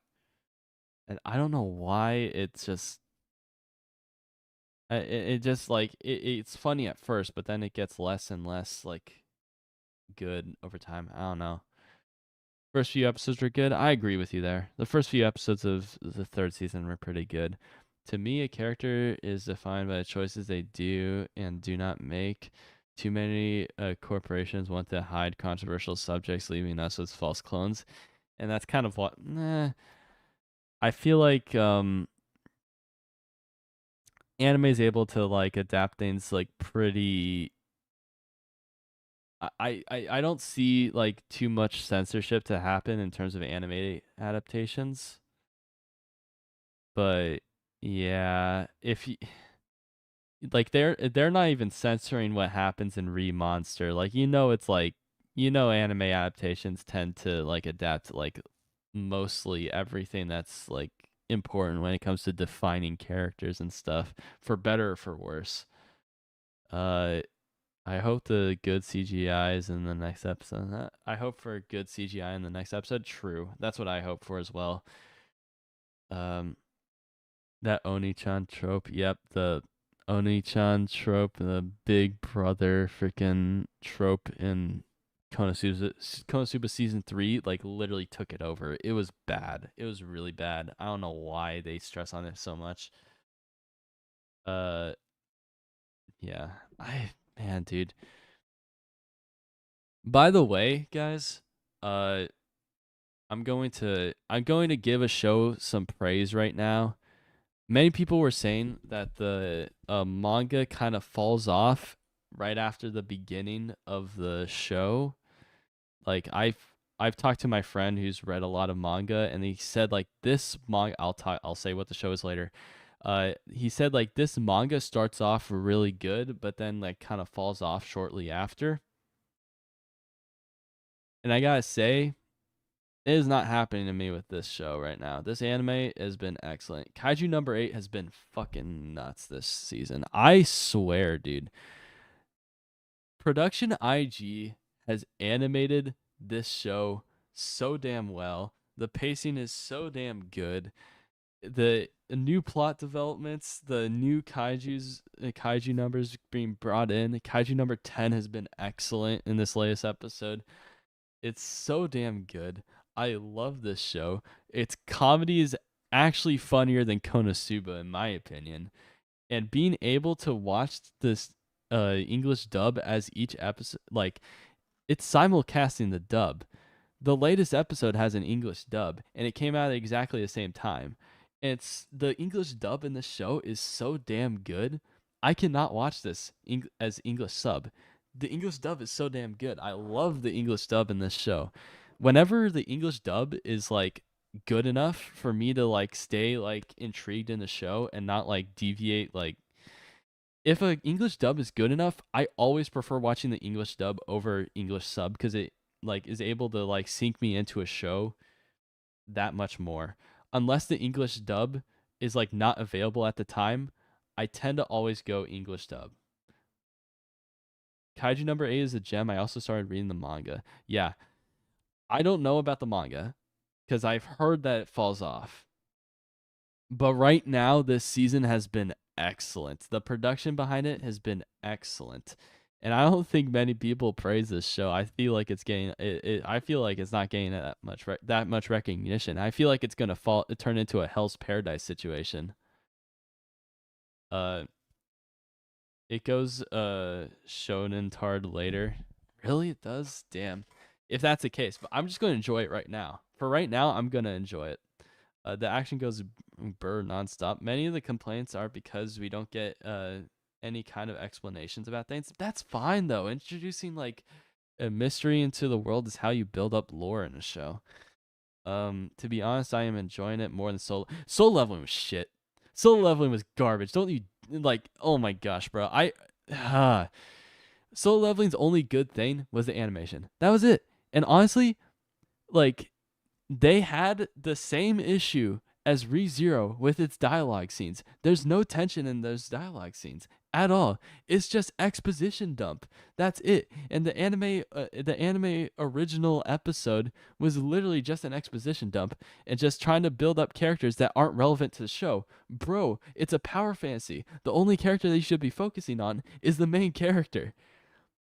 and I don't know why. It's just it just like it's funny at first, but then it gets less and less like good over time. I don't know. First few episodes were good. I agree with you there. The first few episodes of the 3rd season were pretty good. To me, a character is defined by the choices they do and do not make. Too many corporations want to hide controversial subjects, leaving us with false clones. And that's kind of what... I feel like anime is able to like adapt things like pretty I don't see like too much censorship to happen in terms of anime adaptations. But yeah, if you like they're not even censoring what happens in Re-Monster. Like it's like anime adaptations tend to like adapt like mostly everything that's like important when it comes to defining characters and stuff, for better or for worse. Uh I hope the good CGI is in the next episode. I hope for good CGI in the next episode. True. That's what I hope for as well. Um That Oni-chan trope. Yep, the Oni-chan trope, the big brother freaking trope in Konosuba season 3 like literally took it over. It was bad. It was really bad. I don't know why they stress on it so much. Uh yeah. Man, dude. By the way, guys, uh I'm going to give a show some praise right now. Many people were saying that the manga kind of falls off right after the beginning of the show. Like I've talked to my friend who's read a lot of manga, and he said like this manga. I'll say what the show is later. He said like this manga starts off really good, but then like kind of falls off shortly after. And I gotta say, it is not happening to me with this show right now. This anime has been excellent. Kaiju number 8 has been fucking nuts this season. I swear, dude. Production IG has animated this show so damn well. The pacing is so damn good. The new plot developments, the new kaiju numbers being brought in. Kaiju number 10 has been excellent in this latest episode. It's so damn good. I love this show. Its comedy is actually funnier than Konosuba, in my opinion. And being able to watch this English dub as each episode, like, it's simulcasting the dub. The latest episode has an English dub, and it came out at exactly the same time. It's the English dub in the show is so damn good. I cannot watch this as English sub. The English dub is so damn good. I love the English dub in this show. Whenever the English dub is like good enough for me to like stay like intrigued in the show and not like deviate, like if an English dub is good enough, I always prefer watching the English dub over English sub because it like is able to like sink me into a show that much more. Unless the English dub is like not available at the time, I tend to always go English dub. Kaiju number 8 is a gem. I also started reading the manga. Yeah. I don't know about the manga because I've heard that it falls off. But right now, this season has been excellent. The production behind it has been excellent. And I don't think many people praise this show. I feel like it's getting I feel like it's not getting that much recognition. I feel like it's going to turn into a Hell's Paradise situation. It goes shonen tard later. Really? It does? Damn. If that's the case, but I'm just going to enjoy it right now. For right now, I'm going to enjoy it. The action goes burr nonstop. Many of the complaints are because we don't get any kind of explanations about things. That's fine though. Introducing like a mystery into the world is how you build up lore in a show. To be honest, I am enjoying it more than Solo Leveling was shit. Solo Leveling was garbage. Don't you like? Oh my gosh, bro. Solo Leveling's only good thing was the animation. That was it. And honestly, like they had the same issue as ReZero with its dialogue scenes. There's no tension in those dialogue scenes at all. It's just exposition dump. That's it. And the anime original episode was literally just an exposition dump and just trying to build up characters that aren't relevant to the show. Bro, it's a power fantasy. The only character that you should be focusing on is the main character.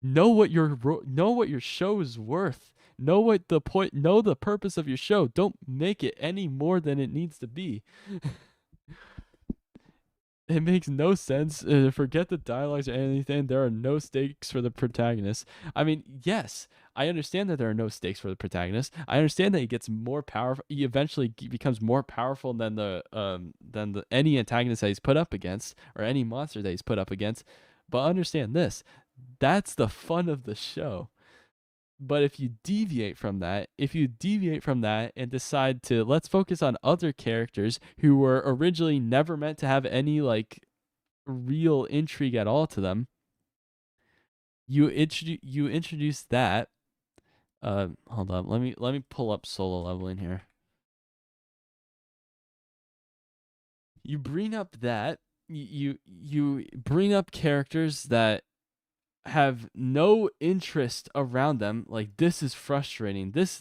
Know what your show is worth. Know what the point. Know the purpose of your show. Don't make it any more than it needs to be. It makes no sense. Forget the dialogues or anything. There are no stakes for the protagonist. I mean, yes, I understand that there are no stakes for the protagonist. I understand that he gets more powerful. He eventually becomes more powerful than any antagonist that he's put up against or any monster that he's put up against. But understand this. That's the fun of the show. But if you deviate from that, and decide to let's focus on other characters who were originally never meant to have any like real intrigue at all to them, you introduce that. Hold on, let me pull up Solo Leveling here. You bring up that you bring up characters that have no interest around them. Like, this is frustrating. This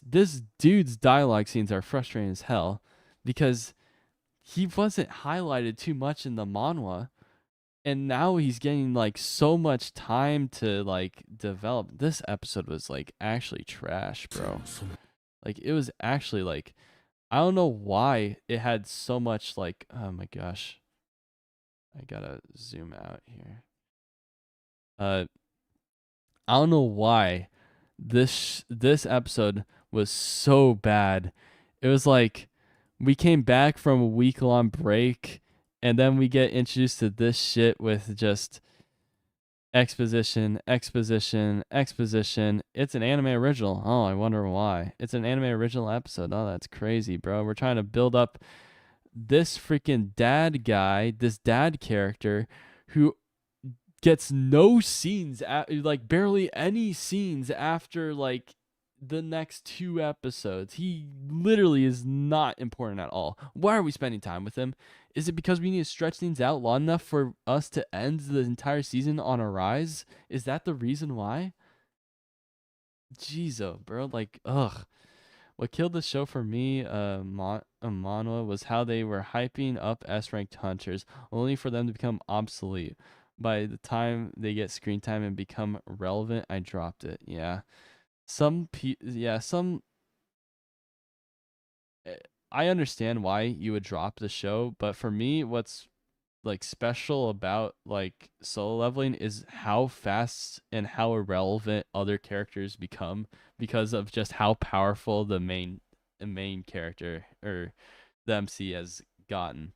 dude's dialogue scenes are frustrating as hell because he wasn't highlighted too much in the manhwa, and now he's getting like so much time to like develop. This episode was like actually trash, bro. Like, it was actually like, I don't know why it had so much like, oh my gosh, I gotta zoom out here. I don't know why this episode was so bad. It was like we came back from a week-long break, and then we get introduced to this shit with just exposition. It's an anime original. Oh, I wonder why. It's an anime original episode. Oh, that's crazy, bro. We're trying to build up this freaking dad guy, this dad character who gets no scenes, like barely any scenes after like the next 2 episodes. He literally is not important at all. Why are we spending time with him? Is it because we need to stretch things out long enough for us to end the entire season on a rise? Is that the reason why? Jeez, bro, like, ugh. What killed the show for me, manhwa, was how they were hyping up S-ranked hunters, only for them to become obsolete. By the time they get screen time and become relevant, I dropped it. Yeah. I understand why you would drop the show, but for me, what's like special about like Solo Leveling is how fast and how irrelevant other characters become because of just how powerful the main character or the MC has gotten.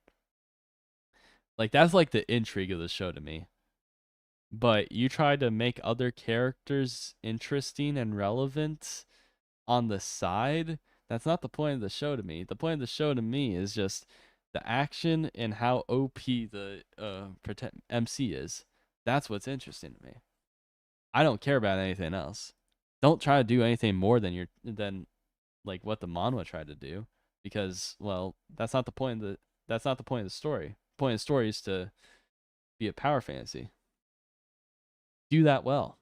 Like, that's like the intrigue of the show to me. But you try to make other characters interesting and relevant on the side. That's not the point of the show to me. The point of the show to me is just the action and how OP the MC is. That's what's interesting to me. I don't care about anything else. Don't try to do anything more than like what the manhwa tried to do, because, well, that's not the point of the story. The point of the story is to be a power fantasy. Do that well.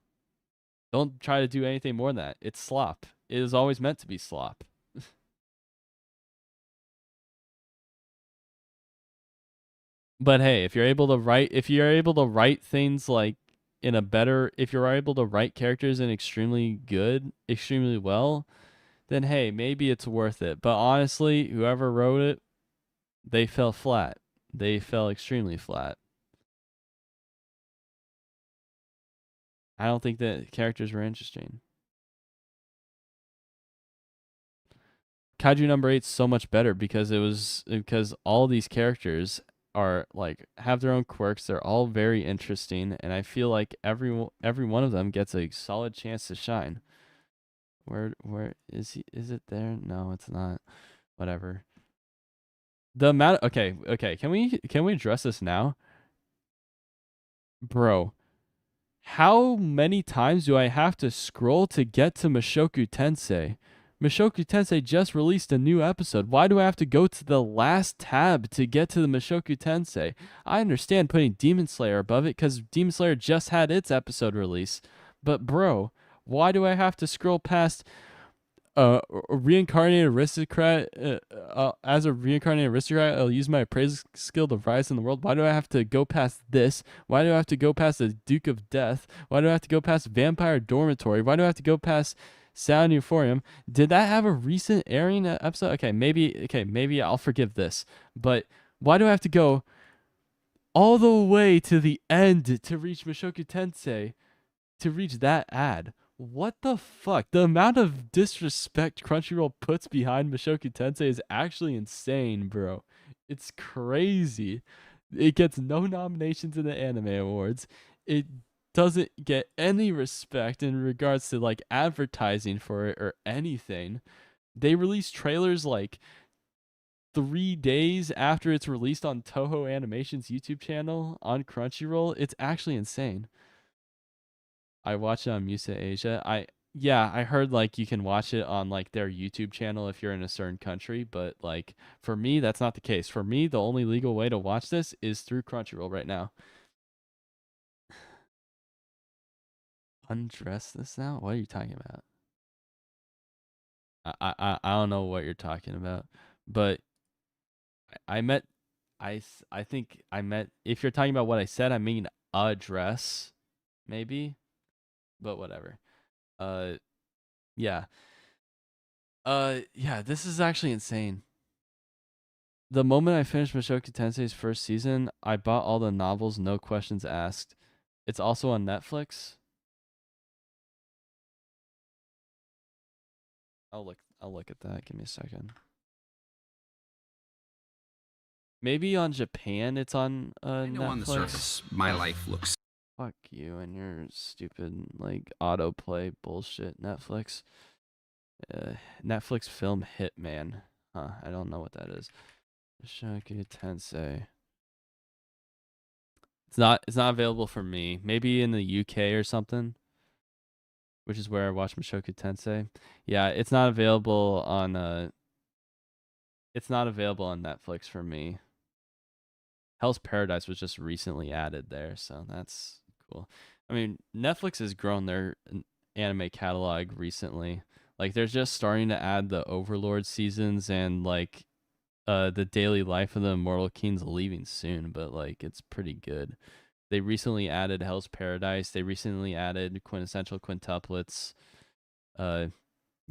Don't try to do anything more than that. It's slop. It is always meant to be slop. But hey, if you're able to write things like if you're able to write characters in extremely well, then hey, maybe it's worth it. But honestly, whoever wrote it, they fell flat. They fell extremely flat. I don't think the characters were interesting. Kaiju number 8 is so much better because all these characters are like have their own quirks. They're all very interesting, and I feel like every one of them gets a solid chance to shine. Where is he? Is it there? No, it's not. Whatever. The amount. Okay. Can we address this now, bro? How many times do I have to scroll to get to Mushoku Tensei? Mushoku Tensei just released a new episode. Why do I have to go to the last tab to get to the Mushoku Tensei? I understand putting Demon Slayer above it because Demon Slayer just had its episode release. But bro, why do I have to scroll past a reincarnated aristocrat? As a reincarnated aristocrat, I'll use my appraise skill to rise in the world. Why do I have to go past this? Why do I have to go past the Duke of Death? Why do I have to go past Vampire Dormitory? Why do I have to go past Sound Euphorium? Did that have a recent airing episode? Okay, maybe I'll forgive this. But why do I have to go all the way to the end to reach Mushoku Tensei, to reach that ad? What the fuck? The amount of disrespect Crunchyroll puts behind Mushoku Tensei is actually insane, bro. It's crazy. It gets no nominations in the Anime Awards. It doesn't get any respect in regards to like advertising for it or anything. They release trailers like 3 days after it's released on Toho Animation's YouTube channel on Crunchyroll. It's actually insane. I watch it on Musa Asia. I heard like you can watch it on like their YouTube channel if you're in a certain country, but like for me that's not the case. For me, the only legal way to watch this is through Crunchyroll right now. Undress this now? What are you talking about? I don't know what you're talking about, but I met I think I meant, if you're talking about what I said, I mean a dress, maybe, but whatever. Uh, yeah. Yeah. This is actually insane. The moment I finished Mushoku Tensei's first season, I bought all the novels, no questions asked. It's also on Netflix. I'll look at that. Give me a second. Maybe on Japan it's on I know Netflix. on the surface, my life looks. Fuck you and your stupid like autoplay bullshit, Netflix. Netflix film Hitman. Huh, I don't know what that is. Mushoku Tensei. It's not available for me. Maybe in the UK or something, which is where I watch Mushoku Tensei. Yeah, it's not available on Netflix for me. Hell's Paradise was just recently added there, so that's cool. I mean, Netflix has grown their anime catalog recently. Like they're just starting to add the Overlord seasons and like the daily life of the Immortal King's leaving soon, but like it's pretty good. They recently added Hell's Paradise. They recently added Quintessential Quintuplets. Godzilla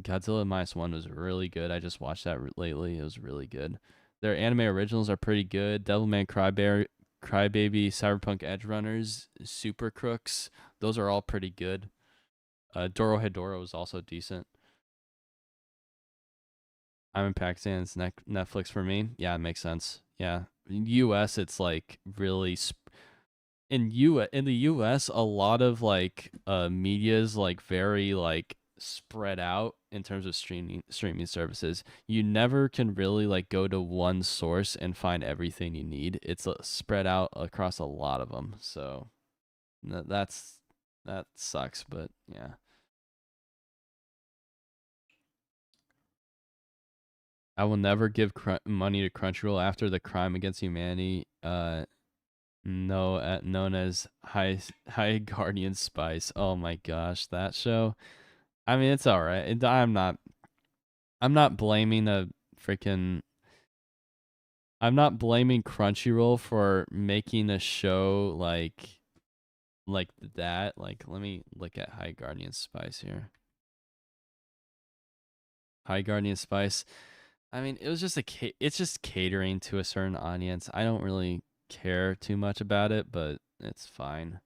-1 was really good. I just watched that lately. It was really good. Their anime originals are pretty good. Devilman Crybaby, Cyberpunk Edge Runners, Super Crooks. Those are all pretty good. Dorohedoro is also decent. I'm in Pakistan. It's Netflix for me. Yeah, it makes sense. Yeah, in U.S. it's like really in the U.S. a lot of like media is like very like spread out in terms of streaming services. You never can really like go to one source and find everything you need. It's spread out across a lot of them. So that sucks, but yeah. I will never give money to Crunchyroll after the crime against humanity. Known as High Guardian Spice. Oh my gosh, that show. I mean, it's all right. I'm not blaming I'm not blaming Crunchyroll for making a show like that. Like, let me look at High Guardian Spice here. High Guardian Spice. I mean, it was just it's just catering to a certain audience. I don't really care too much about it, but it's fine.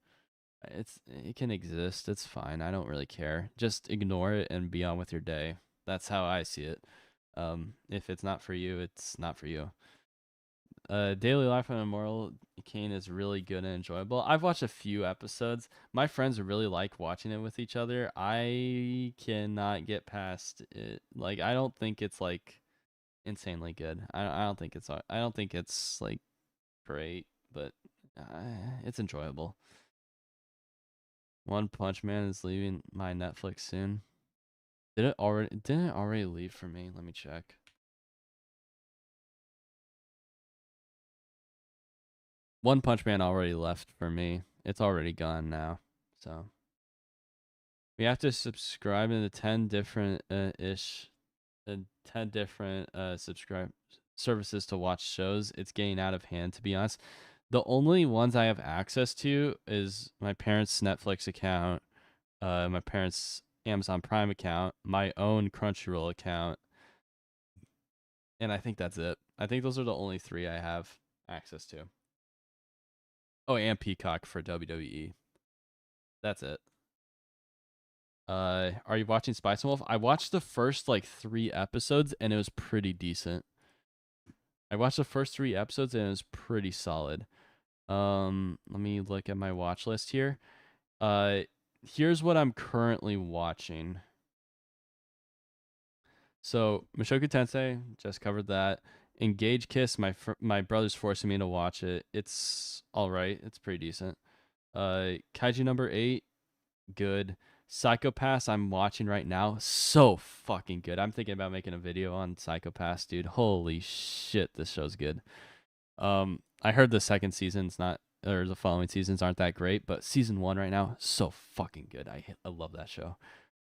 It can exist. It's fine. I don't really care. Just ignore it and be on with your day. That's how I see it. If it's not for you, it's not for you. Daily Life of an Immortal King is really good and enjoyable. I've watched a few episodes. My friends really like watching it with each other. I cannot get past it. Like, I don't think it's like insanely good. I don't think it's like great, but it's enjoyable. One Punch Man is leaving my Netflix soon. Didn't it already leave for me? Let me check. One Punch Man already left for me. It's already gone now. So we have to subscribe to the 10 different subscribe services to watch shows. It's getting out of hand, to be honest. The only ones I have access to is my parents' Netflix account, my parents' Amazon Prime account, my own Crunchyroll account, and I think that's it. I think those are the only three I have access to. Oh, and Peacock for WWE. That's it. Are you watching Spice and Wolf? I watched the first like 3 episodes and it was pretty decent. I watched the first 3 episodes and it was pretty solid. Let me look at my watch list here. Here's what I'm currently watching. So Mushoku Tensei, just covered that. Engage Kiss, my brother's forcing me to watch it. It's all right. It's pretty decent. Kaiju number 8, good. Psychopaths I'm watching right now, so fucking good. I'm thinking about making a video on Psychopaths, dude. Holy shit, this show's good. I heard the second season's not, or the following seasons aren't that great, but season 1 right now, so fucking good. I love that show.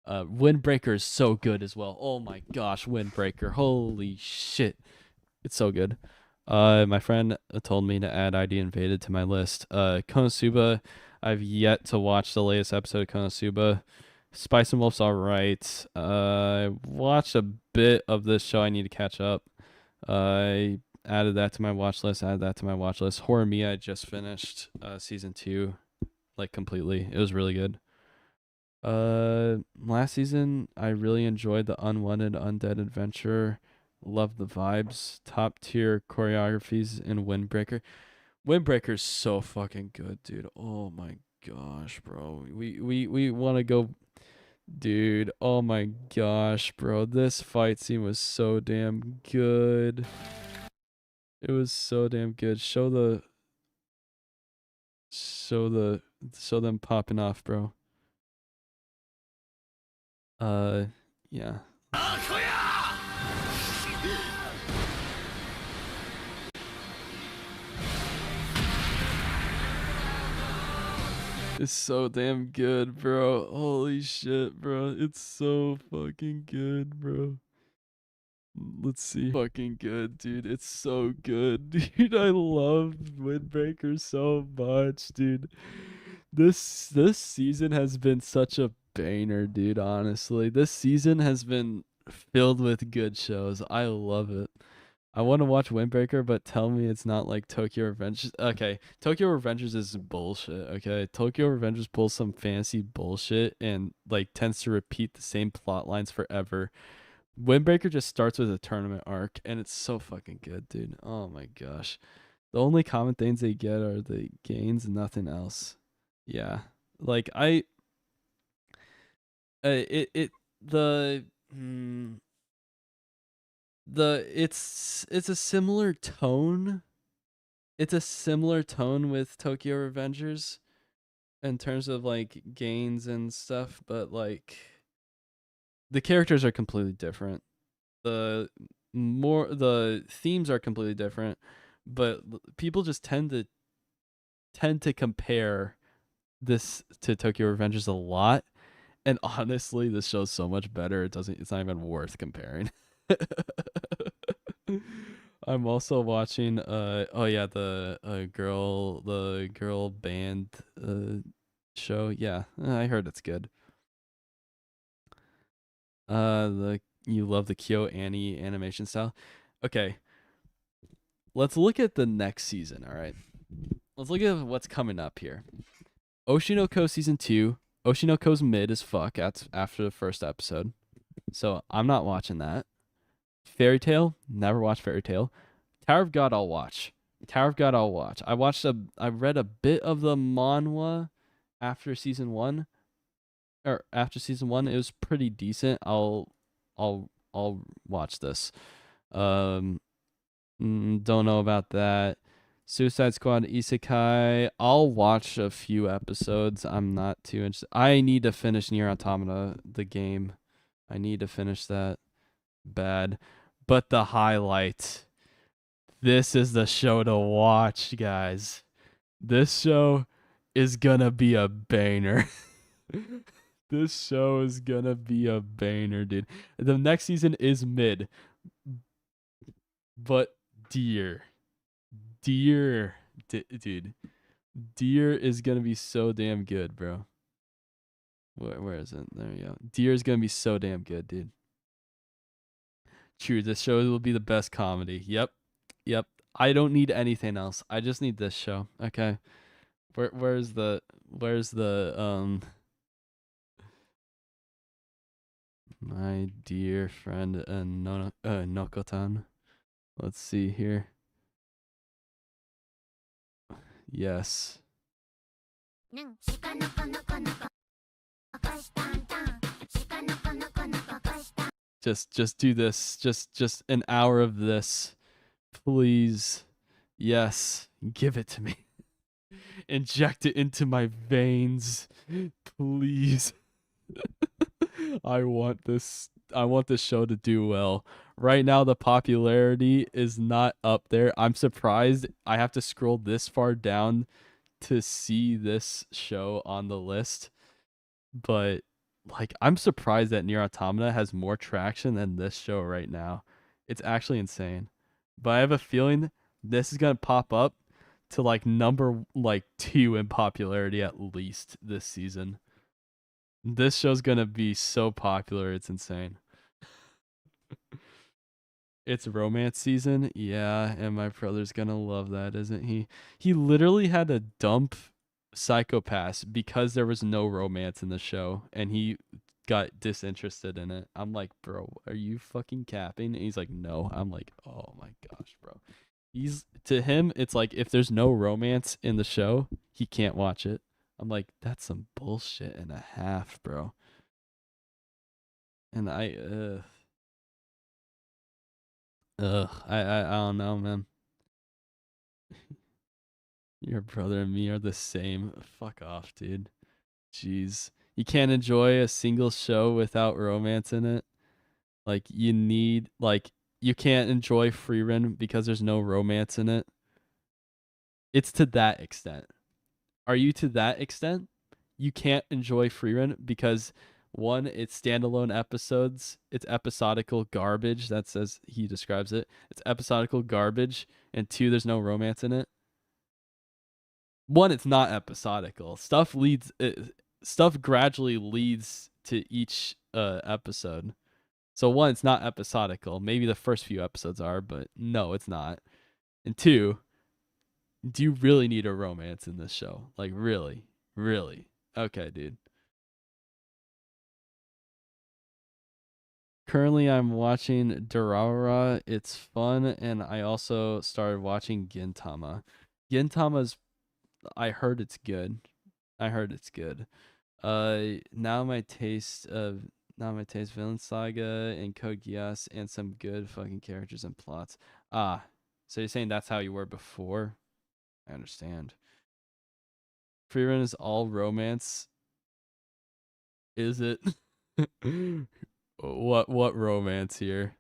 Windbreaker is so good as well. Oh my gosh, Windbreaker. Holy shit. It's so good. My friend told me to add ID Invaded to my list. Konosuba, I've yet to watch the latest episode of Konosuba. Spice and Wolf's alright. I watched a bit of this show I need to catch up. I added that to my watch list. Horror Mia, I just finished season 2, like completely. It was really good. Last season I really enjoyed the Unwanted Undead Adventure. Love the vibes. Top tier choreographies in Windbreaker. Windbreaker's so fucking good, dude. Oh my gosh, bro. We want to go, dude. Oh my gosh, bro. This fight scene was so damn good. It was so damn good. Show them popping off, bro. Yeah. It's so damn good, bro. Holy shit, bro. It's so fucking good, bro. Let's see. Fucking good, dude. It's so good, dude. I love Windbreaker so much, dude. This season has been such a banger, dude, honestly. This season has been filled with good shows. I love it. I want to watch Windbreaker, but tell me it's not like Tokyo Revengers. Okay, Tokyo Revengers is bullshit. Okay, Tokyo Revengers pulls some fancy bullshit and like tends to repeat the same plot lines forever. Windbreaker just starts with a tournament arc, and it's so fucking good, dude. Oh my gosh, the only common things they get are the gains and nothing else. Yeah, like it it the. It's a similar tone. It's a similar tone with Tokyo Revengers in terms of like gains and stuff, but like the characters are completely different. The themes are completely different, but people just tend to compare this to Tokyo Revengers a lot. And honestly, this show's so much better. It's not even worth comparing. I'm also watching the girl band show. Yeah, I heard it's good. You love the Kyo Annie animation style. Okay. Let's look at the next season, all right? Let's look at what's coming up here. Oshinoko season 2. Oshinoko's mid as fuck after the first episode. So, I'm not watching that. Fairy Tail, never watched Fairy Tail. Tower of God, I'll watch. I read a bit of the manhwa after season 1. It was pretty decent. I'll watch this. Don't know about that. Suicide Squad Isekai, I'll watch a few episodes. I'm not too interested. I need to finish Nier Automata, the game. I need to finish that bad. But the highlight, this is the show to watch, guys. This show is gonna be a banger. This show is gonna be a banger, dude. The next season is mid, but Deer, dude, Deer is gonna be so damn good, bro. Where is it? There you go. Deer is gonna be so damn good, dude. True, this show will be the best comedy. Yep. I don't need anything else. I just need this show. Okay. Where's the my dear friend Nokotan. Let's see here. Yes. Just do this. Just an hour of this. Please. Yes. Give it to me. Inject it into my veins. Please. I want this show to do well. Right now the popularity is not up there. I'm surprised I have to scroll this far down to see this show on the list. But like I'm surprised that Nier Automata has more traction than this show right now. It's actually insane. But I have a feeling this is going to pop up to like number like 2 in popularity at least this season. This show's going to be so popular, it's insane. It's romance season. Yeah, and my brother's going to love that, isn't he? He literally had to dump Psycho-Pass because there was no romance in the show and he got disinterested in it. I'm like, bro, are you fucking capping? And he's like, no. I'm like, oh my gosh, bro. To him, it's like if there's no romance in the show, he can't watch it. I'm like, that's some bullshit and a half, bro. And I don't know, man. Your brother and me are the same. Fuck off, dude. Jeez. You can't enjoy a single show without romance in it. Like you can't enjoy Frieren because there's no romance in it. It's to that extent. Are you to that extent? You can't enjoy Frieren because one, it's standalone episodes. It's episodical garbage. That's as he describes it. It's episodical garbage. And two, there's no romance in it. One, it's not episodical. Stuff gradually leads to each episode. So one, it's not episodical. Maybe the first few episodes are, but no, it's not. And two, do you really need a romance in this show? Like really? Really? Okay, dude. Currently I'm watching Durarara. It's fun, and I also started watching Gintama. Gintama's I heard it's good. Now my taste Villain Saga and Code Geass and some good fucking characters and plots. Ah, so you're saying that's how you were before? I understand. Freerun is all romance. Is it? What romance here?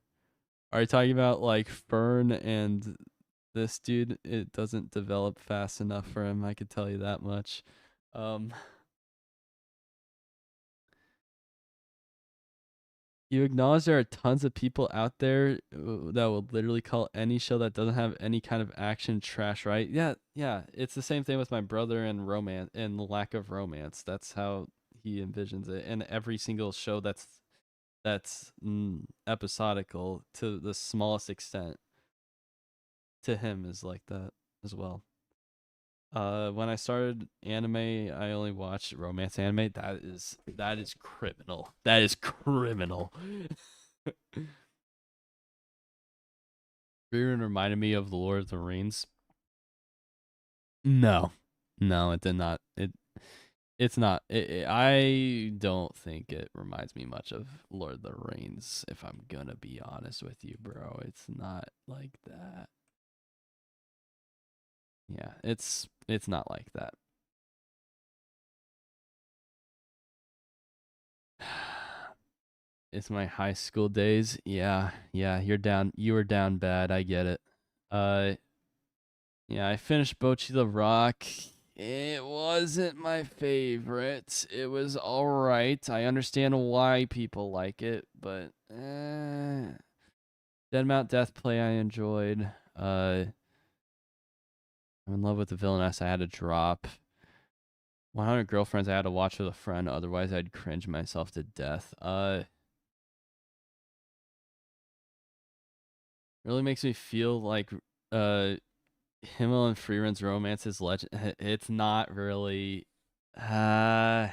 Are you talking about like Fern and this dude? It doesn't develop fast enough for him, I could tell you that much. You acknowledge there are tons of people out there that will literally call any show that doesn't have any kind of action trash, right? Yeah. It's the same thing with my brother and romance and the lack of romance. That's how he envisions it. And every single show that's episodical to the smallest extent to him is like that as well. When I started anime, I only watched romance anime. That is criminal. That is criminal. Frieren reminded me of the Lord of the Rings. No, it did not. It's not. I don't think it reminds me much of Lord of the Rings. If I'm gonna be honest with you, bro, it's not like that. Yeah, it's not like that. It's my high school days. Yeah, you were down bad. I get it. Yeah, I finished Bocchi the Rock. It wasn't my favorite. It was alright. I understand why people like it, but Dead Mount Death Play I enjoyed. I'm in love with the villainess. I had to drop. 100 Girlfriends I had to watch with a friend, otherwise I'd cringe myself to death. Really makes me feel like Himmel and Freeren's romance is legend. It's not really. To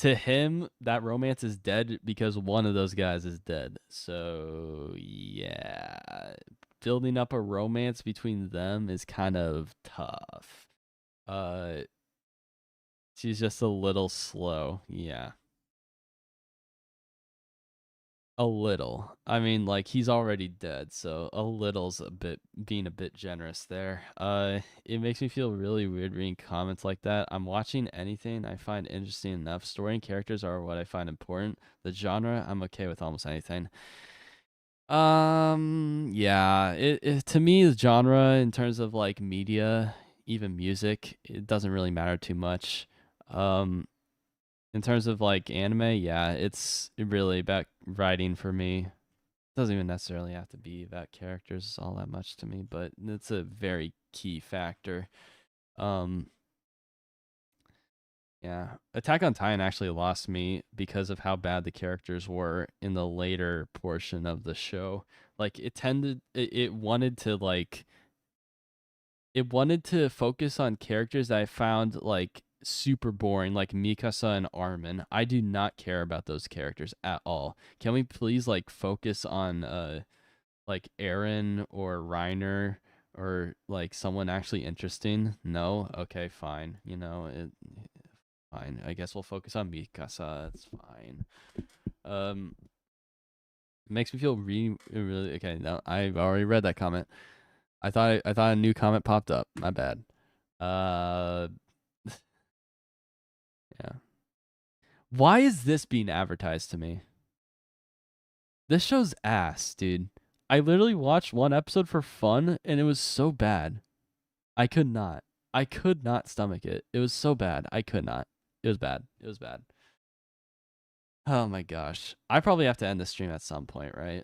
him, that romance is dead because one of those guys is dead. So yeah, building up a romance between them is kind of tough. She's just a little slow. Yeah. A little. I mean, like, he's already dead, so a little's a bit being a bit generous there. It makes me feel really weird reading comments like that. I'm watching anything I find interesting enough. Story and characters are what I find important. The genre, I'm okay with almost anything. Yeah, it to me the genre in terms of like media, even music, it doesn't really matter too much. Um, in terms of like anime, yeah, it's really about writing for me. Doesn't even necessarily have to be about characters all that much to me, but it's a very key factor. Um, yeah, Attack on Titan actually lost me because of how bad the characters were in the later portion of the show. Like it wanted to it wanted to focus on characters that I found like super boring, like Mikasa and Armin. I do not care about those characters at all. Can we please like focus on like Aaron or Reiner or like someone actually interesting? No? Okay, fine. You know, fine. I guess we'll focus on Mikasa. It's fine. It makes me feel really okay. No, I've already read that comment. I thought a new comment popped up. My bad. Uh, yeah. Why is this being advertised to me? This show's ass, dude. I literally watched one episode for fun and it was so bad. I could not. I could not stomach it. It was so bad. I could not. It was bad. It was bad. Oh my gosh. I probably have to end the stream at some point, right?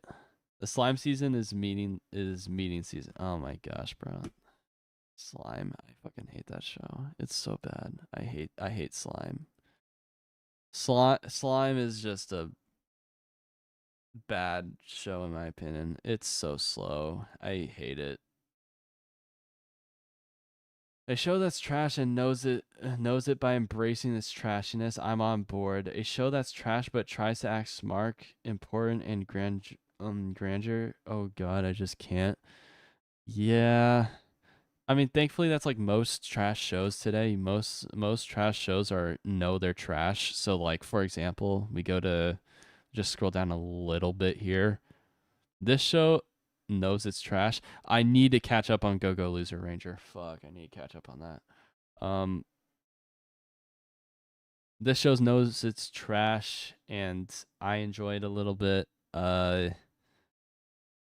The slime season is meeting season. Oh my gosh, bro. Slime. I fucking hate that show. It's so bad. I hate slime. Slime is just a bad show in my opinion. It's so slow. I hate it. A show that's trash and knows it by embracing its trashiness. I'm on board. A show that's trash but tries to act smart, important, and grandeur. Oh god, I just can't. Yeah. I mean, thankfully that's like most trash shows today. Most trash shows know they're trash. So like for example, we go to just scroll down a little bit here. This show knows it's trash. I need to catch up on Go Go Loser Ranger. Fuck, I need to catch up on that. This show knows it's trash and I enjoy it a little bit.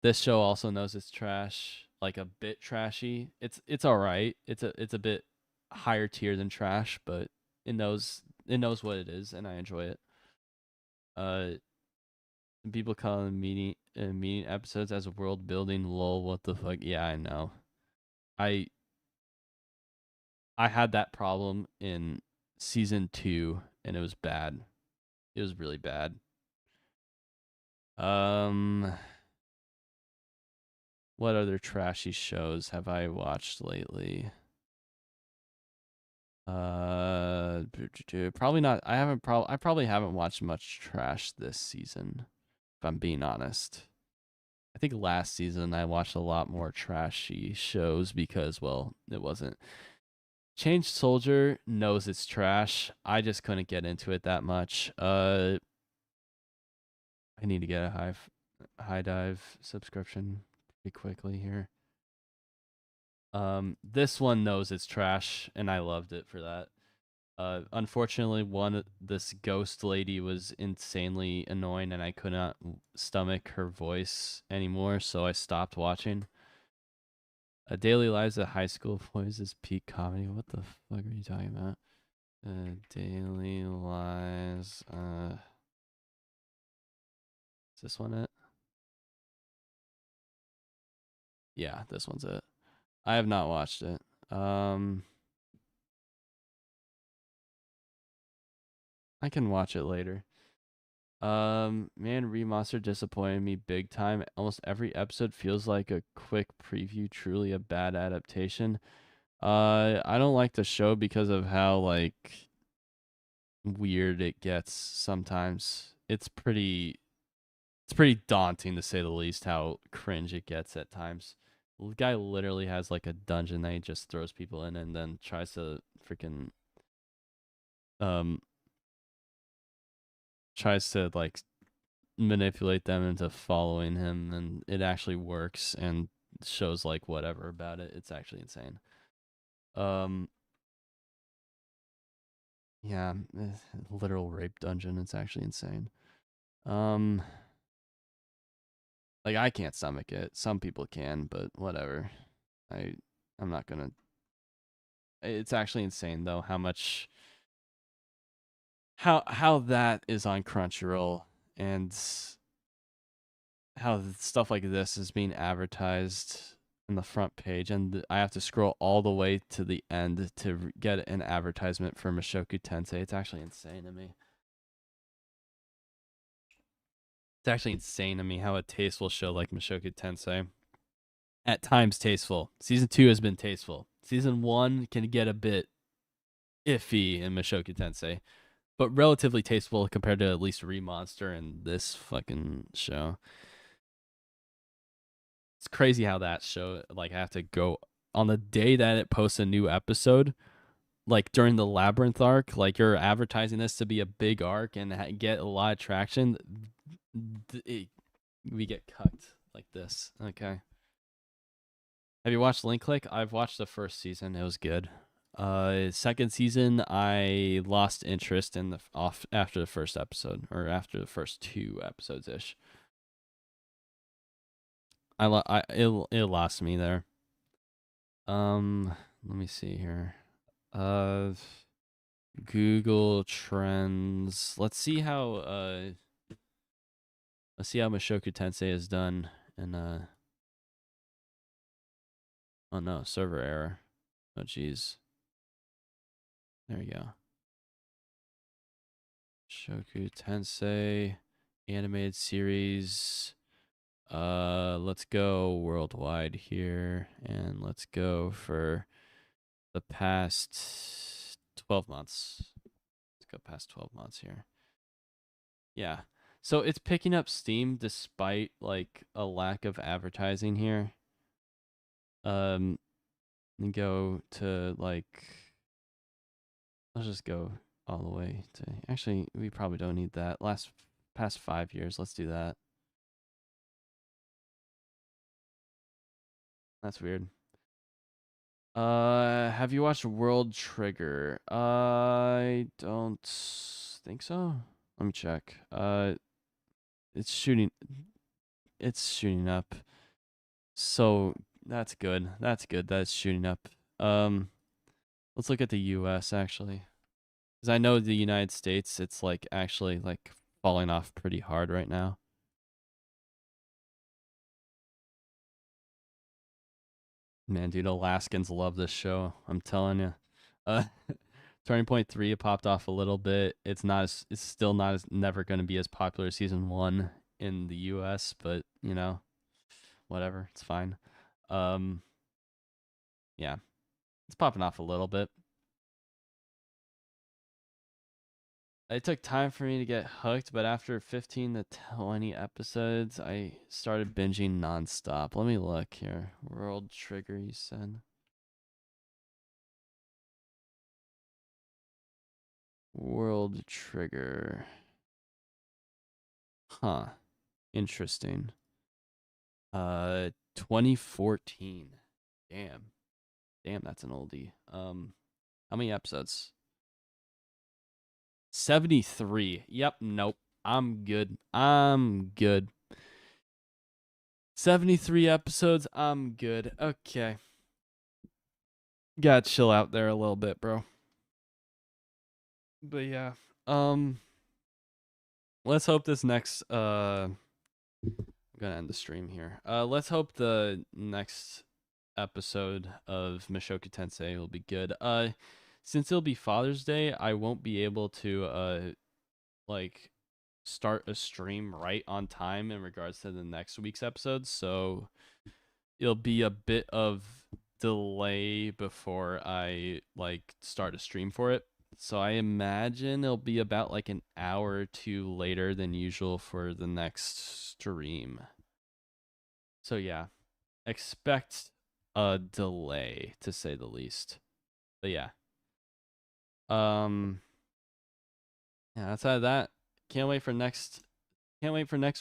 This show also knows it's trash, like a bit trashy. It's all right. It's a bit higher tier than trash, but it knows what it is, and I enjoy it. People call them meeting episodes as world building. Lol, what the fuck? Yeah, I know. I had that problem in season 2, and it was bad. It was really bad. What other trashy shows have I watched lately? Probably not. I probably haven't watched much trash this season, if I'm being honest. I think last season I watched a lot more trashy shows because, well, it wasn't. Change Soldier knows it's trash. I just couldn't get into it that much. I need to get a high dive subscription pretty quickly here. This one knows it's trash, and I loved it for that. Unfortunately, this ghost lady was insanely annoying, and I could not stomach her voice anymore, so I stopped watching. Daily Lives of High School Boys is peak comedy. What the fuck are you talking about? Daily Lives. Is this one it? Yeah, this one's it. I have not watched it. I can watch it later. Man, Remaster disappointed me big time. Almost every episode feels like a quick preview, truly a bad adaptation. I don't like the show because of how like weird it gets sometimes. It's pretty daunting to say the least how cringe it gets at times. The guy literally has like a dungeon that he just throws people in and then tries to freaking um tries to like manipulate them into following him, and it actually works and shows like whatever about it. It's actually insane. Yeah, literal rape dungeon. It's actually insane. Like I can't stomach it. Some people can, but whatever. I'm not gonna. It's actually insane though how much how that is on Crunchyroll, and how stuff like this is being advertised in the front page, and I have to scroll all the way to the end to get an advertisement for Mushoku Tensei. It's actually insane to me. It's actually insane to me how a tasteful show like Mushoku Tensei, at times tasteful. Season 2 has been tasteful. Season 1 can get a bit iffy in Mushoku Tensei, but relatively tasteful compared to at least Remonster and this fucking show. It's crazy how that show, like, I have to go on the day that it posts a new episode, like during the Labyrinth arc, like you're advertising this to be a big arc and get a lot of traction. We get cucked like this. Okay. Have you watched Link Click? I've watched the first season. It was good. Second season, I lost interest in the after the first episode, or after the first 2 episodes ish. It lost me there. Let me see here. Google Trends. Let's see how Mushoku Tensei is done in oh no, server error. Oh jeez. There you go. Mushoku Tensei animated series. Let's go worldwide here, and let's go for the past 12 months. Let's go past 12 months here. Yeah. So it's picking up steam despite like a lack of advertising here. And go to like, let's just go all the way to, actually we probably don't need that. Past 5 years, let's do that. That's weird. Have you watched World Trigger? I don't think so. Let me check. It's shooting up. So that's good. That's good. That's shooting up. Let's look at the US actually. Cuz I know the United States, it's like actually like falling off pretty hard right now. Man, dude, Alaskans love this show. I'm telling you. Uh, Turning Point 3, it popped off a little bit. It's still not as never going to be as popular as season 1 in the US, but you know, whatever, it's fine. Yeah. It's popping off a little bit. It took time for me to get hooked, but after 15 to 20 episodes, I started binging nonstop. Let me look here. World Trigger, you said. World Trigger. Huh. Interesting. 2014. Damn. Damn, that's an oldie. How many episodes? 73. Yep, nope. I'm good. 73 episodes. I'm good. Okay. Gotta chill out there a little bit, bro. But yeah. Let's hope this next I'm gonna end the stream here. Let's hope the next episode of Mushoku Tensei will be good. Since it'll be Father's Day, I won't be able to like start a stream right on time in regards to the next week's episode, so it'll be a bit of delay before I like start a stream for it. So I imagine it'll be about like an hour or 2 later than usual for the next stream. So yeah, expect a delay to say the least. But yeah. Yeah, outside of that, can't wait for next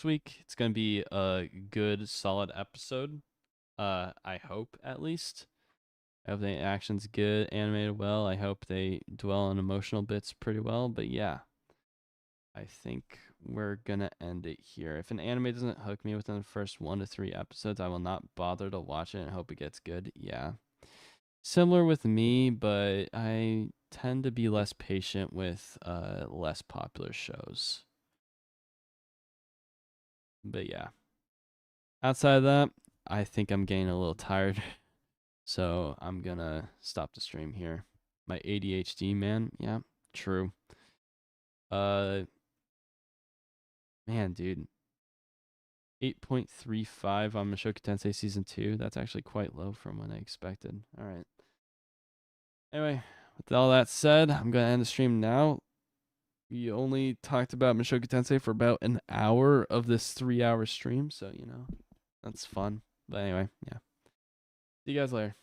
week. It's gonna be a good, solid episode. I hope at least. I hope the action's good, animated well. I hope they dwell on emotional bits pretty well. But yeah, I think we're gonna end it here. If an anime doesn't hook me within the first 1 to 3 episodes, I will not bother to watch it and hope it gets good. Yeah. Similar with me, but I tend to be less patient with less popular shows. But yeah. Outside of that, I think I'm getting a little tired. So I'm gonna stop the stream here. My ADHD, man. Yeah, true. Man, dude. 8.35 on Mushoku Tensei Season 2. That's actually quite low from what I expected. All right. Anyway, with all that said, I'm going to end the stream now. We only talked about Mushoku Tensei for about an hour of this 3-hour stream. So, that's fun. But anyway, yeah. See you guys later.